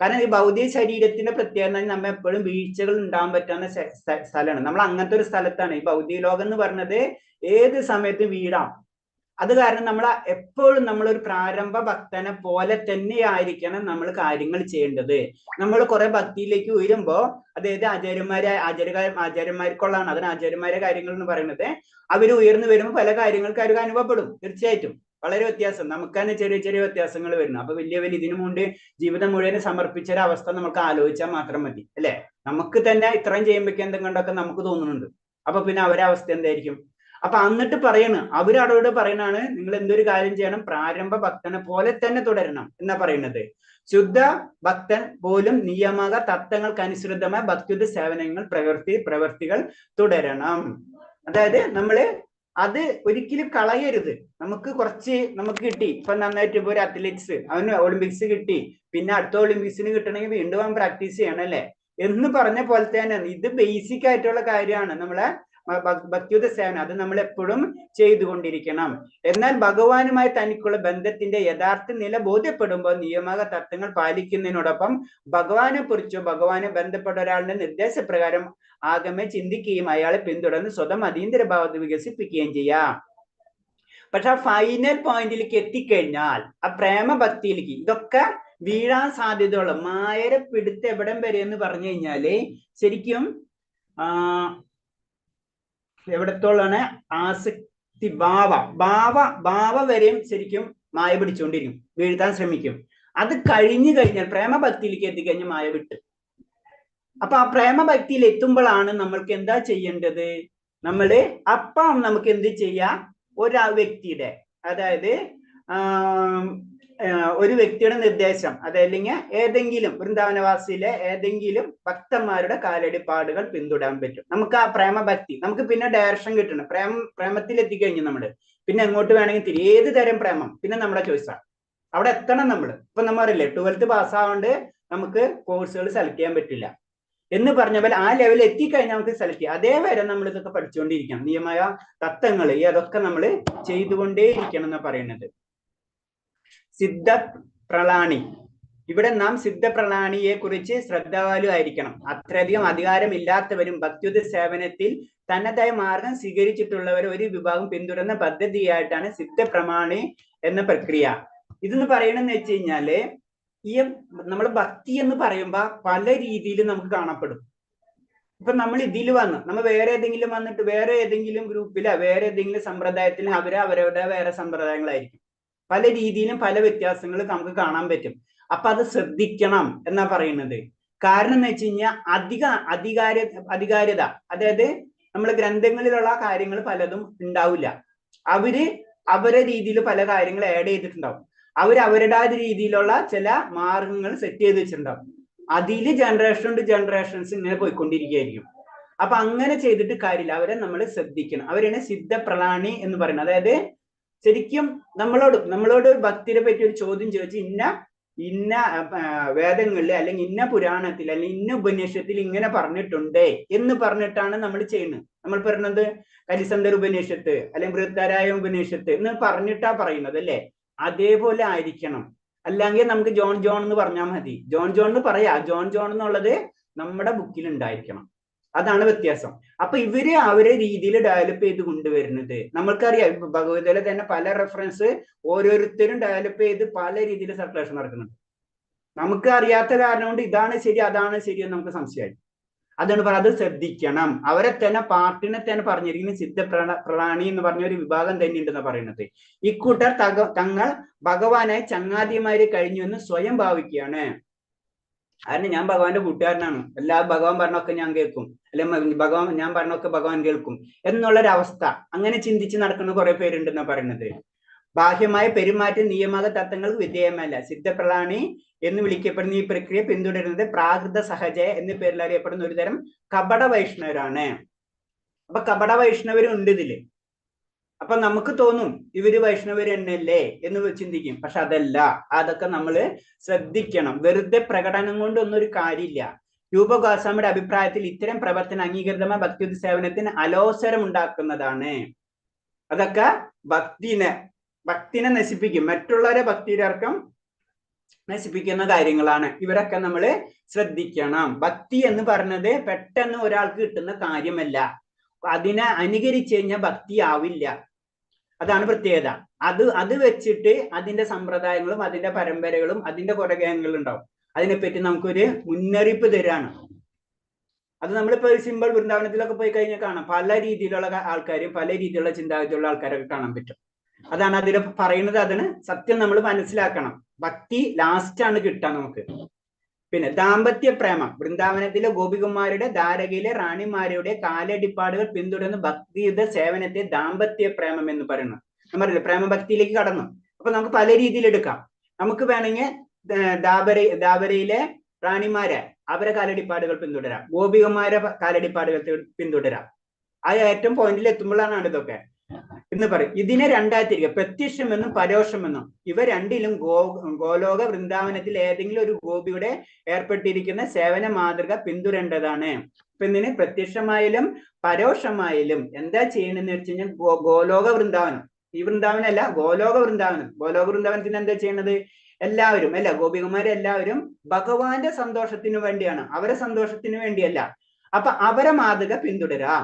കാരണം ഈ ഭൗതിക ശരീരത്തിന്റെ പ്രത്യേകത നമ്മ എപ്പോഴും വീഴ്ചകൾ ഉണ്ടാകാൻ പറ്റുന്ന സ്ഥലമാണ്. നമ്മൾ അങ്ങനത്തെ ഒരു സ്ഥലത്താണ്. ഈ ഭൗതിക ലോകം എന്ന് പറഞ്ഞത് ഏത് സമയത്തും വീഴാം. അത് കാരണം നമ്മൾ എപ്പോഴും നമ്മളൊരു പ്രാരംഭ ഭക്തനെ പോലെ തന്നെ ആയിരിക്കണം നമ്മൾ കാര്യങ്ങൾ ചെയ്യേണ്ടത്. നമ്മൾ കുറെ ഭക്തിയിലേക്ക് ഉയരുമ്പോ, അതായത് ആചാര്യന്മാർക്കുള്ളതാണ്, അതിന് ആചാര്യന്മാരെ കാര്യങ്ങൾ എന്ന് പറയുന്നത്, അവർ ഉയർന്നു വരുമ്പോൾ പല കാര്യങ്ങൾക്ക് അവർക്ക് അനുഭവപ്പെടും. തീർച്ചയായിട്ടും വളരെ വ്യത്യാസം, നമുക്ക് തന്നെ ചെറിയ ചെറിയ വ്യത്യാസങ്ങൾ വരുന്നു. അപ്പൊ വലിയ ഇതിനു മുമ്പ് ജീവിതം മുഴുവൻ സമർപ്പിച്ച ഒരു അവസ്ഥ നമുക്ക് ആലോചിച്ചാൽ മാത്രം മതി, അല്ലെ? നമുക്ക് തന്നെ ഇത്രയും ചെയ്യുമ്പോഴേക്കും എന്തെങ്കിലുമൊക്കെ നമുക്ക് തോന്നുന്നുണ്ട്. അപ്പൊ പിന്നെ അവരുടെ അവസ്ഥ എന്തായിരിക്കും? അപ്പൊ എന്നിട്ട് അവരോട് പറയണാണ്, നിങ്ങൾ എന്തൊരു കാര്യം ചെയ്യണം, പ്രാരംഭ ഭക്തനെ പോലെ തന്നെ തുടരണം എന്നാ പറയുന്നത്. ശുദ്ധ ഭക്തൻ പോലും നിയമക തത്വങ്ങൾക്കനുസൃതമായ ഭക്തിയുദ്ധ സേവനങ്ങൾ പ്രവർത്തികൾ തുടരണം. അതായത് നമ്മള് അത് ഒരിക്കലും കളയരുത്. നമുക്ക് കിട്ടി, ഇപ്പൊ നന്നായിട്ട് ഇപ്പൊ ഒരു അത്ലറ്റ്സ്, അവന് ഒളിമ്പിക്സ് കിട്ടി, പിന്നെ അടുത്ത ഒളിമ്പിക്സിന് കിട്ടണമെങ്കിൽ വീണ്ടും അവൻ പ്രാക്ടീസ് ചെയ്യണം, അല്ലെ? എന്ന് പറഞ്ഞ പോലെ തന്നെ ഇത് ബേസിക് ആയിട്ടുള്ള കാര്യമാണ്. നമ്മളെ ഭക്തിയുദ്ധ സേവനം അത് നമ്മൾ എപ്പോഴും ചെയ്തുകൊണ്ടിരിക്കണം. എന്നാൽ ഭഗവാനുമായി തനിക്കുള്ള ബന്ധത്തിന്റെ യഥാർത്ഥ നില ബോധ്യപ്പെടുമ്പോൾ നിയമക തത്വങ്ങൾ പാലിക്കുന്നതിനോടൊപ്പം ഭഗവാനെ കുറിച്ചോ ഭഗവാനെ ബന്ധപ്പെട്ട ഒരാളുടെ നിർദ്ദേശപ്രകാരം ആകമേ ചിന്തിക്കുകയും അയാളെ പിന്തുടർന്ന് സ്വന്തം അതീന്ദ്ര ഭാവത്തെ വികസിപ്പിക്കുകയും ചെയ്യാം. പക്ഷെ ആ ഫൈനൽ പോയിന്റിലേക്ക് എത്തിക്കഴിഞ്ഞാൽ, ആ പ്രേമഭക്തിയിലേക്ക് ഇതൊക്കെ വീഴാൻ സാധ്യതയുള്ള മായരെ പിടുത്ത് എവിടം വരെ എന്ന് പറഞ്ഞു കഴിഞ്ഞാല് ശരിക്കും എവിടത്തോളാണ് ആസക്തി ഭാവ വരെയും ശരിക്കും മായ പിടിച്ചുകൊണ്ടിരിക്കും, വീഴ്ത്താൻ ശ്രമിക്കും. അത് കഴിഞ്ഞു കഴിഞ്ഞാൽ പ്രേമഭക്തിയിലേക്ക് എത്തിക്കഴിഞ്ഞാൽ മായ വിട്ട്. അപ്പൊ ആ പ്രേമഭക്തിയിൽ എത്തുമ്പോഴാണ് നമ്മൾക്ക് എന്താ ചെയ്യേണ്ടത്? അപ്പം നമുക്ക് എന്ത് ചെയ്യാം? വ്യക്തിയുടെ, അതായത് ഒരു വ്യക്തിയുടെ നിർദ്ദേശം, അതല്ലെങ്കിൽ ഏതെങ്കിലും വൃന്ദാവനവാസിയിലെ ഏതെങ്കിലും ഭക്തന്മാരുടെ കാലടിപ്പാടുകൾ പിന്തുടരാൻ പറ്റും. നമുക്ക് ആ പ്രേമഭക്തി, നമുക്ക് പിന്നെ ഡയറക്ഷൻ കിട്ടണം. പ്രേമത്തിൽ എത്തിക്കഴിഞ്ഞു നമ്മള് പിന്നെ എങ്ങോട്ട് വേണമെങ്കിൽ ഏത് തരം പ്രേമം പിന്നെ നമ്മുടെ ചോയ്സാണ്. അവിടെ എത്തണം നമ്മള്. ഇപ്പൊ നമ്മൾ അറിയില്ലേ, 12th പാസ്സാവാണ്ട് നമുക്ക് കോഴ്സുകൾ സെലക്ട് ചെയ്യാൻ പറ്റില്ല എന്ന് പറഞ്ഞ പോലെ ആ ലെവലിൽ എത്തിക്കഴിഞ്ഞാൽ നമുക്ക് സെലക്ട് ചെയ്യാം. അതേവരെ നമ്മൾ ഇതൊക്കെ പഠിച്ചുകൊണ്ടിരിക്കണം. നിയമയ തത്വങ്ങൾ അതൊക്കെ നമ്മൾ ചെയ്തുകൊണ്ടേയിരിക്കണം എന്ന് പറയുന്നത്. സിദ്ധ പ്രളാണി, ഇവിടെ നാം സിദ്ധ പ്രളാണിയെ കുറിച്ച് ശ്രദ്ധാലുവായിരിക്കണം. ആയിരിക്കണം. അത്രയധികം അധികാരമില്ലാത്തവരും ഭക്തിയുദ്ധ സേവനത്തിൽ തനതായ മാർഗം സ്വീകരിച്ചിട്ടുള്ളവർ ഒരു വിഭാഗം പിന്തുടരുന്ന പദ്ധതിയായിട്ടാണ് സിദ്ധ പ്രമാണി എന്ന പ്രക്രിയ. ഇതെന്ന് പറയണെന്ന് വെച്ച് കഴിഞ്ഞാല് നമ്മൾ ഭക്തി എന്ന് പറയുമ്പോ പല രീതിയിൽ നമുക്ക് കാണപ്പെടും. ഇപ്പൊ നമ്മൾ ഇതിൽ നമ്മൾ വേറെ ഏതെങ്കിലും വന്നിട്ട് വേറെ ഏതെങ്കിലും ഗ്രൂപ്പിലോ വേറെ ഏതെങ്കിലും സമ്പ്രദായത്തിലും അവരവരുടെ വേറെ സമ്പ്രദായങ്ങളായിരിക്കും. പല രീതിയിലും പല വ്യത്യാസങ്ങൾ നമുക്ക് കാണാൻ പറ്റും. അപ്പൊ അത് ശ്രദ്ധിക്കണം എന്നാ പറയുന്നത്. കാരണം എന്ന് വെച്ച് കഴിഞ്ഞാൽ അധികാര്യത, അതായത് നമ്മളെ ഗ്രന്ഥങ്ങളിലുള്ള കാര്യങ്ങൾ പലതും ഉണ്ടാവില്ല. അവരെ രീതിയിൽ പല കാര്യങ്ങൾ ആഡ് ചെയ്തിട്ടുണ്ടാവും. അവരുടേതായ രീതിയിലുള്ള ചില മാർഗങ്ങൾ സെറ്റ് ചെയ്ത് വെച്ചിട്ടുണ്ടാവും. അതില് ജനറേഷൻ ടു ജനറേഷൻസ് ഇങ്ങനെ പോയിക്കൊണ്ടിരിക്കുകയായിരിക്കും. അപ്പൊ അങ്ങനെ ചെയ്തിട്ട് കാര്യമില്ല. അവരെ നമ്മൾ ശ്രദ്ധിക്കണം. അവരാണ് സിദ്ധ പ്രളാണി എന്ന് പറയുന്നത്. അതായത് ശരിക്കും നമ്മളോട് ഭക്തിയെ പറ്റി ഒരു ചോദ്യം ചോദിച്ച് ഇന്ന വേദങ്ങളിൽ അല്ലെങ്കിൽ ഇന്ന പുരാണത്തിൽ അല്ലെങ്കിൽ ഇന്ന ഉപനിഷത്തിൽ ഇങ്ങനെ പറഞ്ഞിട്ടുണ്ട് എന്ന് പറഞ്ഞിട്ടാണ് നമ്മൾ ചെയ്യുന്നത്. നമ്മൾ പറയുന്നത് കലിസന്ധർ ഉപനിഷത്ത് അല്ലെങ്കിൽ ബൃഹത്താരായ ഉപനിഷത്ത് എന്ന് പറഞ്ഞിട്ടാ പറയുന്നത്, അല്ലെ? അതേപോലെ ആയിരിക്കണം. അല്ലെങ്കിൽ നമുക്ക് ജോൺ എന്ന് പറഞ്ഞാൽ മതി. ജോൺ എന്ന് പറയാ. ജോൺ എന്നുള്ളത് നമ്മുടെ ബുക്കിൽ ഉണ്ടായിരിക്കണം. അതാണ് വ്യത്യാസം. അപ്പൊ അവരെ രീതിയിൽ ഡെവലപ്പ് ചെയ്ത് കൊണ്ടുവരുന്നത് നമ്മൾക്കറിയാം. ഭഗവത്ഗീതയിലെ തന്നെ പല റെഫറൻസ് ഓരോരുത്തരും ഡെവലപ്പ് ചെയ്ത് പല രീതിയിൽ സർക്കുലേഷൻ നടക്കുന്നുണ്ട്. നമുക്ക് അറിയാത്ത കാരണം കൊണ്ട് ഇതാണ് ശരി അതാണ് ശരി എന്ന് നമുക്ക് സംശയമായി. അതാണ് പറയുന്നത്, അത് ശ്രദ്ധിക്കണം. അവരെ തന്നെ പാർട്ടിനെ തന്നെ പറഞ്ഞിരിക്കുന്നത് സിദ്ധ പ്രളാണി എന്ന് പറഞ്ഞ ഒരു വിഭാഗം തന്നെ ഉണ്ടെന്ന് പറയുന്നത്. ഇക്കൂട്ടർ തങ്ങൾ ഭഗവാനായി ചങ്ങാതിമാര് കഴിഞ്ഞു എന്ന് സ്വയം ഭാവിക്കുകയാണ്. കാരണം ഞാൻ ഭഗവാന്റെ കൂട്ടുകാരനാണ്, ഭഗവാൻ പറഞ്ഞൊക്കെ ഞാൻ കേൾക്കും, അല്ലെങ്കിൽ ഞാൻ പറഞ്ഞൊക്കെ ഭഗവാൻ കേൾക്കും എന്നുള്ളൊരവസ്ഥ അങ്ങനെ ചിന്തിച്ച് നടക്കുന്ന കുറെ പേരുണ്ടെന്നാ പറയുന്നത്. ബാഹ്യമായ പെരുമാറ്റ നിയമക തത്വങ്ങൾക്ക് വിധേയമല്ല. സിദ്ധപ്രളാണി എന്ന് വിളിക്കപ്പെടുന്ന ഈ പ്രക്രിയ പിന്തുടരുന്നത് പ്രാകൃത സഹജ എന്ന പേരിൽ അറിയപ്പെടുന്ന ഒരു തരം കപട വൈഷ്ണവരാണ്. അപ്പൊ കപട വൈഷ്ണവരുണ്ട് ഇതില്. അപ്പൊ നമുക്ക് തോന്നും ഇവര് വൈഷ്ണവര് തന്നെയല്ലേ എന്ന് ചിന്തിക്കും. പക്ഷെ അതല്ല. അതൊക്കെ നമ്മൾ ശ്രദ്ധിക്കണം. വെറുതെ പ്രകടനം കൊണ്ടൊന്നും ഒരു കാര്യമില്ല. രൂപ ഗോസ്വാമിയുടെ അഭിപ്രായത്തിൽ ഇത്തരം പ്രവർത്തനം അംഗീകൃതമായ ഭക്തിയുദ്ധ സേവനത്തിന് അലോസരം ഉണ്ടാക്കുന്നതാണ്. അതൊക്കെ ഭക്തിനെ നശിപ്പിക്കും. മറ്റുള്ളവരെ ഭക്തിയിലർക്കം നശിപ്പിക്കുന്ന കാര്യങ്ങളാണ്. ഇവരൊക്കെ നമ്മൾ ശ്രദ്ധിക്കണം. ഭക്തി എന്ന് പറഞ്ഞത് പെട്ടെന്ന് ഒരാൾക്ക് കിട്ടുന്ന കാര്യമല്ല. അതിനെ അനുകരിച്ചു കഴിഞ്ഞാൽ ഭക്തി ആവില്ല. അതാണ് പ്രത്യേകത. അത് വെച്ചിട്ട് അതിന്റെ സമ്പ്രദായങ്ങളും അതിന്റെ പരമ്പരകളും അതിന്റെ പുറകേങ്ങളും ഉണ്ടാവും. അതിനെപ്പറ്റി നമുക്കൊരു മുന്നറിയിപ്പ് തരാണ്. അത് നമ്മളിപ്പോ സിമ്പിൾ വൃന്ദാവനത്തിലൊക്കെ പോയി കഴിഞ്ഞാൽ കാണാം. പല രീതിയിലുള്ള ആൾക്കാരും പല രീതിയിലുള്ള ചിന്താഗതിയുള്ള ആൾക്കാരൊക്കെ കാണാൻ പറ്റും. അതാണ് അതിൽ പറയുന്നത്. അതിന് സത്യം നമ്മൾ മനസ്സിലാക്കണം. ഭക്തി ലാസ്റ്റ് ആണ് കിട്ടുക നമുക്ക്. പിന്നെ ദാമ്പത്യ പ്രേമം. വൃന്ദാവനത്തിലെ ഗോപികുമാരുടെ ദ്വാരകയിലെ റാണിമാരുടെ കാലടിപ്പാടുകൾ പിന്തുടർന്ന് ഭക്തിയുടെ സേവനത്തെ ദാമ്പത്യ പ്രേമം എന്ന് പറയുന്നു. ഞാൻ പറഞ്ഞില്ലേ, പ്രേമഭക്തിയിലേക്ക് കടന്നു. അപ്പൊ നമുക്ക് പല രീതിയിൽ എടുക്കാം. നമുക്ക് വേണമെങ്കിൽ ദാബരയിലെ റാണിമാരെ അവരെ കാലടിപ്പാടുകൾ പിന്തുടരാം, ഗോപികമാരെ കാലടിപ്പാടുകൾ പിന്തുടരാം. ആ ഏറ്റവും പോയിന്റിൽ എത്തുമ്പോഴാണ് ഇതൊക്കെ എന്ന് പറയും. ഇതിനെ രണ്ടായിത്തിരിക്കുക, പ്രത്യക്ഷമെന്നും പരോക്ഷമെന്നും. ഇവ രണ്ടിലും ഗോലോക വൃന്ദാവനത്തിൽ ഏതെങ്കിലും ഒരു ഗോപിയുടെ ഏർപ്പെട്ടിരിക്കുന്ന സേവന മാതൃക പിന്തുടരേണ്ടതാണ്. ഇപ്പൊ ഇതിന് പ്രത്യക്ഷമായാലും പരോക്ഷമായാലും എന്താ ചെയ്യണമെന്ന് വെച്ച് കഴിഞ്ഞാൽ ഗോലോക വൃന്ദാവനം, ഈ വൃന്ദാവനം അല്ല, ഗോലോക വൃന്ദാവനം. ഗോലോക വൃന്ദാവനത്തിന് എന്താ ചെയ്യണത്? എല്ലാവരും അല്ല, ഗോപികുമാരെല്ലാവരും ഭഗവാന്റെ സന്തോഷത്തിന് വേണ്ടിയാണ്, അവരെ സന്തോഷത്തിന് വേണ്ടിയല്ല. അപ്പൊ അവരെ മാതൃക പിന്തുടരാം.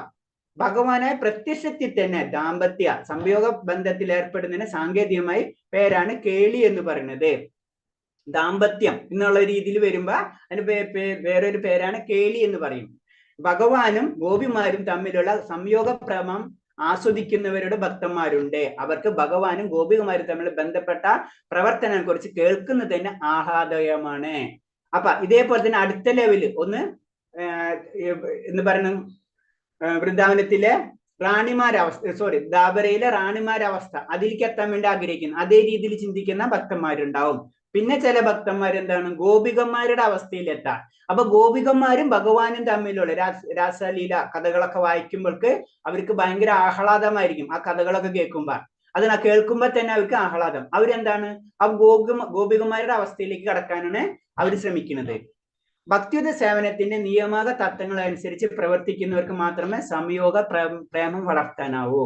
ഭഗവാനായ പ്രത്യക്ഷത്തിൽ തന്നെ ദാമ്പത്യ സംയോഗ ബന്ധത്തിൽ ഏർപ്പെടുന്നതിന് സാങ്കേതികമായി പേരാണ് കേളി എന്ന് പറയുന്നത്. ദാമ്പത്യം എന്നുള്ള രീതിയിൽ വരുമ്പോ അതിന് വേറൊരു പേരാണ് കേളി എന്ന് പറയും. ഭഗവാനും ഗോപിമാരും തമ്മിലുള്ള സംയോഗ പ്രേമം ആസ്വദിക്കുന്നവരുടെ ഭക്തന്മാരുണ്ട്. അവർക്ക് ഭഗവാനും ഗോപികുമാരും തമ്മിൽ ബന്ധപ്പെട്ട പ്രവർത്തനം കുറിച്ച് കേൾക്കുന്നത് തന്നെ ആഹ്ലാദകരമാണ്. അപ്പൊ ഇതേപോലെ തന്നെ അടുത്ത ലെവല് ഒന്ന് എന്ന് പറയുന്ന വൃന്ദാവനത്തിലെ ദാബരയിലെ റാണിമാരവസ്ഥ, അതിലേക്ക് എത്താൻ വേണ്ടി ആഗ്രഹിക്കുന്നു. അതേ രീതിയിൽ ചിന്തിക്കുന്ന ഭക്തന്മാരുണ്ടാവും. പിന്നെ ചില ഭക്തന്മാർ എന്താണ് ഗോപികന്മാരുടെ അവസ്ഥയിലെത്താം. അപ്പൊ ഗോപികന്മാരും ഭഗവാനും തമ്മിലുള്ള രാസലീല കഥകളൊക്കെ വായിക്കുമ്പോൾക്ക് അവർക്ക് ഭയങ്കര ആഹ്ലാദമായിരിക്കും. ആ കഥകളൊക്കെ കേൾക്കുമ്പോ അതിനെ കേൾക്കുമ്പോ തന്നെ അവർക്ക് ആഹ്ലാദം. അവരെന്താണ് ആ ഗോപികന്മാരുടെ അവസ്ഥയിലേക്ക് കടക്കാനാണ് അവർ ശ്രമിക്കുന്നത്. ഭക്തിയുത സേവനത്തിന്റെ നിയമക തത്വങ്ങൾ അനുസരിച്ച് പ്രവർത്തിക്കുന്നവർക്ക് മാത്രമേ സംയോഗ പ്രേമം വളർത്താനാവൂ.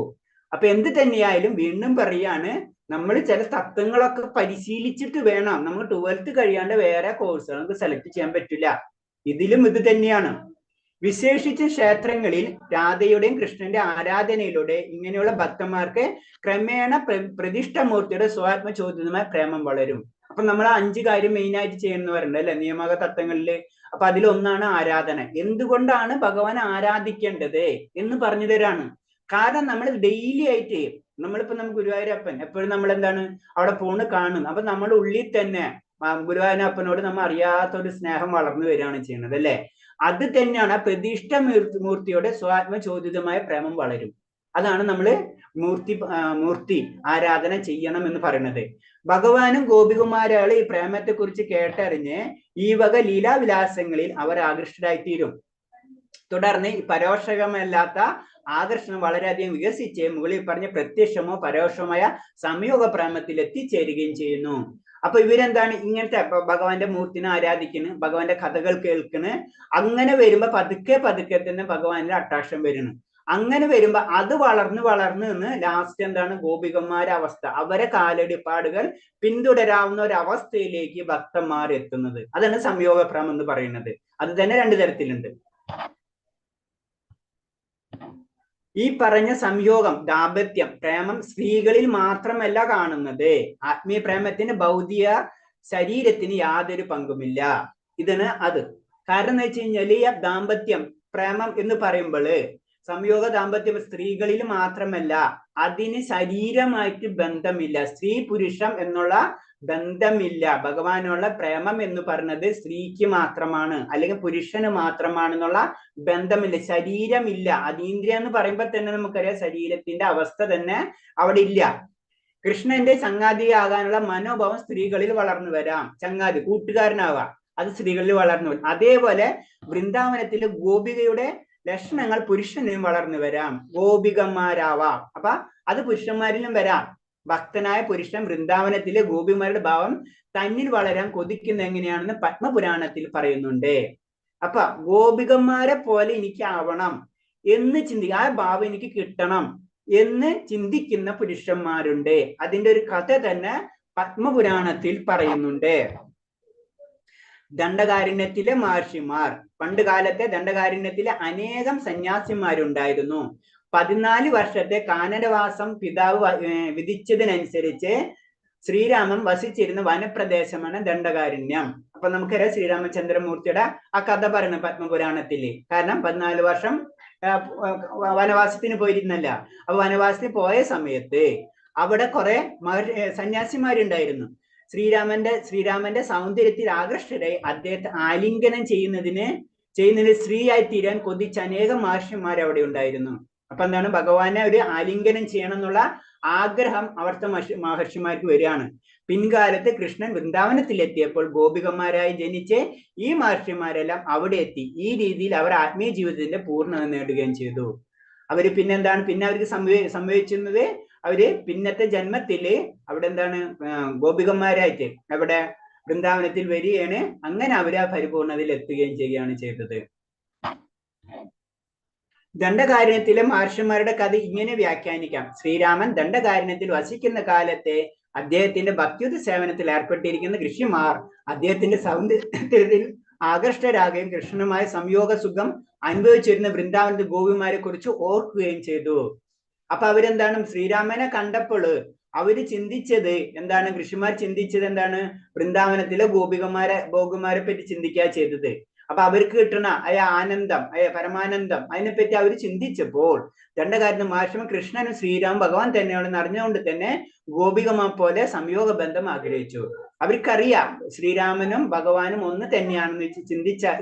അപ്പൊ എന്ത് തന്നെയായാലും വീണ്ടും പറയാണ്, നമ്മൾ ചില തത്വങ്ങളൊക്കെ പരിശീലിച്ചിട്ട് വേണം. നമ്മൾ 12th കഴിയാണ്ട് വേറെ കോഴ്സുകൾ നമുക്ക് സെലക്ട് ചെയ്യാൻ പറ്റില്ല. ഇതിലും ഇത് തന്നെയാണ്. വിശേഷിച്ച് ക്ഷേത്രങ്ങളിൽ രാധയുടെയും കൃഷ്ണന്റെ ആരാധനയിലൂടെ ഇങ്ങനെയുള്ള ഭക്തന്മാർക്ക് ക്രമേണ പ്രതിഷ്ഠമൂർത്തിയുടെ സ്വാത്മചോദിതമായ പ്രേമം വളരും. അപ്പൊ നമ്മൾ 5 കാര്യം മെയിൻ ആയിട്ട് ചെയ്യുന്ന പറയുന്നത് അല്ലെ നിയമക തത്വങ്ങളില്. അപ്പൊ അതിലൊന്നാണ് ആരാധന. എന്തുകൊണ്ടാണ് ഭഗവാൻ ആരാധിക്കേണ്ടത് എന്ന് പറഞ്ഞു തരാണ്. കാരണം നമ്മൾ ഡെയിലി ആയിട്ട് നമ്മളിപ്പോ നമുക്ക് ഗുരുവായൂരപ്പൻ എപ്പോഴും നമ്മൾ എന്താണ് അവിടെ പോണ് കാണുന്നു. അപ്പൊ നമ്മുടെ ഉള്ളിൽ തന്നെ ഗുരുവായൂരപ്പനോട് നമ്മൾ അറിയാത്തൊരു സ്നേഹം വളർന്നു വരികയാണ് ചെയ്യുന്നത് അല്ലെ. അത് തന്നെയാണ് പ്രതിഷ്ഠ മൂർത്തിയുടെ സ്വാത്മചോദിതമായ പ്രേമം വളരും. അതാണ് നമ്മള് മൂർത്തി ആരാധന ചെയ്യണം എന്ന് പറയുന്നത്. ഭഗവാനും ഗോപികുമാരകളെ ഈ പ്രേമത്തെ കുറിച്ച് കേട്ടറിഞ്ഞ് ഈ വക ലീലാവിലാസങ്ങളിൽ അവർ ആകൃഷ്ടരായിത്തീരും. തുടർന്ന് പരോക്ഷമല്ലാത്ത ആകർഷണം വളരെയധികം വികസിച്ച് മുകളിൽ പറഞ്ഞ പ്രത്യക്ഷമോ പരോക്ഷമായ സംയോഗ പ്രേമത്തിൽ എത്തിച്ചേരുകയും ചെയ്യുന്നു. അപ്പൊ ഇവരെന്താണ് ഇങ്ങനത്തെ ഭഗവാന്റെ മൂർത്തിനെ ആരാധിക്കുന്നു, ഭഗവാന്റെ കഥകൾ കേൾക്കുന്നു. അങ്ങനെ വരുമ്പോ പതുക്കെ തന്നെ ഭഗവാന്റെ അട്രാക്ഷൻ വരുന്നു. അങ്ങനെ വരുമ്പോ അത് വളർന്ന് നിന്ന് ലാസ്റ്റ് എന്താണ് ഗോപികന്മാരുടെ അവസ്ഥ, അവരെ കാലടിപ്പാടുകൾ പിന്തുടരാവുന്ന ഒരു അവസ്ഥയിലേക്ക് ഭക്തന്മാർ എത്തുന്നത്. അതാണ് സംയോഗപ്രേമം എന്ന് പറയുന്നത്. അത് തന്നെ 2 തരത്തിലുണ്ട്. ഈ പറഞ്ഞ സംയോഗം ദാമ്പത്യം പ്രേമം സ്ത്രീകളിൽ മാത്രമല്ല കാണുന്നത്. ആത്മീയ പ്രേമത്തിന് ഭൗതിക ശരീരത്തിന് യാതൊരു പങ്കുമില്ല. ഇതാണ് അത്. കാരണം എന്ന് വെച്ച് കഴിഞ്ഞാൽ ഈ ദാമ്പത്യം പ്രേമം എന്ന് പറയുമ്പോൾ സംയോഗ ദാമ്പത്യം സ്ത്രീകളിൽ മാത്രമല്ല, അതിന് ശരീരമായിട്ട് ബന്ധമില്ല. സ്ത്രീ പുരുഷം എന്നുള്ള ബന്ധമില്ല. ഭഗവാനുള്ള പ്രേമം എന്ന് പറയുന്നത് സ്ത്രീക്ക് മാത്രമാണ്, അല്ലെങ്കിൽ പുരുഷന് മാത്രമാണെന്നുള്ള ബന്ധമില്ല. ശരീരമില്ല. അതീന്ദ്രിയ എന്ന് പറയുമ്പോൾ തന്നെ നമുക്കറിയാം ശരീരത്തിന്റെ അവസ്ഥ തന്നെ അവിടെ ഇല്ല. കൃഷ്ണന്റെ ചങ്ങാതിയാകാനുള്ള മനോഭാവം സ്ത്രീകളിൽ വളർന്നു വരാം. ചങ്ങാതി കൂട്ടുകാരനാവാം, അത് സ്ത്രീകളിൽ വളർന്നു വരും. അതേപോലെ വൃന്ദാവനത്തിലെ ഗോപികയുടെ ലക്ഷണങ്ങൾ പുരുഷനും വളർന്നു വരാം. ഗോപികന്മാരാവാം. അപ്പൊ അത് പുരുഷന്മാരിലും വരാം. ഭക്തനായ പുരുഷൻ വൃന്ദാവനത്തിലെ ഗോപിമാരുടെ ഭാവം തന്നിൽ വളരാൻ കൊതിക്കുന്ന എങ്ങനെയാണെന്ന് പത്മപുരാണത്തിൽ പറയുന്നുണ്ട്. അപ്പൊ ഗോപികന്മാരെ പോലെ എനിക്ക് ആവണം എന്ന് ചിന്തിക്കുക, ആ ഭാവം എനിക്ക് കിട്ടണം എന്ന് ചിന്തിക്കുന്ന പുരുഷന്മാരുണ്ട്. അതിന്റെ ഒരു കഥ തന്നെ പത്മപുരാണത്തിൽ പറയുന്നുണ്ട്. ദണ്ഡകാരണ്യത്തിലെ മഹർഷിമാർ, പണ്ട് കാലത്തെ ദണ്ഡകാരണ്യത്തിലെ അനേകം സന്യാസിമാരുണ്ടായിരുന്നു. 14 വർഷത്തെ കാനനവാസം പിതാവ് വിധിച്ചതിനനുസരിച്ച് ശ്രീരാമൻ വസിച്ചിരുന്ന വനപ്രദേശമാണ് ദണ്ഡകാരണ്യം. അപ്പൊ നമുക്കറിയാം ശ്രീരാമചന്ദ്രമൂർത്തിയുടെ ആ കഥ പറയുന്നത് പത്മപുരാണത്തില്. കാരണം 14 വർഷം വനവാസത്തിന് പോയിരുന്നല്ല. അപ്പൊ വനവാസത്തിന് പോയ സമയത്ത് അവിടെ കുറെ സന്യാസിമാരുണ്ടായിരുന്നു. ശ്രീരാമന്റെ സൗന്ദര്യത്തിൽ ആകർഷകരായി അദ്ദേഹത്തെ ആലിംഗനം ചെയ്യുന്നതിന് സ്ത്രീയായി തീരാൻ കൊതിച്ച അനേകം മഹർഷിമാർ അവിടെ ഉണ്ടായിരുന്നു. അപ്പൊ എന്താണ്, ഭഗവാനെ ഒരു ആലിംഗനം ചെയ്യണം എന്നുള്ള ആഗ്രഹം അവിടുത്തെ മഹർഷിമാർക്ക് വരികയാണ്. പിൻകാലത്ത് കൃഷ്ണൻ വൃന്ദാവനത്തിലെത്തിയപ്പോൾ ഗോപികന്മാരായി ജനിച്ച് ഈ മഹർഷിമാരെല്ലാം അവിടെ എത്തി. ഈ രീതിയിൽ അവർ ആത്മീയ ജീവിതത്തിന്റെ പൂർണ്ണത നേടുകയും ചെയ്തു. അവര് പിന്നെന്താണ്, പിന്നെ അവർക്ക് സംഭവിച്ചിരുന്നത്, അവര് പിന്നത്തെ ജന്മത്തില് അവിടെ എന്താണ് ഗോപികന്മാരായിട്ട് അവിടെ വൃന്ദാവനത്തിൽ വരികയാണ്. അങ്ങനെ അവര് ആ പരിപൂർണതയിൽ എത്തുകയും ചെയ്യുകയാണ് ചെയ്തത്. ദണ്ഡകാരണ്യത്തിലെ മഹർഷിമാരുടെ കഥ ഇങ്ങനെ വ്യാഖ്യാനിക്കാം. ശ്രീരാമൻ ദണ്ഡകാരണ്യത്തിൽ വസിക്കുന്ന കാലത്തെ അദ്ദേഹത്തിന്റെ ഭക്തിയുത സേവനത്തിൽ ഏർപ്പെട്ടിരിക്കുന്ന ഋഷിമാർ അദ്ദേഹത്തിന്റെ സൗന്ദര്യത്തിൽ ആകർഷ്ടരാകുകയും കൃഷ്ണനുമായ സംയോഗ സുഖം അനുഭവിച്ചിരുന്ന വൃന്ദാവനത്തിൽ ഗോപിമാരെ കുറിച്ച് ഓർക്കുകയും ചെയ്തു. അപ്പൊ അവരെന്താണ്, ശ്രീരാമനെ കണ്ടപ്പോൾ അവര് ചിന്തിച്ചത് എന്താണ്, ഋഷിമാർ ചിന്തിച്ചത് എന്താണ്, വൃന്ദാവനത്തിലെ ഗോപികമാരെ പറ്റി ചിന്തിക്കുക ചെയ്തത്. അപ്പൊ അവർക്ക് കിട്ടുന്ന ആനന്ദം, പരമാനന്ദം, അതിനെപ്പറ്റി അവർ ചിന്തിച്ചപ്പോൾ ദണ്ഡകാരണ്യ മഹർഷിമാർ കൃഷ്ണനും ശ്രീരാം ഭഗവാൻ തന്നെയാണെന്ന് അറിഞ്ഞുകൊണ്ട് തന്നെ ഗോപികമാ പോലെ സംയോഗ ബന്ധം ആഗ്രഹിച്ചു. അവർക്കറിയാം ശ്രീരാമനും ഭഗവാനും ഒന്ന് തന്നെയാണെന്ന്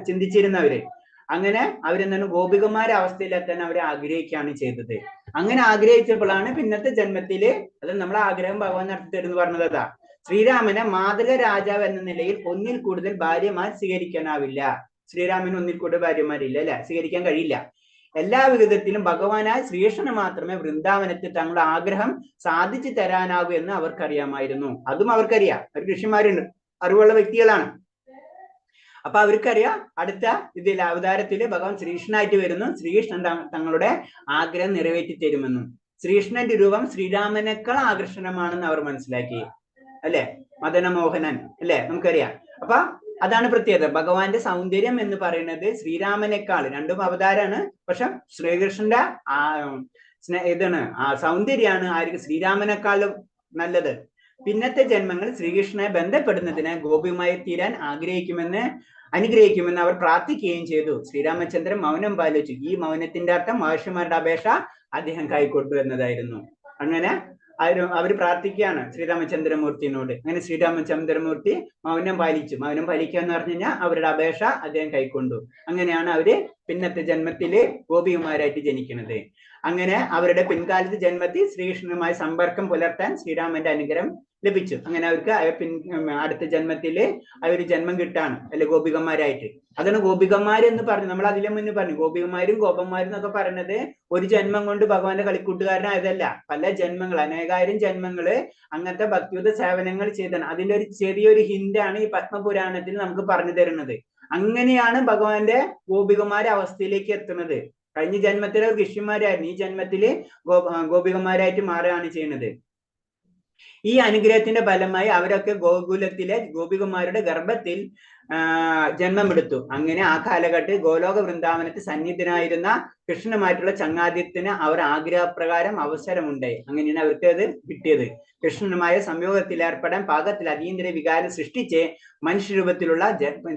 ചിന്തിച്ചിരുന്നവര്. അങ്ങനെ അവരെന്താണ് ഗോപികമാരുടെ അവസ്ഥയിലെത്താൻ അവരെ ആഗ്രഹിക്കുകയാണ് ചെയ്തത്. അങ്ങനെ ആഗ്രഹിച്ചപ്പോഴാണ് പിന്നത്തെ ജന്മത്തില്, അത് നമ്മളെ ആഗ്രഹം ഭഗവാൻ നടത്തി തരുന്നു പറഞ്ഞതാ, ശ്രീരാമനെ മാതൃക രാജാവ് എന്ന നിലയിൽ ഒന്നിൽ കൂടുതൽ ഭാര്യമാർ സ്വീകരിക്കാനാവില്ല. ശ്രീരാമന് ഒന്നിൽ കൂടുതൽ ഭാര്യമാരില്ല അല്ലെ, സ്വീകരിക്കാൻ കഴിയില്ല. എല്ലാ വിധത്തിലും ഭഗവാനായ ശ്രീകൃഷ്ണന് മാത്രമേ വൃന്ദാവനത്തിൽ തങ്ങളുടെ ആഗ്രഹം സാധിച്ചു തരാനാകൂ എന്ന് അവർക്കറിയാമായിരുന്നു. അതും അവർക്കറിയാം, അവർ ഋഷിമാരുണ്ട്, അറിവുള്ള വ്യക്തികളാണ്. അപ്പൊ അവർക്കറിയാം അടുത്ത ഇതിൽ അവതാരത്തില് ഭഗവാൻ ശ്രീകൃഷ്ണനായിട്ട് വരുന്നു, ശ്രീകൃഷ്ണൻ തങ്ങളുടെ ആഗ്രഹം നിറവേറ്റി തരുമെന്നും. ശ്രീകൃഷ്ണന്റെ രൂപം ശ്രീരാമനേക്കാൾ ആകർഷണമാണെന്ന് അവർ മനസ്സിലാക്കി അല്ലെ, മദനമോഹനൻ അല്ലെ, നമുക്കറിയാം. അപ്പൊ അതാണ് പ്രത്യേകത. ഭഗവാന്റെ സൗന്ദര്യം എന്ന് പറയുന്നത് ശ്രീരാമനേക്കാൾ, രണ്ടും അവതാരാണ്, പക്ഷെ ശ്രീകൃഷ്ണന്റെ ഇതാണ് ആ സൗന്ദര്യമാണ് ആർക്ക്, ശ്രീരാമനേക്കാളും നല്ലത്. പിന്നത്തെ ജന്മങ്ങൾ ശ്രീകൃഷ്ണനെ ബന്ധപ്പെടുന്നതിന് ഗോപിയുമായി തീരാൻ അനുഗ്രഹിക്കുമെന്ന് അവർ പ്രാർത്ഥിക്കുകയും ചെയ്തു. ശ്രീരാമചന്ദ്രൻ മൗനം പാലിച്ചു. ഈ മൗനത്തിന്റെ അർത്ഥം മഹർഷിമാരുടെ അപേക്ഷ അദ്ദേഹം കൈക്കൊണ്ടു എന്നതായിരുന്നു. അങ്ങനെ അവർ പ്രാർത്ഥിക്കുകയാണ് ശ്രീരാമചന്ദ്രമൂർത്തിനോട്. അങ്ങനെ ശ്രീരാമചന്ദ്രമൂർത്തി മൗനം പാലിച്ചു. മൗനം പാലിക്കുക എന്ന് പറഞ്ഞു കഴിഞ്ഞാൽ അവരുടെ അപേക്ഷ അദ്ദേഹം കൈക്കൊണ്ടു. അങ്ങനെയാണ് അവര് പിന്നത്തെ ജന്മത്തില് ഗോപികുമാരായിട്ട് ജനിക്കുന്നത്. അങ്ങനെ അവരുടെ പിൻകാലത്തെ ജന്മത്തിൽ ശ്രീകൃഷ്ണനുമായി സമ്പർക്കം പുലർത്താൻ ശ്രീരാമന്റെ അനുഗ്രഹം ലഭിച്ചു. അങ്ങനെ അവർക്ക് അടുത്ത ജന്മത്തില് അവര് ജന്മം കിട്ടാണ് അല്ലെ ഗോപികന്മാരായിട്ട്. അതാണ് ഗോപികന്മാർ എന്ന് പറഞ്ഞു. നമ്മൾ അതിലെ മുന്നേ പറഞ്ഞു ഗോപികന്മാരും ഗോപന്മാരും എന്നൊക്കെ പറയുന്നത് ഒരു ജന്മം കൊണ്ട് ഭഗവാന്റെ കളിക്കൂട്ടുകാരനായതല്ല. പല ജന്മങ്ങൾ, അനേകായിരം ജന്മങ്ങള് അങ്ങനത്തെ ഭക്തിയുത സേവനങ്ങൾ ചെയ്താണ്. അതിന്റെ ഒരു ചെറിയൊരു ഹിന്റാണ് ഈ പത്മപുരാണത്തിൽ നമുക്ക് പറഞ്ഞു തരുന്നത്. അങ്ങനെയാണ് ഭഗവാന്റെ ഗോപികന്മാരെ അവസ്ഥയിലേക്ക് എത്തുന്നത്. കഴിഞ്ഞ ജന്മത്തിലെ ഋഷിമാരായിരുന്നു, ഈ ജന്മത്തില് ഗോപികന്മാരായിട്ട് മാറുകയാണ് ചെയ്യുന്നത്. ഈ അനുഗ്രഹത്തിന്റെ ഫലമായി അവരൊക്കെ ഗോകുലത്തിലെ ഗോപികന്മാരുടെ ഗർഭത്തിൽ ജന്മമെടുത്തു. അങ്ങനെ ആ കാലഘട്ടത്തിൽ ഗോലോക വൃന്ദാവനത്തിൽ സന്നിധനായിരുന്ന കൃഷ്ണനുമായിട്ടുള്ള ചങ്ങാതിത്തിന് അവർ ആഗ്രഹപ്രകാരം അവസരമുണ്ടായി. അങ്ങനെയാണ് അവർക്ക് അത് കിട്ടിയത്. കൃഷ്ണനുമായ സംയോഗത്തിൽ ഏർപ്പെടാൻ പാകത്തിൽ അതീന്ദ്ര വികാരം സൃഷ്ടിച്ച് മനുഷ്യരൂപത്തിലുള്ള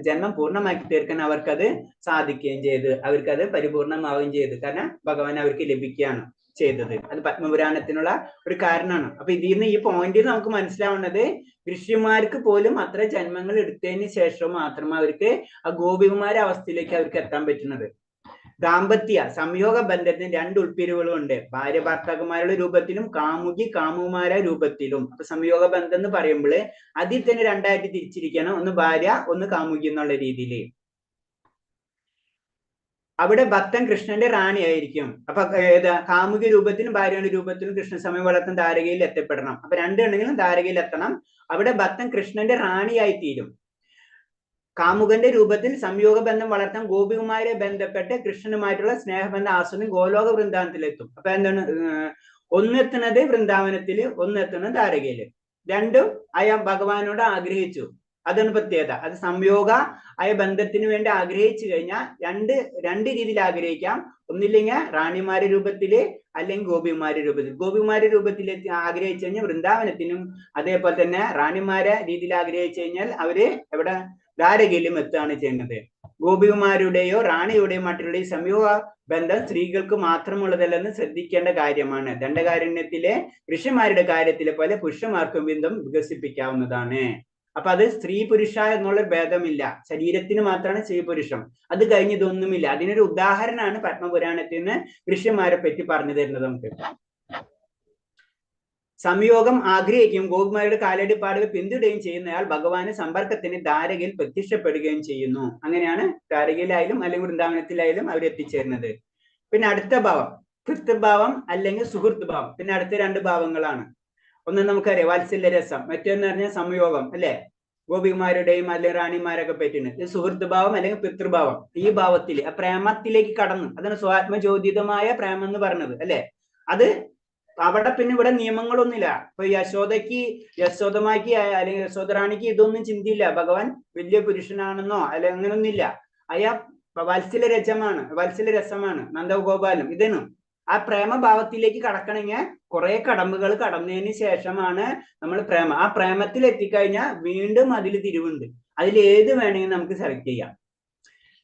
ജന്മം പൂർണ്ണമാക്കി തീർക്കാൻ അവർക്കത് സാധിക്കുകയും ചെയ്തു. അവർക്കത് പരിപൂർണമാവുകയും ചെയ്തു. കാരണം ഭഗവാൻ അവർക്ക് ലഭിക്കുകയാണ് ചെയ്തത്. അത് പത്മപുരാണത്തിനുള്ള ഒരു കാരണമാണ്. അപ്പൊ ഇതിൽ നിന്ന് ഈ പോയിന്റിൽ നമുക്ക് മനസ്സിലാവുന്നത് ഋഷിമാർക്ക് പോലും അത്ര ജന്മങ്ങൾ എടുത്തതിന് ശേഷം മാത്രമേ അവർക്ക് ആ ഗോപികുമാര അവസ്ഥയിലേക്ക് അവർക്ക് എത്താൻ പറ്റുന്നത്. ദാമ്പത്യ സംയോഗ ബന്ധത്തിന് രണ്ട് ഉൾപ്പിരിവുകളുണ്ട്. ഭാര്യ ഭർത്താക്കന്മാരുടെ രൂപത്തിലും കാമുകി കാമുമാര രൂപത്തിലും. അപ്പൊ സംയോഗ ബന്ധം എന്ന് പറയുമ്പോൾ അതിൽ തന്നെ രണ്ടായിട്ട് തിരിച്ചിരിക്കണം. ഒന്ന് ഭാര്യ, ഒന്ന് കാമുകി എന്നുള്ള രീതിയിൽ. അവിടെ ഭക്തൻ കൃഷ്ണന്റെ റാണിയായിരിക്കും. അപ്പൊ കാമുക രൂപത്തിലും ഭാര്യയുടെ രൂപത്തിലും കൃഷ്ണ സമയം വളർത്തുന്ന ധാരകയിൽ എത്തപ്പെടണം. അപ്പൊ രണ്ടുണ്ടെങ്കിലും ധാരകയിൽ എത്തണം. അവിടെ ഭക്തൻ കൃഷ്ണന്റെ റാണിയായി തീരും. കാമുകന്റെ രൂപത്തിൽ സംയോഗ ബന്ധം വളർത്താൻ ഗോപികുമാരെ ബന്ധപ്പെട്ട് കൃഷ്ണനുമായിട്ടുള്ള സ്നേഹബന്ധം ആസ്വദിച്ച് ഗോലോക വൃന്ദാവനത്തിലെത്തും. അപ്പൊ എന്താണ്, ഒന്നെത്തുന്നത് വൃന്ദാവനത്തില്, ഒന്നെത്തുന്നത് ധാരകയില്. രണ്ടും ഭഗവാനോട് ആഗ്രഹിച്ചു. അതാണ് പ്രത്യേകത. അത് സംയോഗ ബന്ധത്തിന് വേണ്ടി ആഗ്രഹിച്ചു കഴിഞ്ഞാൽ രണ്ട് രീതിയിൽ ആഗ്രഹിക്കാം. ഒന്നില്ലെങ്കിൽ റാണിമാരുടെ രൂപത്തില്, അല്ലെങ്കിൽ ഗോപിമാരുടെ രൂപത്തിൽ. ഗോപിമാരുടെ രൂപത്തിൽ ആഗ്രഹിച്ചു കഴിഞ്ഞാൽ വൃന്ദാവനത്തിനും, അതേപോലെ തന്നെ റാണിമാരെ രീതിയിൽ ആഗ്രഹിച്ചു കഴിഞ്ഞാൽ അവര് എവിടെ ദ്വാരകയിലും എത്തുകയാണ് ചെയ്യുന്നത്. ഗോപികുമാരുടെയോ റാണിയുടെയോ മറ്റുള്ളവരുടെയോ സംയോഗ ബന്ധം സ്ത്രീകൾക്ക് മാത്രമുള്ളതല്ലെന്ന് ശ്രദ്ധിക്കേണ്ട കാര്യമാണ്. ദണ്ഡകാരണ്യത്തിലെ ഋഷിമാരുടെ കാര്യത്തിലെ പോലെ പുരുഷന്മാർക്കും ബന്ധം വികസിപ്പിക്കാവുന്നതാണ്. അപ്പൊ അത് സ്ത്രീ പുരുഷ എന്നുള്ള ഭേദമില്ല, ശരീരത്തിന് മാത്രമാണ് സ്ത്രീ പുരുഷം, അത് കഴിഞ്ഞതൊന്നുമില്ല. അതിനൊരു ഉദാഹരണമാണ് പത്മപുരാണത്തിൽ നിന്ന് ഋഷിമാരെ പറ്റി പറഞ്ഞു തരുന്നത്. നമുക്ക് സംയോഗം ആഗ്രഹിക്കുകയും ഗോപിമാരുടെ കാലടിപ്പാടുകൾ പിന്തുടരുകയും ചെയ്യുന്നയാൾ ഭഗവാന് സമ്പർക്കത്തിന് ദ്വാരകയിൽ പ്രത്യക്ഷപ്പെടുകയും ചെയ്യുന്നു. അങ്ങനെയാണ് ദ്വാരകയിലായാലും അല്ലെങ്കിൽ വൃന്ദാവനത്തിലായാലും അവർ എത്തിച്ചേരുന്നത്. പിന്നെ അടുത്ത ഭാവം കൃത്യഭാവം അല്ലെങ്കിൽ സുഹൃത്ത് ഭാവം. പിന്നെ അടുത്ത രണ്ട് ഭാവങ്ങളാണ്. ഒന്ന് നമുക്കറിയാം വാത്സല്യ രസം, മറ്റൊന്ന് പറഞ്ഞാൽ സംയോഗം അല്ലെ, ഗോപികുമാരുടെയും അല്ലെങ്കിൽ റാണിമാരൊക്കെ പറ്റിയാണ്. ഇത് സുഹൃത്ത് ഭാവം അല്ലെങ്കിൽ പിതൃഭാവം. ഈ ഭാവത്തിൽ ആ പ്രേമത്തിലേക്ക് കടന്നു, അതാണ് സ്വാത്മജ്യോതിതമായ പ്രേമം എന്ന് പറഞ്ഞത് അല്ലെ. അത് അവിടെ പിന്നെ ഇവിടെ നിയമങ്ങളൊന്നുമില്ല. ഇപ്പൊ യശോദമാക്ക് അല്ലെങ്കിൽ യശോദറാണിക്ക് ഇതൊന്നും ചിന്തയില്ല, ഭഗവാൻ വലിയ പുരുഷനാണെന്നോ അല്ലെ അങ്ങനൊന്നുമില്ല. വാത്സല്യ രസമാണ് നന്ദഗോപാലം. ഇതിനും ആ പ്രേമഭാവത്തിലേക്ക് കടക്കണമെങ്കിൽ കുറെ കടമ്പുകൾ കടന്നതിന് ശേഷമാണ് നമ്മൾ ആ പ്രേമത്തിൽ എത്തിക്കഴിഞ്ഞാൽ വീണ്ടും അതിൽ തിരിവുണ്ട്. അതിൽ ഏത് വേണമെങ്കിൽ നമുക്ക് സെലക്ട് ചെയ്യാം.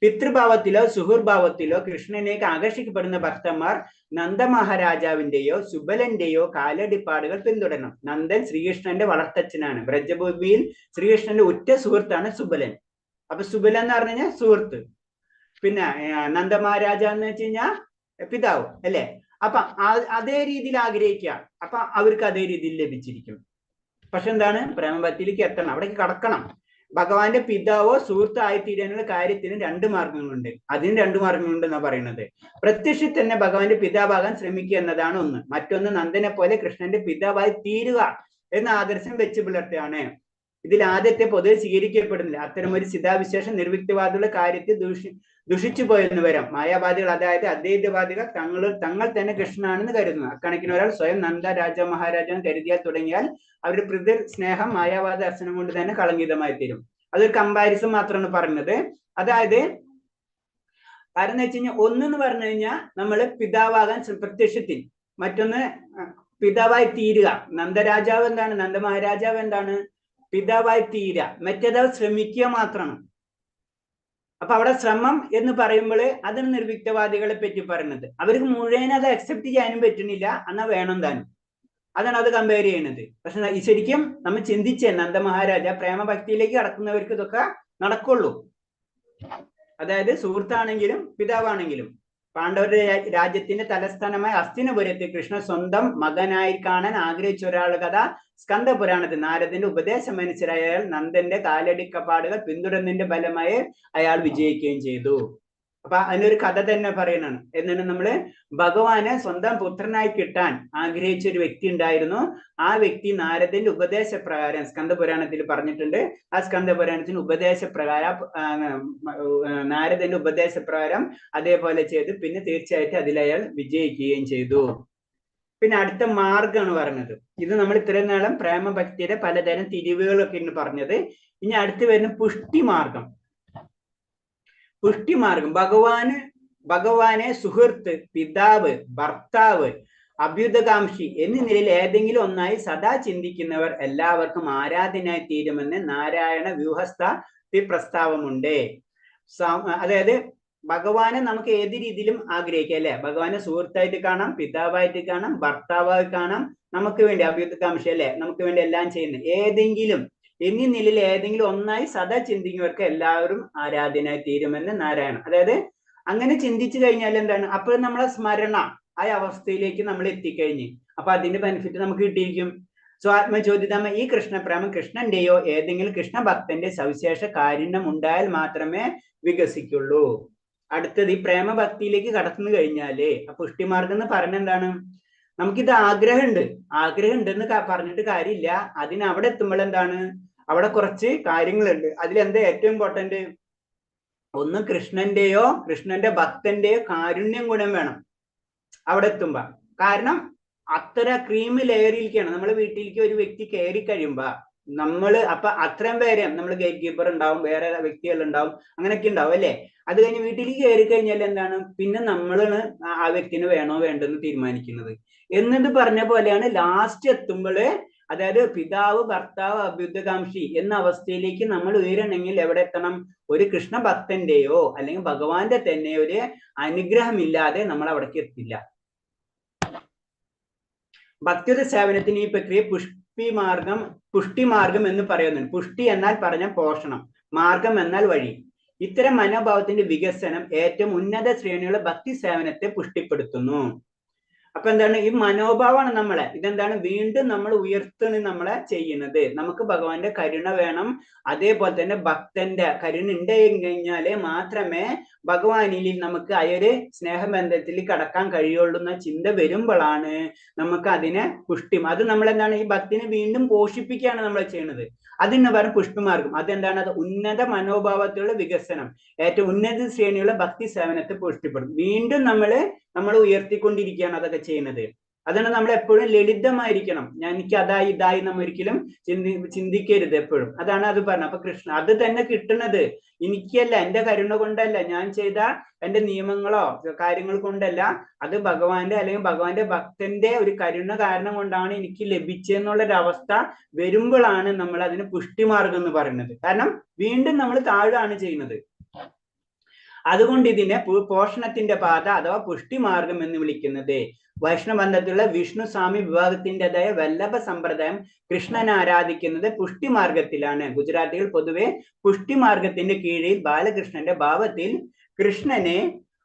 പിതൃഭാവത്തിലോ സുഹൃഭാവത്തിലോ കൃഷ്ണനേക്ക് ആകർഷിക്കപ്പെടുന്ന ഭക്തന്മാർ നന്ദ മഹാരാജാവിന്റെയോ സുബലന്റെയോ കാലടിപ്പാടുകൾ പിന്തുടരണം. നന്ദൻ ശ്രീകൃഷ്ണന്റെ വളർത്തച്ഛനാണ്. ബ്രജഭൂമിയിൽ ശ്രീകൃഷ്ണന്റെ ഉറ്റ സുഹൃത്താണ് സുബലൻ. അപ്പൊ സുബലൻ എന്ന് പറഞ്ഞു കഴിഞ്ഞാൽ സുഹൃത്ത്. പിന്നെ നന്ദ മഹാരാജ എന്ന് വെച്ച് കഴിഞ്ഞാൽ പിതാവ് അല്ലെ. അപ്പൊ അതേ രീതിയിൽ ആഗ്രഹിക്കുക, അപ്പൊ അവർക്ക് അതേ രീതിയിൽ ലഭിച്ചിരിക്കും. പക്ഷെ എന്താണ്, പ്രേമഭക്തിയിലേക്ക് എത്തണം, അവിടേക്ക് കടക്കണം. ഭഗവാന്റെ പിതാവോ സുഹൃത്തോ ആയിത്തീരാനുള്ള കാര്യത്തിന് രണ്ട് മാർഗങ്ങളുണ്ട്. അതിന് രണ്ട് മാർഗങ്ങളുണ്ട് എന്നാ പറയുന്നത്. പ്രത്യക്ഷത്തിൽ തന്നെ ഭഗവാന്റെ പിതാവാകാൻ ശ്രമിക്കുക എന്നതാണ് ഒന്ന്. മറ്റൊന്ന് നന്ദനെ പോലെ കൃഷ്ണന്റെ പിതാവായി തീരുക എന്ന ആദർശം വെച്ച് പുലർത്തുകയാണ്. ഇതിൽ ആദ്യത്തെ പൊതുവെ സ്വീകരിക്കപ്പെടുന്നില്ല. അത്തരമൊരു സിദ്ധാവിശേഷം നിർവിക്തവാദികളുടെ കാര്യത്തിൽ ദുഷിച്ചു പോയെന്ന് വരാം. മായാവാദികൾ, അതായത് അദ്വൈതവാദികൾ തങ്ങൾ തന്നെ കൃഷ്ണനാണെന്ന് കരുതുന്നു. അക്കണക്കിന് ഒരാൾ സ്വയം നന്ദ രാജ മഹാരാജാന്ന് കരുതിയാൽ തുടങ്ങിയാൽ അവരുടെ പിതൃ സ്നേഹം മായാവാദ ദർശനം കൊണ്ട് തന്നെ കളങ്കിതമായി തീരും. അതൊരു കമ്പാരിസൺ മാത്രമാണ് പറഞ്ഞത്. അതായത് കാരണം എന്ന് വെച്ച് കഴിഞ്ഞാൽ ഒന്നെന്ന് പറഞ്ഞു കഴിഞ്ഞാൽ നമ്മള് പിതാവാകാൻ പ്രത്യക്ഷത്തിൽ, മറ്റൊന്ന് പിതാവായി തീരുക. നന്ദരാജാവ് എന്താണ്, നന്ദ മഹാരാജാവ് എന്താണ്, പിതാവായി തീരുക. മറ്റേത് ശ്രമിക്കുക മാത്രമാണ്. അപ്പൊ അവിടെ ശ്രമം എന്ന് പറയുമ്പോൾ അതാണ് നിർവിക്തവാദികളെ പറ്റി പറയുന്നത്. അവർക്ക് മുഴുവൻ അത് അക്സെപ്റ്റ് ചെയ്യാനും പറ്റുന്നില്ല, എന്നാ വേണം താനും. അതാണ് അത് കമ്പയർ ചെയ്യുന്നത്. പക്ഷെ ശരിക്കും നമ്മൾ ചിന്തിച്ചേ, നന്ദ മഹാരാജ പ്രേമഭക്തിയിലേക്ക് കടക്കുന്നവർക്ക് ഇതൊക്കെ നടക്കുള്ളൂ. അതായത് സുഹൃത്താണെങ്കിലും പിതാവാണെങ്കിലും. പാണ്ഡവരുടെ രാജ്യത്തിന്റെ തലസ്ഥാനമായ ഹസ്തിനപുരത്തിൽ കൃഷ്ണ സ്വന്തം മകനായി കാണാൻ ആഗ്രഹിച്ച ഒരാളുടെ കഥ സ്കന്ദപുരാണത്തിൽ നാരദന്റെ ഉപദേശം അനുസരിച്ച് അയാൾ നന്ദന്റെ കാലടിക്കപ്പാടുകൾ പിന്തുടരുന്നതിന്റെ ഫലമായി അയാൾ വിജയിക്കുകയും ചെയ്തു. അപ്പൊ അതിനൊരു കഥ തന്നെ പറയുന്നതാണ്. എന്നിട്ട് നമ്മള് ഭഗവാനെ സ്വന്തം പുത്രനായി കിട്ടാൻ ആഗ്രഹിച്ച ഒരു വ്യക്തി ഉണ്ടായിരുന്നു. ആ വ്യക്തി നാരദന്റെ ഉപദേശപ്രകാരം സ്കന്ദപുരാണത്തിൽ പറഞ്ഞിട്ടുണ്ട്. ആ സ്കന്ദപുരാണത്തിന് ഉപദേശപ്രകാരം നാരദന്റെ ഉപദേശപ്രകാരം അതേപോലെ ചെയ്ത് പിന്നെ തീർച്ചയായിട്ടും അതിലയാൾ വിജയിക്കുകയും ചെയ്തു. പിന്നെ അടുത്ത മാർഗമാണ് പറഞ്ഞത്. ഇത് നമ്മൾ ഇത്രയും നാളും പ്രേമഭക്തിയുടെ പലതരം തിരിവുകളൊക്കെ ഇന്ന് പറഞ്ഞത്. ഇനി അടുത്ത് വരുന്ന പുഷ്ടിമാർഗം. പുഷ്ടിമാർഗം ഭഗവാനെ സുഹൃത്ത്, പിതാവ്, ഭർത്താവ്, അഭ്യുതകാംക്ഷി എന്നീ നിലയിൽ ഏതെങ്കിലും ഒന്നായി സദാ ചിന്തിക്കുന്നവർ എല്ലാവർക്കും ആരാധനായി തീരുമെന്ന് നാരായണ വ്യൂഹസ്ഥ പ്രസ്താവമുണ്ട്. അതായത് ഭഗവാനെ നമുക്ക് ഏത് രീതിയിലും ആഗ്രഹിക്കാം അല്ലെ. ഭഗവാനെ സുഹൃത്തായിട്ട് കാണാം, പിതാവായിട്ട് കാണാം, ഭർത്താവായി കാണാം, നമുക്ക് വേണ്ടി അഭ്യുതകാംക്ഷ അല്ലെ, നമുക്ക് വേണ്ടി എല്ലാം ചെയ്യുന്നത്. ഏതെങ്കിലും എന്നീ നിലയിൽ ഏതെങ്കിലും ഒന്നായി സദാ ചിന്തിക്കുന്നവർക്ക് എല്ലാവരും ആരാധനായി തീരുമെന്ന് നാരായണ. അതായത് അങ്ങനെ ചിന്തിച്ചു കഴിഞ്ഞാൽ എന്താണ്, അപ്പോൾ നമ്മളെ സ്മരണ ആ അവസ്ഥയിലേക്ക് നമ്മൾ എത്തിക്കഴിഞ്ഞ് അപ്പൊ അതിന്റെ ബെനിഫിറ്റ് നമുക്ക് കിട്ടിയിരിക്കും. സ്വാത്മജ്യോതിതമ ഈ കൃഷ്ണപ്രേമം കൃഷ്ണന്റെയോ ഏതെങ്കിലും കൃഷ്ണഭക്തന്റെ സവിശേഷ കാരുണ്യം ഉണ്ടായാൽ മാത്രമേ വികസിക്കുള്ളൂ. അടുത്തത് ഈ പ്രേമഭക്തിയിലേക്ക് കടന്നു കഴിഞ്ഞാല് പുഷ്ടിമാർഗം എന്ന് പറഞ്ഞ എന്താണ്, നമുക്കിത് ആഗ്രഹമുണ്ട് എന്ന് പറഞ്ഞിട്ട് കാര്യമില്ല. അതിന് അവിടെ എത്തുമ്പോൾ എന്താണ്, അവിടെ കുറച്ച് കാര്യങ്ങളുണ്ട്. അതിലെന്താ ഏറ്റവും ഇമ്പോർട്ടന്റ്, ഒന്ന് കൃഷ്ണന്റെ ഭക്തന്റെയോ കാരുണ്യം ഗുണം വേണം അവിടെ എത്തുമ്പോ. കാരണം അത്ര ക്രീം ലെയറിലേക്കാണ്. നമ്മളെ വീട്ടിലേക്ക് ഒരു വ്യക്തി കയറി കഴിയുമ്പോ അപ്പൊ അത്രയും പേരെ നമ്മൾ ഗേറ്റ് കീപ്പർ ഉണ്ടാവും, വേറെ വ്യക്തികൾ ഉണ്ടാവും, അങ്ങനെയൊക്കെ ഉണ്ടാവും അല്ലെ. അത് കഴിഞ്ഞ് വീട്ടിലേക്ക് കയറി കഴിഞ്ഞാൽ എന്താണ്, പിന്നെ നമ്മളാണ് ആ വ്യക്തിനെ വേണോ വേണ്ടെന്ന് തീരുമാനിക്കുന്നത്. എന്നത് പറഞ്ഞ പോലെയാണ് ലാസ്റ്റ് എത്തുമ്പോള്, അതായത് പിതാവ് ഭർത്താവ് അഭ്യുദകാംക്ഷി എന്ന അവസ്ഥയിലേക്ക് നമ്മൾ ഉയരണമെങ്കിൽ എവിടെ എത്തണം? ഒരു കൃഷ്ണ ഭക്തന്റെയോ അല്ലെങ്കിൽ ഭഗവാന്റെ തന്നെ ഒരു അനുഗ്രഹമില്ലാതെ നമ്മൾ അവിടേക്ക് എത്തില്ല. ഭക്തിയുടെ സേവനത്തിന് ഈ പ്രക്രിയ പുഷ്ടി മാർഗം എന്ന് പറയുന്നുണ്ട്. പുഷ്ടി എന്നാൽ പറഞ്ഞ പോഷണം, മാർഗം എന്നാൽ വഴി. ഇത്തരം മനോഭാവത്തിന്റെ വികസനം ഏറ്റവും ഉന്നത ശ്രേണിയുള്ള ഭക്തി സേവനത്തെ പുഷ്ടിപ്പെടുത്തുന്നു. അപ്പൊ എന്താണ് ഈ മനോഭാവമാണ് നമ്മളെ, ഇതെന്താണ് വീണ്ടും നമ്മൾ ഉയർത്തുന്ന നമ്മളെ ചെയ്യുന്നത്. നമുക്ക് ഭഗവാന്റെ കരുണ വേണം, അതേപോലെ തന്നെ ഭക്തന്റെ കരുണ ഉണ്ടായി കഴിഞ്ഞാലേ മാത്രമേ ഭഗവാനിൽ നമുക്ക് ആ ഒരു സ്നേഹബന്ധത്തിൽ കടക്കാൻ കഴിയുള്ളൂ എന്ന ചിന്ത വരുമ്പോഴാണ് നമുക്ക് അതിനെ അത് നമ്മളെന്താണ് ഈ ഭക്തിനെ വീണ്ടും പോഷിപ്പിക്കുകയാണ് നമ്മൾ ചെയ്യുന്നത്. അതിന് പറയുന്ന പുഷ്പമാർഗം. അതെന്താണ്? അത് ഉന്നത മനോഭാവത്തിലുള്ള വികസനം, ഏറ്റവും ഉന്നത ശ്രേണിയുള്ള ഭക്തി സേവനത്തെ പുഷ്ടിപ്പെടും. വീണ്ടും നമ്മൾ ഉയർത്തിക്കൊണ്ടിരിക്കുകയാണ് അതൊക്കെ ചെയ്യുന്നത്. അതാണ് നമ്മൾ എപ്പോഴും ലളിതമായിരിക്കണം. എനിക്ക് അതായി ഇതായി നമ്മൾ ഒരിക്കലും ചിന്തിക്കരുത് എപ്പോഴും. അതാണ് അത് പറഞ്ഞത്. അപ്പൊ കൃഷ്ണ അത് തന്നെ കിട്ടുന്നത് എനിക്കല്ല, എന്റെ കരുണ കൊണ്ടല്ല, ഞാൻ ചെയ്ത എന്റെ നിയമങ്ങളോ കാര്യങ്ങൾ കൊണ്ടല്ല, അത് ഭഗവാന്റെ അല്ലെങ്കിൽ ഭഗവാന്റെ ഭക്തന്റെ ഒരു കരുണ കാരണം കൊണ്ടാണ് എനിക്ക് ലഭിച്ചെന്നുള്ളൊരവസ്ഥ വരുമ്പോഴാണ് നമ്മൾ അതിന് പുഷ്ടിമാർഗം എന്ന് പറയുന്നത്. കാരണം വീണ്ടും നമ്മൾ താഴാണ് ചെയ്യുന്നത്. അതുകൊണ്ട് ഇതിനെ പോഷണത്തിന്റെ പാത അഥവാ പുഷ്ടിമാർഗം എന്ന് വിളിക്കുന്നത്. വൈഷ്ണവബന്ധത്തിലുള്ള വിഷ്ണു സ്വാമി വിഭാഗത്തിൻ്റെതായ വല്ലഭ സമ്പ്രദായം കൃഷ്ണനെ ആരാധിക്കുന്നത് പുഷ്ടിമാർഗത്തിലാണ്. ഗുജറാത്തികൾ പൊതുവെ പുഷ്ടിമാർഗത്തിന്റെ കീഴിൽ ബാലകൃഷ്ണന്റെ ഭാവത്തിൽ കൃഷ്ണനെ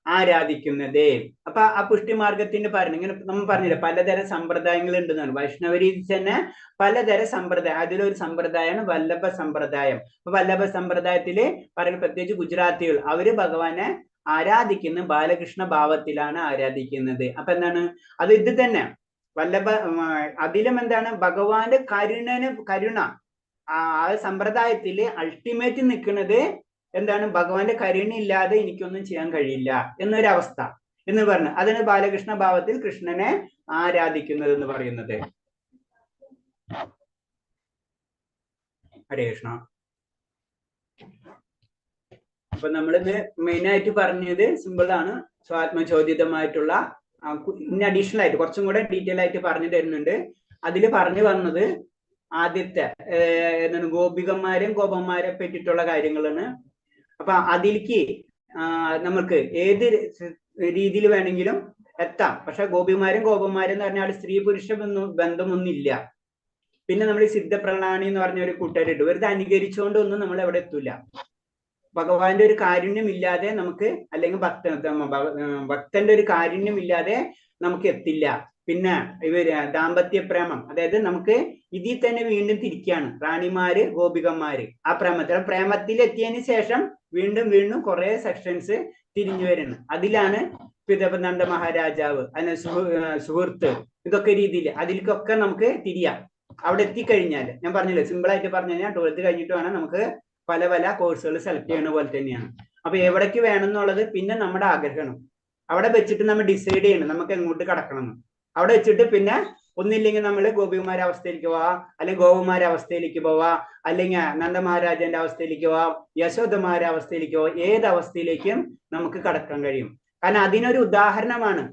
ആരാധിക്കുന്നത്. അപ്പൊ ആ പുഷ്ടിമാർഗത്തിന്റെ പറയുന്നത് ഇങ്ങനെ നമ്മൾ പറഞ്ഞില്ല, പലതരം സമ്പ്രദായങ്ങൾ ഉണ്ടെന്നാണ്. വൈഷ്ണവ രീതി തന്നെ പലതരം സമ്പ്രദായം, അതിലൊരു സമ്പ്രദായമാണ് വല്ലഭ സമ്പ്രദായം. അപ്പൊ വല്ലഭ സമ്പ്രദായത്തില് പറയുന്ന പ്രത്യേകിച്ച് ഗുജറാത്തികൾ അവര് ഭഗവാനെ ആരാധിക്കുന്ന ബാലകൃഷ്ണ ഭാവത്തിലാണ് ആരാധിക്കുന്നത്. അപ്പൊ എന്താണ് അത്? ഇത് തന്നെ വല്ലഭ അതിലും എന്താണ് ഭഗവാന്റെ കരുണ ആ സമ്പ്രദായത്തില് അൾട്ടിമേറ്റ് നിൽക്കുന്നത് എന്താണ്? ഭഗവാന്റെ കരുണ ഇല്ലാതെ എനിക്കൊന്നും ചെയ്യാൻ കഴിയില്ല എന്നൊരവസ്ഥ എന്ന് പറഞ്ഞു. അതിന് ബാലകൃഷ്ണ ഭാവത്തിൽ കൃഷ്ണനെ ആരാധിക്കുന്നത് എന്ന് പറയുന്നത്. ഹരേ കൃഷ്ണ. അപ്പൊ നമ്മളിത് മെയിൻ ആയിട്ട് പറഞ്ഞത് സിമ്പിൾ ആണ്. സ്വാത്മചോദിതമായിട്ടുള്ള ഇനി അഡീഷണൽ ആയിട്ട് കുറച്ചും കൂടെ ഡീറ്റെയിൽ ആയിട്ട് പറഞ്ഞു തരുന്നുണ്ട്. അതിൽ പറഞ്ഞു വന്നത് ആദ്യത്തെ എന്താണ് ഗോപികന്മാരെയും ഗോപന്മാരെ പറ്റിയിട്ടുള്ള കാര്യങ്ങളാണ്. അപ്പൊ അതിലേക്ക് നമുക്ക് ഏത് രീതിയിൽ വേണമെങ്കിലും എത്താം. പക്ഷെ ഗോപിമാരും ഗോപന്മാരും എന്ന് പറഞ്ഞാൽ സ്ത്രീ പുരുഷ ബന്ധമൊന്നുമില്ല. പിന്നെ നമ്മൾ ഈ സിദ്ധപ്രണാണി എന്ന് പറഞ്ഞ ഒരു കൂട്ടുകാരുണ്ട്. വെറുതെ അനുകരിച്ചുകൊണ്ടൊന്നും നമ്മൾ എവിടെ എത്തൂല. ഭഗവാന്റെ ഒരു കാരുണ്യം ഇല്ലാതെ നമുക്ക്, അല്ലെങ്കിൽ ഭക്തന്റെ ഒരു കാരുണ്യം ഇല്ലാതെ നമുക്ക് എത്തില്ല. പിന്നെ ഇവര് ദാമ്പത്യ പ്രേമം, അതായത് നമുക്ക് ഇതിൽ തന്നെ വീണ്ടും തിരിക്കുകയാണ്. റാണിമാര് ഗോപികന്മാര് ആ പ്രേമത്തിൽ എത്തിയതിന് ശേഷം വീണ്ടും വീണ്ടും കുറെ സെക്ഷൻസ് തിരിഞ്ഞു വരുന്നു. അതിലാണ് പിതപനന്ദ മഹാരാജാവ്, അതിന് സുഹൃത്ത്, ഇതൊക്കെ രീതിയിൽ അതിലേക്കൊക്കെ നമുക്ക് തിരിയാം. അവിടെ എത്തിക്കഴിഞ്ഞാൽ ഞാൻ പറഞ്ഞില്ലേ, സിമ്പിൾ ആയിട്ട് പറഞ്ഞു കഴിഞ്ഞാൽ 12th കഴിഞ്ഞിട്ട് വേണം നമുക്ക് പല പല കോഴ്സുകൾ സെലക്ട് ചെയ്യുന്ന പോലെ തന്നെയാണ്. അപ്പൊ എവിടേക്ക് വേണം എന്നുള്ളത് പിന്നെ നമ്മുടെ ആഗ്രഹമാണ്. അവിടെ വെച്ചിട്ട് നമ്മൾ ഡിസൈഡ് ചെയ്യണം നമുക്ക് എങ്ങോട്ട് കടക്കണം എന്ന്. അവിടെ വെച്ചിട്ട് പിന്നെ ഒന്നില്ലെങ്കിൽ നമ്മൾ ഗോപികുമാര അവസ്ഥയിലേക്ക് പോവാ, അല്ലെങ്കിൽ ഗോപകുമാര അവസ്ഥയിലേക്ക് പോവാ, അല്ലെങ്കിൽ നന്ദമഹാരാജന്റെ അവസ്ഥയിലേക്ക് പോവാ, യശോദമാര അവസ്ഥയിലേക്ക് പോവാ. ഏത് അവസ്ഥയിലേക്കും നമുക്ക് കടക്കാൻ കഴിയും. കാരണം അതിനൊരു ഉദാഹരണമാണ്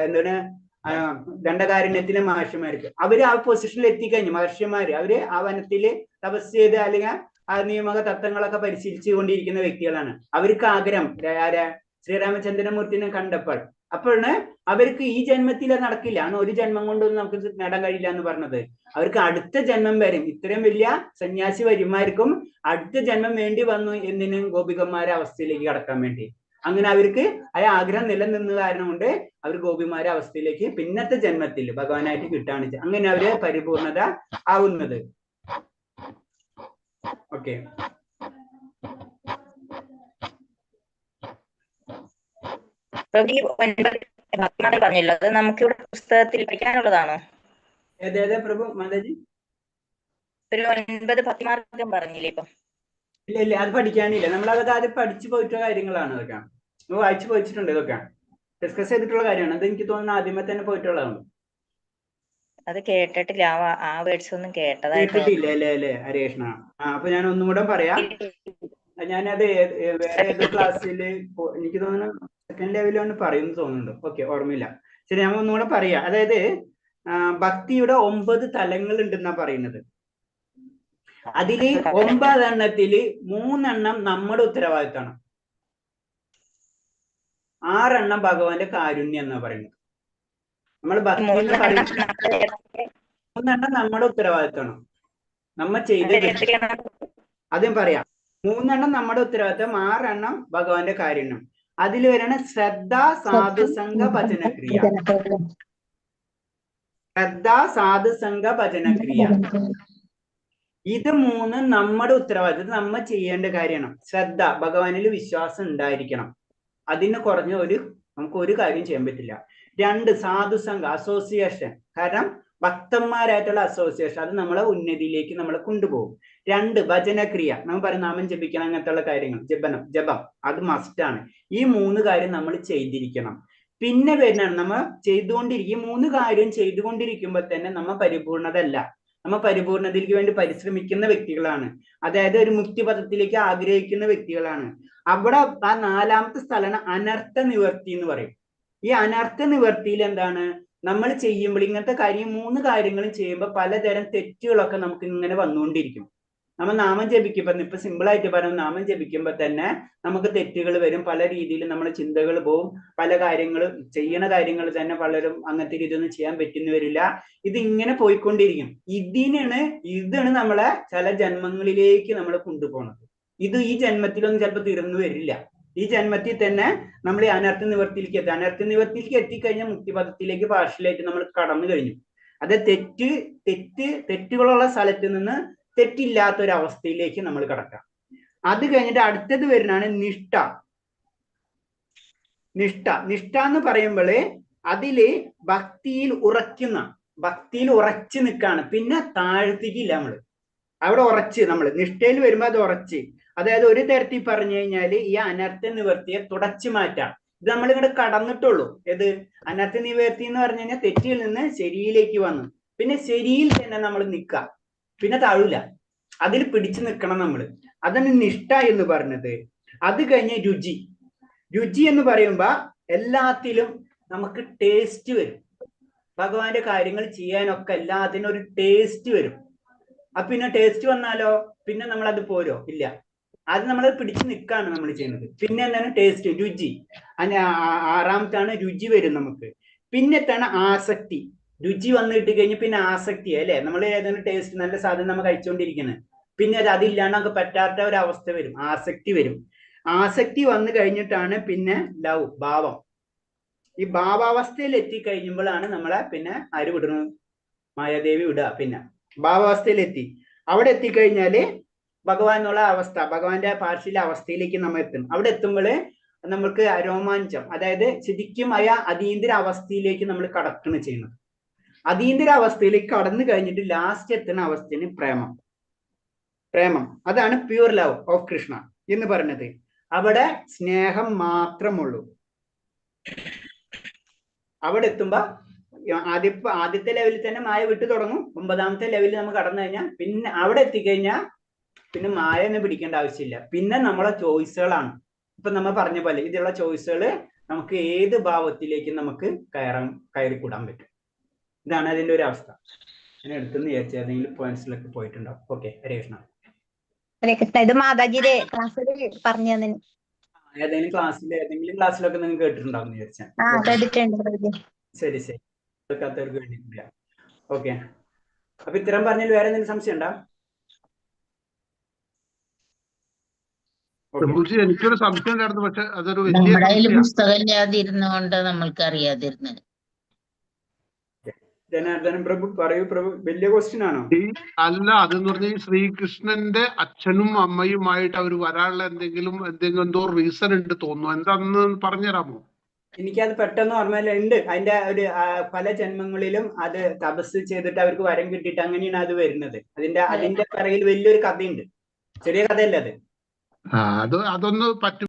എന്താണ് ദണ്ഡകാരണ്യത്തിലെ മഹർഷിമാർക്ക്. അവര് ആ പൊസിഷനിൽ എത്തിക്കഴിഞ്ഞു. മഹർഷിമാര് അവര് ആ വനത്തില് തപസ് ചെയ്ത് അല്ലെങ്കിൽ ആ നിയമക തത്വങ്ങളൊക്കെ പരിശീലിച്ചു കൊണ്ടിരിക്കുന്ന വ്യക്തികളാണ്. അവർക്ക് ആഗ്രഹം ശ്രീരാമചന്ദ്രമൂർത്തിനെ കണ്ടപ്പോൾ അപ്പോഴാണ് അവർക്ക് ഈ ജന്മത്തിൽ നടക്കില്ല, ഒരു ജന്മം കൊണ്ടൊന്നും നമുക്ക് നേടാൻ കഴിയില്ല എന്ന് പറഞ്ഞത്. അവർക്ക് അടുത്ത ജന്മം വരും. ഇത്രയും വലിയ സന്യാസി വര്യന്മാർക്കും അടുത്ത ജന്മം വേണ്ടി വന്നു എന്തിനും ഗോപികന്മാരെ അവസ്ഥയിലേക്ക് കടക്കാൻ വേണ്ടി. അങ്ങനെ അവർക്ക് ആ ആഗ്രഹം നിലനിന്ന കാരണം കൊണ്ട് അവർ ഗോപിമാരെ അവസ്ഥയിലേക്ക് പിന്നത്തെ ജന്മത്തിൽ ഭഗവാനായിട്ട് കിട്ടാണ്. അങ്ങനെ അവര് പരിപൂർണത ആവുന്നത്. ഓക്കെ, പറഞ്ഞല്ലോ, അത് നമുക്കിവിടെ പുസ്തകത്തിൽ പഠിക്കാനുള്ളതാണോ? ഏതേതാ പ്രഭു മാതാജി? ഒരു 9 ഭക്തിമാർഗം പറഞ്ഞില്ലേ ഇപ്പൊ? ഇല്ല ഇല്ല, അത് പഠിക്കാനില്ല. നമ്മളതൊക്കെ ആദ്യം പഠിച്ചു പോയിട്ടുള്ള കാര്യങ്ങളാണ്. അതൊക്കെ നമ്മൾ വായിച്ചു പോയിട്ടുണ്ട്. ഇതൊക്കെ ഡിസ്കസ് ചെയ്തിട്ടുള്ള കാര്യമാണ്. അത് എനിക്ക് തോന്നുന്നു ആദ്യമേ തന്നെ പോയിട്ടുള്ളതാണ്. അത് കേട്ടിട്ടില്ല. ആ വേർഡ്സ് ഒന്നും കേട്ടതായിട്ട് കേട്ടിട്ടില്ല അല്ലേ ഹരേഷ്ണ? അപ്പൊ ഞാൻ ഒന്നും കൂടെ പറയാം. ഞാനത് വേറെ ഏതോ ക്ലാസ്സിൽ എനിക്ക് തോന്നുന്നു സെക്കൻഡ് ലെവലാണ് പറയുന്നു തോന്നുന്നുണ്ട്. ഓക്കെ, ഓർമ്മയില്ല. ശരി, ഞാൻ ഒന്നുകൂടെ പറയാം. അതായത് ഭക്തിയുടെ 9 തലങ്ങൾ ഉണ്ടെന്നാ പറയുന്നത്. അതില് 9 എണ്ണത്തില് 3 എണ്ണം നമ്മുടെ ഉത്തരവാദിത്തമാണ്. 6 എണ്ണം ഭഗവാന്റെ കാരുണ്യം എന്നാ പറയുന്നത്. നമ്മൾ ഭക്തി എന്ന് പറയുന്നത് 3 എണ്ണം നമ്മുടെ ഉത്തരവാദിത്തമാണ്. നമ്മ ചെയ്തത് അതും പറയാം. 3 എണ്ണം നമ്മുടെ ഉത്തരവാദിത്തം, 6 എണ്ണം ഭഗവാന്റെ കാരുണ്യം. അതിൽ വരണ ശ്രദ്ധ, സാധുസംഘ, ഭജനക്രിയ. ശ്രദ്ധ, സാധുസംഘ, ഭജനക്രിയ. ഇത് 3 നമ്മുടെ ഉത്തരവാദിത്തം, നമ്മ ചെയ്യേണ്ട കാര്യമാണ്. ശ്രദ്ധ, ഭഗവാനിൽ വിശ്വാസം ഉണ്ടായിരിക്കണം. അതിന് കുറഞ്ഞ നമുക്ക് ഒരു കാര്യം ചെയ്യാൻ പറ്റില്ല. 2 സാധുസംഘ, അസോസിയേഷൻ. കാരണം ഭക്തന്മാരായിട്ടുള്ള അസോസിയേഷൻ, അത് നമ്മളെ ഉന്നതിയിലേക്ക് നമ്മളെ കൊണ്ടുപോകും. 2 ഭജനക്രിയ, നമ്മൾ പറയും നാമം ജപിക്കണം, അങ്ങനത്തെ ഉള്ള കാര്യങ്ങൾ, ജപം, അത് മസ്റ്റാണ്. ഈ 3 കാര്യം നമ്മൾ ചെയ്തിരിക്കണം. പിന്നെ വരുന്നതാണ് നമ്മൾ ചെയ്തുകൊണ്ടിരിക്കും. 3 കാര്യം ചെയ്തുകൊണ്ടിരിക്കുമ്പോൾ തന്നെ നമ്മ പരിപൂർണതല്ല. നമ്മ പരിപൂർണതയ്ക്ക് വേണ്ടി പരിശ്രമിക്കുന്ന വ്യക്തികളാണ്. അതായത് ഒരു മുക്തിപഥത്തിലേക്ക് ആഗ്രഹിക്കുന്ന വ്യക്തികളാണ്. അവിടെ ആ 4ാമത്തെ സ്ഥലമാണ് അനർത്ഥ നിവർത്തി എന്ന് പറയും. ഈ അനർത്ഥ നിവർത്തിയിൽ എന്താണ് നമ്മൾ ചെയ്യുമ്പോൾ, ഇങ്ങനത്തെ കാര്യം 3 കാര്യങ്ങളും ചെയ്യുമ്പോൾ പലതരം തെറ്റുകളൊക്കെ നമുക്ക് ഇങ്ങനെ വന്നുകൊണ്ടിരിക്കും. നമ്മൾ നാമം ജപിക്കുമ്പോൾ, ഇപ്പൊ സിമ്പിൾ ആയിട്ട് പറയാം, നാമം ജപിക്കുമ്പോൾ തന്നെ നമുക്ക് തെറ്റുകൾ വരും. പല രീതിയിൽ നമ്മുടെ ചിന്തകൾ പോവും. പല കാര്യങ്ങളും ചെയ്യണ കാര്യങ്ങൾ തന്നെ പലരും അങ്ങനത്തെ രീതിയൊന്നും ചെയ്യാൻ പറ്റുന്നു വരില്ല. ഇതിങ്ങനെ പോയിക്കൊണ്ടിരിക്കും. ഇതാണ് നമ്മളെ ചില ജന്മങ്ങളിലേക്ക് നമ്മൾ കൊണ്ടുപോകുന്നത്. ഇത് ഈ ജന്മത്തിലൊന്നും ചിലപ്പോൾ തീർന്നു വരില്ല. ഈ ജന്മത്തിൽ തന്നെ നമ്മൾ ഈ അനർത്ഥ നിവർത്തിയിലേക്ക് എത്തുക. അനർത്ഥ നിവർത്തിയിലേക്ക് എത്തിക്കഴിഞ്ഞാൽ മുക്തിപഥത്തിലേക്ക് പാർഷ്യലായിട്ട് നമ്മൾ കടന്നു കഴിഞ്ഞു. അത് തെറ്റുകളുള്ള സ്ഥലത്ത് നിന്ന് തെറ്റില്ലാത്തൊരവസ്ഥയിലേക്ക് നമ്മൾ കടക്കാം. അത് കഴിഞ്ഞിട്ട് അടുത്തത് വരുന്നതാണ് നിഷ്ഠ. നിഷ്ഠ എന്ന് പറയുമ്പോൾ അതില് ഭക്തിയിൽ ഉറച്ചു നിൽക്കാണ്. പിന്നെ താഴ്ത്തിക്കില്ല. അവിടെ ഉറച്ച്, നിഷ്ഠയിൽ വരുമ്പോൾ അത് ഉറച്ച്. അതായത് ഒരു തരത്തിൽ പറഞ്ഞു കഴിഞ്ഞാല് ഈ അനർത്ഥ നിവർത്തിയെ തുടച്ചു മാറ്റാം. ഇത് നമ്മൾ ഇങ്ങോട്ട് കടന്നിട്ടുള്ളൂ. ഏത് അനർത്ഥ നിവർത്തി എന്ന് പറഞ്ഞു കഴിഞ്ഞാൽ തെറ്റിൽ നിന്ന് ശരിയിലേക്ക് വന്നു. പിന്നെ ശരിയിൽ തന്നെ നമ്മൾ നിൽക്കാം, പിന്നെ താഴൂല. അതിൽ പിടിച്ചു നിൽക്കണം നമ്മൾ. അതാണ് നിഷ്ഠ എന്ന് പറഞ്ഞത്. അത് കഴിഞ്ഞ് രുചി എന്ന് പറയുമ്പോ എല്ലാത്തിലും നമുക്ക് ടേസ്റ്റ് വരും. ഭഗവാന്റെ കാര്യങ്ങൾ ചെയ്യാനൊക്കെ എല്ലാത്തിനും ഒരു ടേസ്റ്റ് വരും. അപ്പൊ പിന്നെ ടേസ്റ്റ് വന്നാലോ പിന്നെ നമ്മൾ അത് പോരോ? ഇല്ല. അത് നമ്മൾ പിടിച്ചു നിൽക്കാണ് നമ്മൾ ചെയ്യുന്നത്. പിന്നെ എന്താണ് ടേസ്റ്റ്, രുചി. 6ാമത്താണ് രുചി വരും നമുക്ക്. പിന്നെത്താണ് ആസക്തി. രുചി വന്നു കിട്ടി കഴിഞ്ഞ് പിന്നെ ആസക്തി, അല്ലെ? നമ്മൾ ഏതെങ്കിലും ടേസ്റ്റ് നല്ല സാധനം നമ്മൾ കഴിച്ചുകൊണ്ടിരിക്കുന്നത്, പിന്നെ അതില്ലാണ്ട് നമുക്ക് പറ്റാത്ത ഒരു അവസ്ഥ വരും, ആസക്തി വരും. ആസക്തി വന്നു കഴിഞ്ഞിട്ടാണ് പിന്നെ ലവ്, ഭാവം. ഈ ഭാവാവസ്ഥയിൽ എത്തിക്കഴിയുമ്പോഴാണ് നമ്മളെ പിന്നെ ആര് വിടുന്നത്? മായാദേവി വിടുക. പിന്നെ ഭാവാവസ്ഥയിലെത്തി. അവിടെ എത്തിക്കഴിഞ്ഞാല് ഭഗവാൻ എന്നുള്ള അവസ്ഥ, ഭഗവാന്റെ പാർശ്വ അവസ്ഥയിലേക്ക് നമ്മൾ എത്തും. അവിടെ എത്തുമ്പോൾ നമുക്ക് രോമാഞ്ചം, അതായത് ശരിക്കും അതീന്ദ്ര അവസ്ഥയിലേക്ക് നമ്മൾ കടക്കുകയാണ് ചെയ്യുന്നത്. അതീന്ദ്ര അവസ്ഥയിലേക്ക് കടന്നു കഴിഞ്ഞിട്ട് ലാസ്റ്റ് എത്തുന്ന അവസ്ഥയാണ് പ്രേമം. അതാണ് പ്യൂർ ലവ് ഓഫ് കൃഷ്ണ എന്ന് പറയുന്നത്. അവിടെ സ്നേഹം മാത്രമുള്ളൂ. അവിടെ എത്തുമ്പോ ആദ്യത്തെ ലെവലിൽ തന്നെ മായ വിട്ടു തുടങ്ങും. 9ാമത്തെ ലെവലിൽ നമ്മൾ കടന്നു കഴിഞ്ഞാൽ പിന്നെ അവിടെ എത്തിക്കഴിഞ്ഞാൽ പിന്നെ മായ ഒന്നും പിടിക്കേണ്ട ആവശ്യമില്ല. പിന്നെ നമ്മളെ ചോയ്സുകളാണ്. ഇപ്പൊ നമ്മൾ പറഞ്ഞ പോലെ ഇതിലുള്ള ചോയ്സുകൾ നമുക്ക് ഏത് ഭാവത്തിലേക്ക് നമുക്ക് കയറിക്കൂടാൻ പറ്റും. ഇതാണ് അതിന്റെ ഒരു അവസ്ഥ. ഞാൻ എടുത്തെന്ന് വിചാരിച്ചു ഏതെങ്കിലും പോയിന്റ്സിലൊക്കെ പോയിട്ടുണ്ടാവും. ഓക്കെ, ഹരേ കൃഷ്ണ. ഇത് മാതാജിയുടെ ക്ലാസ്സിൽ പറഞ്ഞു തന്നെ. ഏതെങ്കിലും ക്ലാസ്സിലൊക്കെ നിങ്ങൾ കേട്ടിട്ടുണ്ടാവും വിചാരിച്ചാൽ. ശരി. കേൾക്കാത്തവർക്ക് വേണ്ടിയിട്ടില്ല. ഓക്കെ, അപ്പൊ ഇത്തരം പറഞ്ഞാൽ വേറെ എന്തെങ്കിലും സംശയം ഉണ്ടോ? എനിക്കൊരു സംശയം ഉണ്ടായിരുന്നു, പക്ഷെ അതൊരു വലിയ പുസ്തകമില്ലാതിരുന്നോണ്ട് നമ്മൾക്ക് അറിയാതിരുന്നത്. ജനാർദ്ദനൻ പ്രഭു പറയൂ. പ്രഭു, വലിയ ക്വസ്റ്റ്യൻ ആണോ? അല്ല, അതെന്ന് പറഞ്ഞാൽ ഈ ശ്രീകൃഷ്ണന്റെ അച്ഛനും അമ്മയുമായിട്ട് അവർ വരാനുള്ള എന്തെങ്കിലും എന്തോ റീസൺ ഉണ്ട് തോന്നുന്നു. എന്താണെന്ന് പറഞ്ഞുതരാമോ? എനിക്കത് പെട്ടെന്ന് ഓർമ്മയില്ല. ഉണ്ട് അതിന്റെ ഒരു പല ജന്മങ്ങളിലും അത് തപസ് ചെയ്തിട്ട് അവർക്ക് വരം കിട്ടിയിട്ട് അങ്ങനെയാണ് അത് വരുന്നത്. അതിന്റെ പിറകിൽ വലിയൊരു കഥയുണ്ട്. ചെറിയ കഥയല്ല അത്. അതൊന്ന് പറ്റും.